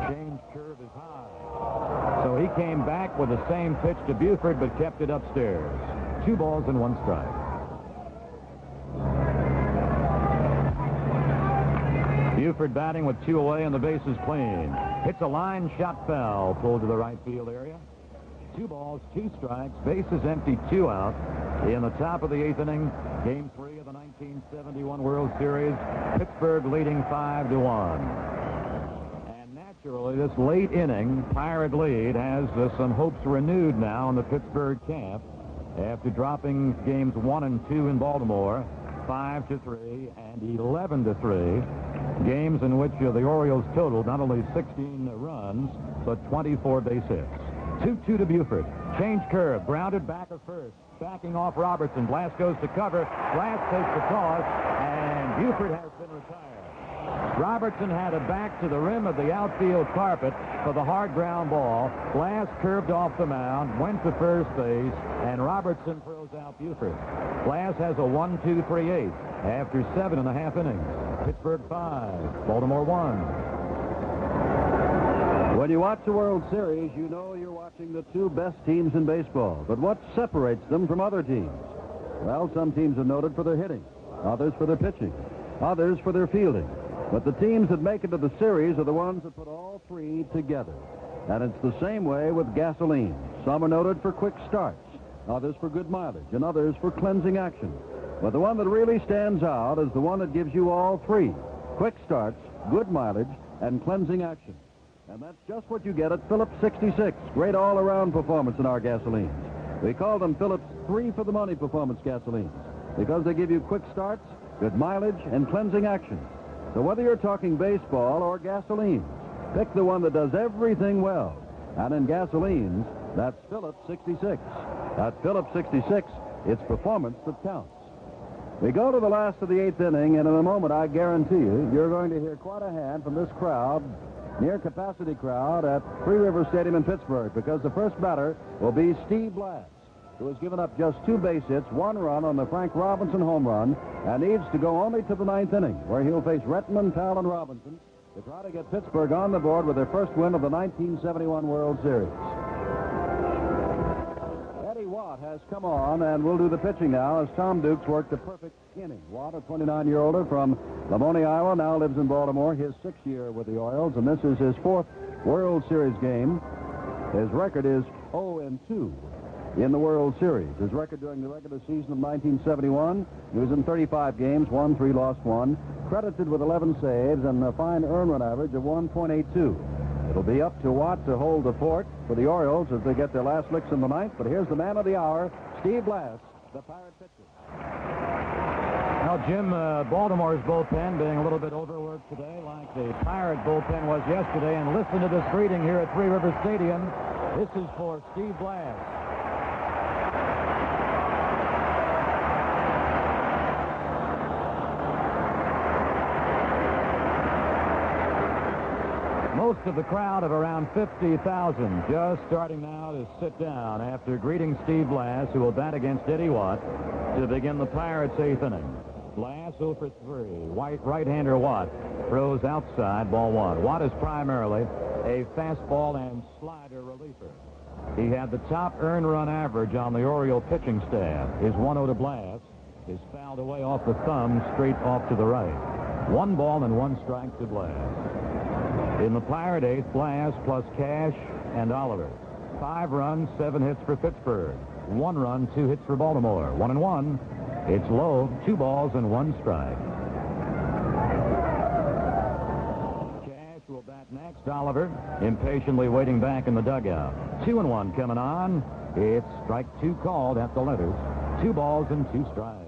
Change curve is high. So he came back with the same pitch to Buford, but kept it upstairs. 2 balls and 1 strike. Buford batting with 2 away and the bases clean. Hits a line shot foul, pulled to the right field area. 2 balls, 2 strikes, bases empty, 2 out. In the top of the 8th inning, Game 3 of the 1971 World Series, Pittsburgh leading 5-1. And naturally, this late inning Pirate lead has some hopes renewed now in the Pittsburgh camp after dropping games 1 and 2 in Baltimore, 5-3 and 11-3. Games in which the Orioles totaled not only 16 runs, but 24 base hits. 2-2 to Buford. Change curve. Grounded back of first. Backing off Robertson. Blass goes to cover. Blass takes the toss, and Buford has been retired. Robertson had a back to the rim of the outfield carpet for the hard ground ball. Blass curved off the mound, went to first base, and Robertson throws out Buford. Blass has a 1-2-3-8 after 7.5 innings. Pittsburgh 5, Baltimore 1. When you watch the World Series, you know you're watching the 2 best teams in baseball. But what separates them from other teams? Well, some teams are noted for their hitting, others for their pitching, others for their fielding. But the teams that make it to the series are the ones that put all three together. And it's the same way with gasoline. Some are noted for quick starts, others for good mileage, and others for cleansing action. But the one that really stands out is the one that gives you all three: quick starts, good mileage, and cleansing action. And that's just what you get at Phillips 66. Great all-around performance in our gasolines. We call them Phillips 3 for the money performance gasolines because they give you quick starts, good mileage, and cleansing action. So whether you're talking baseball or gasolines, pick the one that does everything well. And in gasolines, that's Phillips 66. At Phillips 66, it's performance that counts. We go to the last of the eighth inning, and in a moment, I guarantee you, you're going to hear quite a hand from this crowd, near-capacity crowd at Three Rivers Stadium in Pittsburgh, because the first batter will be Steve Blass, who has given up just 2 base hits, 1 run on the Frank Robinson home run, and needs to go only to the 9th inning, where he'll face Rettman, Powell, and Robinson to try to get Pittsburgh on the board with their first win of the 1971 World Series. Eddie Watt has come on and will do the pitching now as Tom Dukes worked a perfect inning. Watt, a 29-year-older from Lamoni, Iowa, now lives in Baltimore, his 6th year with the Orioles, and this is his 4th World Series game. His record is 0-2 in the World Series. His record during the regular season of 1971, he was in 35 games, won 3, lost 1, credited with 11 saves and a fine earned run average of 1.82. It'll be up to Watt to hold the fort for the Orioles as they get their last licks in the 9th, but here's the man of the hour, Steve Blass, the Pirate pitcher. Now, Jim, Baltimore's bullpen being a little bit overworked today, like the Pirate bullpen was yesterday, and listen to this greeting here at Three Rivers Stadium. This is for Steve Blass. Most of the crowd of around 50,000 just starting now to sit down after greeting Steve Blass, who will bat against Eddie Watt to begin the Pirates' 8th inning. Blass 0 for 3. Right-hander Watt throws outside, ball 1. Watt is primarily a fastball and slider reliever. He had the top earned run average on the Oriole pitching staff. His 1-0 to Blass is fouled away off the thumb, straight off to the right. 1 ball and 1 strike to Blass. In the Pirate 8th, Blass plus Cash and Oliver. 5 runs, 7 hits for Pittsburgh. 1 run, 2 hits for Baltimore. 1-1. It's low, 2 balls and 1 strike. Cash will bat next. Oliver impatiently waiting back in the dugout. 2-1 coming on. It's strike 2 called at the letters. 2 balls and 2 strikes.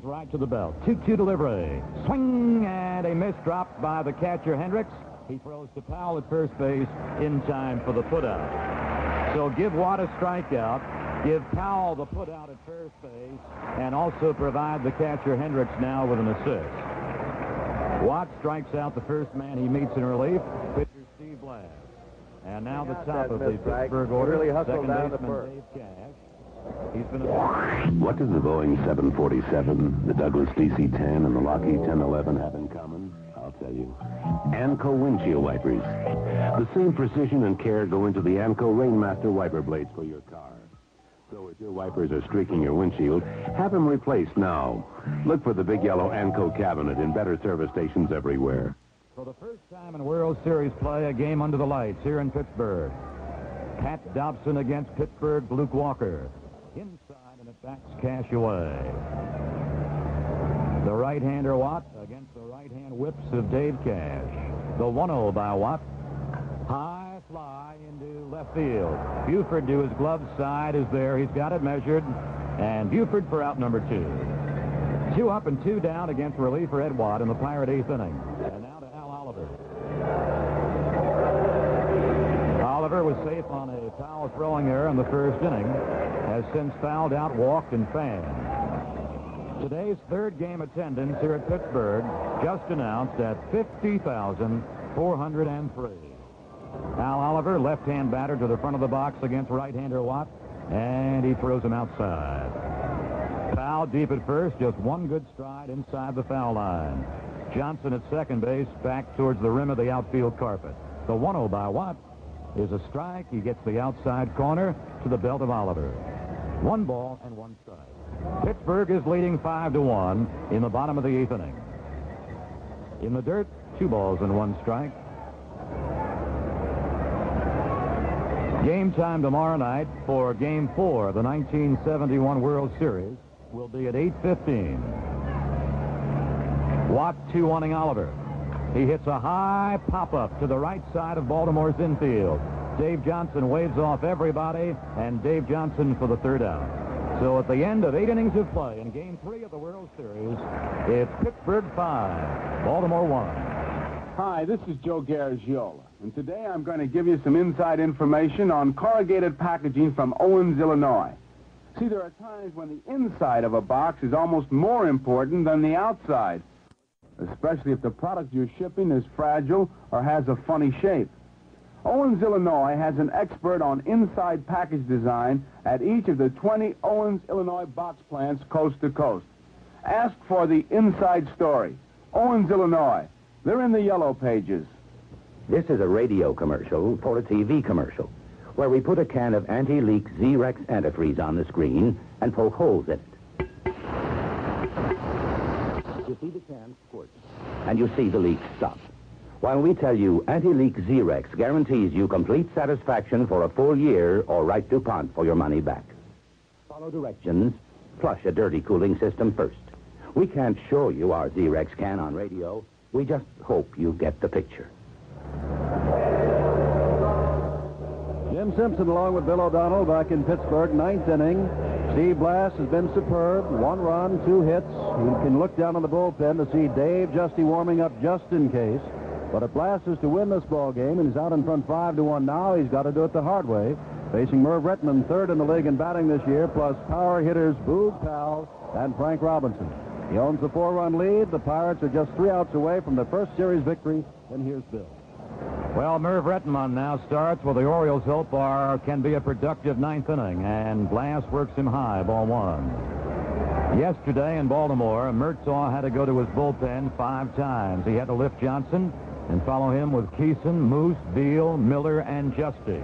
Right to the belt. 2-2 delivery. Swing and a miss dropped by the catcher Hendricks. He throws to Powell at first base in time for the putout. So give Watt a strikeout, give Powell the putout at first base, and also provide the catcher Hendricks now with an assist. Watt strikes out the first man he meets in relief, pitcher Steve Blass. And now the top of the Pittsburgh order, second baseman Dave Cash. What does the Boeing 747, the Douglas DC-10, and the Lockheed 1011 have in common? I'll tell you. ANCO windshield wipers. The same precision and care go into the ANCO Rainmaster wiper blades for your car. So if your wipers are streaking your windshield, have them replaced now. Look for the big yellow ANCO cabinet in better service stations everywhere. For the first time in World Series play, a game under the lights here in Pittsburgh. Pat Dobson against Pittsburgh's Luke Walker. Inside, and it backs Cash away. The right-hander Watt against the right-hand whips of Dave Cash. The 1-0 by Watt. High fly into left field. Buford to his glove side is there. He's got it measured. And Buford for out number 2. 2 up and 2 down against reliever Ed Watt in the Pirate 8th inning. And now to Al Oliver. Oliver was safe on a foul throwing error in the first inning. Has since fouled out, walked, and fanned. Today's 3rd game attendance here at Pittsburgh just announced at 50,403. Al Oliver, left-hand batter to the front of the box against right-hander Watt, and he throws him outside. Foul deep at first, just 1 good stride inside the foul line. Johnson at second base, back towards the rim of the outfield carpet. The 1-0 by Watt is a strike. He gets the outside corner to the belt of Oliver. 1 ball and 1 strike. Pittsburgh is leading 5-1 in the bottom of the 8th inning. In the dirt, 2 balls and 1 strike. Game time tomorrow night for Game 4 of the 1971 World Series will be at 8:15. Watt 2-1ing Oliver. He hits a high pop-up to the right side of Baltimore's infield. Dave Johnson waves off everybody, and Dave Johnson for the 3rd out. So at the end of 8 innings of play in Game 3 of the World Series, it's Pittsburgh 5, Baltimore 1. Hi, this is Joe Garagiola, and today I'm going to give you some inside information on corrugated packaging from Owens, Illinois. See, there are times when the inside of a box is almost more important than the outside, especially if the product you're shipping is fragile or has a funny shape. Owens, Illinois has an expert on inside package design at each of the 20 Owens, Illinois box plants coast to coast. Ask for the inside story. Owens, Illinois. They're in the yellow pages. This is a radio commercial for a TV commercial, where we put a can of anti-leak Z-Rex antifreeze on the screen and poke holes in it. You see the can squirt, and you see the leak stop. While we tell you anti-leak Z-Rex guarantees you complete satisfaction for a full year or write DuPont for your money back. Follow directions, flush a dirty cooling system first. We can't show you our Z-Rex can on radio. We just hope you get the picture. Jim Simpson along with Bill O'Donnell back in Pittsburgh, 9th inning. Steve Blass has been superb. 1 run, 2 hits. You can look down on the bullpen to see Dave Justy warming up just in case. But if Blass is to win this ball game, and he's out in front 5-1 now, he's got to do it the hard way. Facing Merv Rettenmund, 3rd in the league in batting this year, plus power hitters Boog Powell and Frank Robinson. He owns the 4-run lead. The Pirates are just 3 outs away from their first series victory. And here's Bill. Well, Merv Rettenmund now starts. Well, the Orioles hope can be a productive 9th inning, and Blass works him high, ball 1. Yesterday in Baltimore, Murtaugh had to go to his bullpen 5 times. He had to lift Johnson and follow him with Kison, Moose, Beal, Miller, and Justy.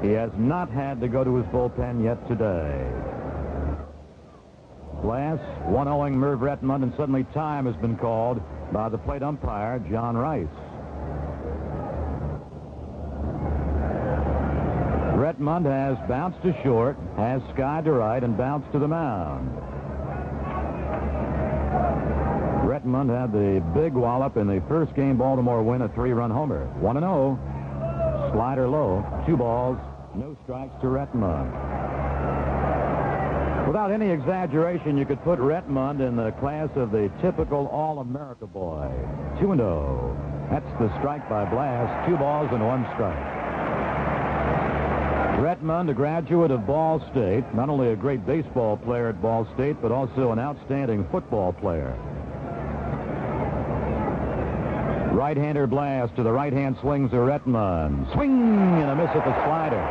He has not had to go to his bullpen yet today. Blass 1-0ing Merv Rettenmund, and suddenly time has been called by the plate umpire, John Rice. Rettenmund has bounced to short, has skied to right, and bounced to the mound. Rettenmund had the big wallop in the first game Baltimore win, a 3-run homer. 1-0. Slider low. 2 balls, no strikes to Rettenmund. Without any exaggeration, you could put Rettenmund in the class of the typical All-America boy. 2-0. That's the strike by Blass. 2 balls and 1 strike. Rettenmund, a graduate of Ball State, not only a great baseball player at Ball State, but also an outstanding football player. Right-hander Blass to the right-hand swings of Rettenmund. Swing and a miss at the slider.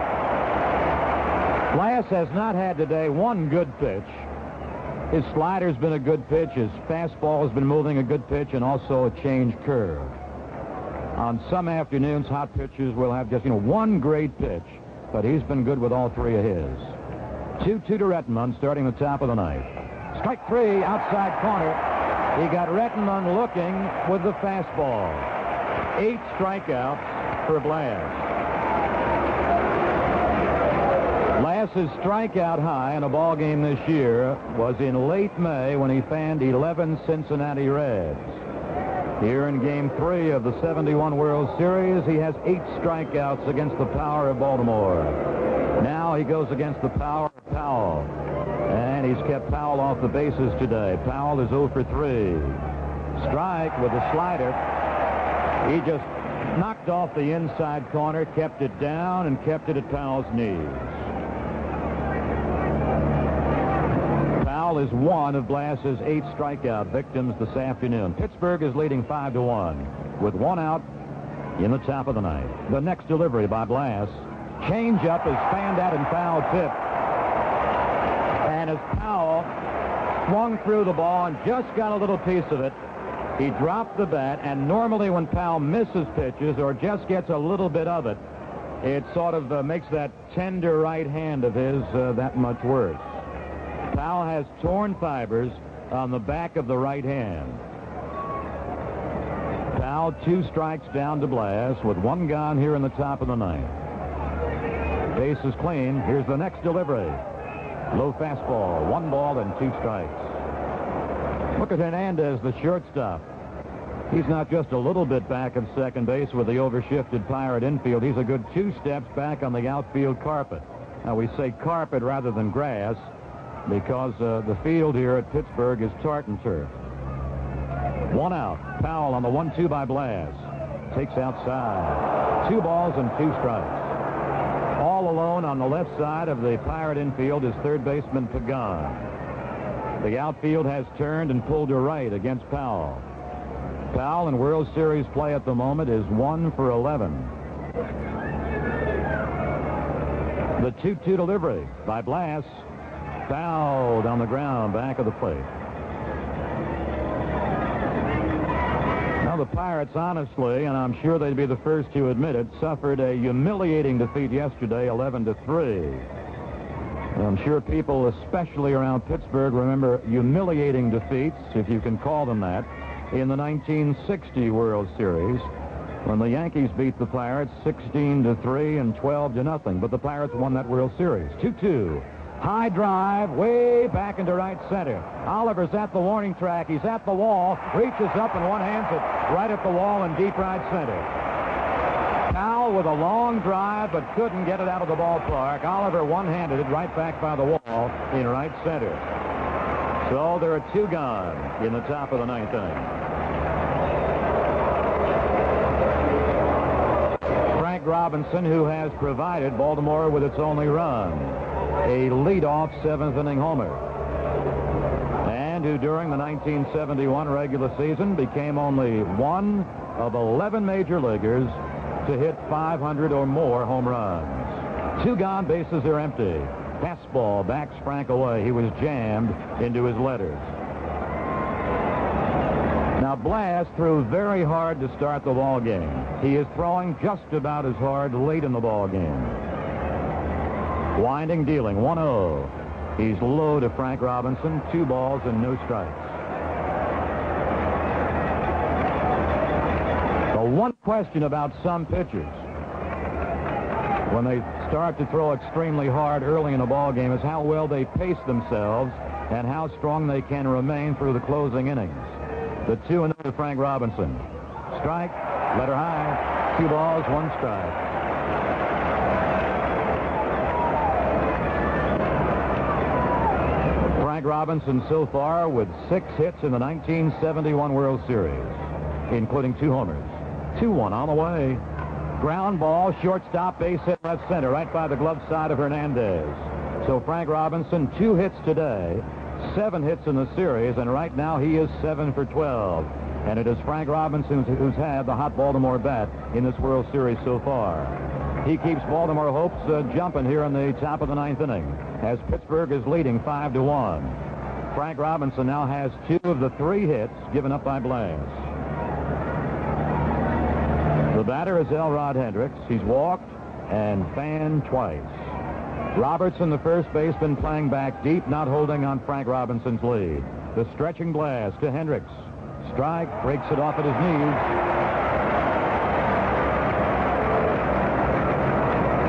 Blass has not had today one good pitch. His slider's been a good pitch. His fastball has been moving a good pitch, and also a change curve. On some afternoons, hot pitchers will have just, one great pitch, but he's been good with all 3 of his. 2-2 to Rettenmund, starting the top of the 9th. Strike 3, outside corner. He got Rettenmund looking with the fastball. 8 strikeouts for Blass. Blass's strikeout high in a ball game this year was in late May when he fanned 11 Cincinnati Reds. Here in Game 3 of the 71 World Series, he has 8 strikeouts against the power of Baltimore. Now he goes against the power of Powell. And he's kept Powell off the bases today. Powell is 0 for 3. Strike with a slider. He just knocked off the inside corner, kept it down, and kept it at Powell's knees. Powell is one of Blass's 8 strikeout victims this afternoon. Pittsburgh is leading 5-1 with 1 out in the top of the 9th. The next delivery by Blass. Changeup is fanned out and foul tip. And as Powell swung through the ball and just got a little piece of it, he dropped the bat, and normally when Powell misses pitches or just gets a little bit of it, it sort of makes that tender right hand of his that much worse. Powell now has torn fibers on the back of the right hand. Powell 2 strikes down to Blass with 1 gone here in the top of the 9th. Base is clean. Here's the next delivery. Low fastball, 1 ball and 2 strikes. Look at Hernandez, the shortstop. He's not just a little bit back of second base with the overshifted Pirate infield. He's a good 2 steps back on the outfield carpet. Now, we say carpet rather than grass because the field here at Pittsburgh is tartan turf. 1 out. Powell on the 1-2 by Blass. Takes outside. 2 balls and 2 strikes. All alone on the left side of the Pirate infield is third baseman Pagan. The outfield has turned and pulled to right against Powell. Powell in World Series play at the moment is 1 for 11. The 2-2 delivery by Blass. Fouled on the ground back of the plate. Now the Pirates, honestly, and I'm sure they'd be the first to admit it, suffered a humiliating defeat yesterday, 11-3. I'm sure people, especially around Pittsburgh, remember humiliating defeats, if you can call them that, in the 1960 World Series when the Yankees beat the Pirates 16-3 and 12-0. But the Pirates won that World Series. 2-2. High drive way back into right center. Oliver's at the warning track. He's at the wall. Reaches up and one-hands it right at the wall in deep right center. Powell with a long drive but couldn't get it out of the ballpark. Oliver one-handed it right back by the wall in right center. So there are 2 gone in the top of the 9th inning. Frank Robinson, who has provided Baltimore with its only run, a leadoff 7th inning homer, and who during the 1971 regular season became only 1 of 11 major leaguers to hit 500 or more home runs. 2 gone, bases are empty. Fastball backs Frank away. He was jammed into his letters. Now Blass threw very hard to start the ball game. He is throwing just about as hard late in the ball game. Winding, dealing, 1-0. He's low to Frank Robinson, 2 balls and no strikes. The one question about some pitchers when they start to throw extremely hard early in a ball game is how well they pace themselves and how strong they can remain through the closing innings. The 2-0 to Frank Robinson. Strike, letter high, 2 balls, 1 strike. Frank Robinson so far with 6 hits in the 1971 World Series, including 2 homers. 2-1 on the way. Ground ball, shortstop, base hit left center, right by the glove side of Hernandez. So Frank Robinson, 2 hits today, 7 hits in the series, and right now he is 7 for 12. And it is Frank Robinson who's had the hot Baltimore bat in this World Series so far. He keeps Baltimore hopes jumping here in the top of the 9th inning as Pittsburgh is leading 5-1. Frank Robinson now has 2 of the 3 hits given up by Blass. The batter is Elrod Hendricks. He's walked and fanned twice. Robertson, the first baseman, playing back deep, not holding on Frank Robinson's lead. The stretching Blass to Hendricks. Strike, breaks it off at his knees.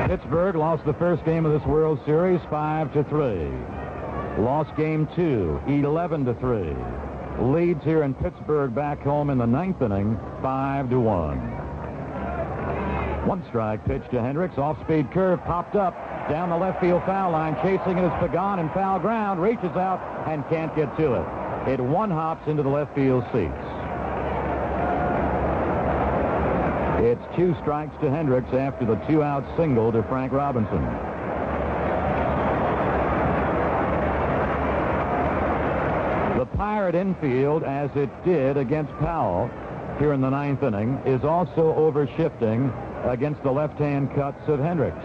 Pittsburgh lost the first game of this World Series 5-3. Lost game 2, 11-3. Leads here in Pittsburgh back home in the 9th inning, 5-1. 1 strike pitch to Hendricks. Off-speed curve popped up down the left field foul line. Chasing it is Pagan in foul ground. Reaches out and can't get to it. It 1-hops into the left field seats. It's 2 strikes to Hendricks after the 2-out single to Frank Robinson. The Pirate infield, as it did against Powell here in the 9th inning, is also overshifting against the left-hand cuts of Hendricks.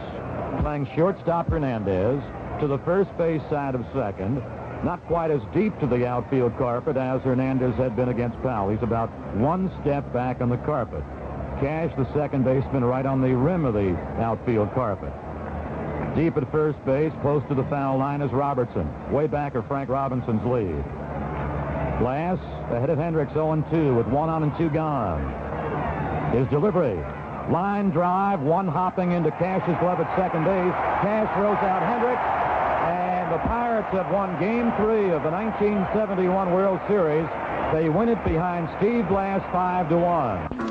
Playing shortstop Hernandez to the first base side of second. Not quite as deep to the outfield carpet as Hernandez had been against Powell. He's about 1 step back on the carpet. Cash, the second baseman, right on the rim of the outfield carpet. Deep at first base, close to the foul line, is Robertson. Way back of Frank Robinson's lead. Blass ahead of Hendricks 0-2 with 1 on and 2 gone. His delivery. Line drive, one hopping into Cash's glove at second base. Cash throws out Hendricks, and the Pirates have won Game 3 of the 1971 World Series. They win it behind Steve Blass 5-1.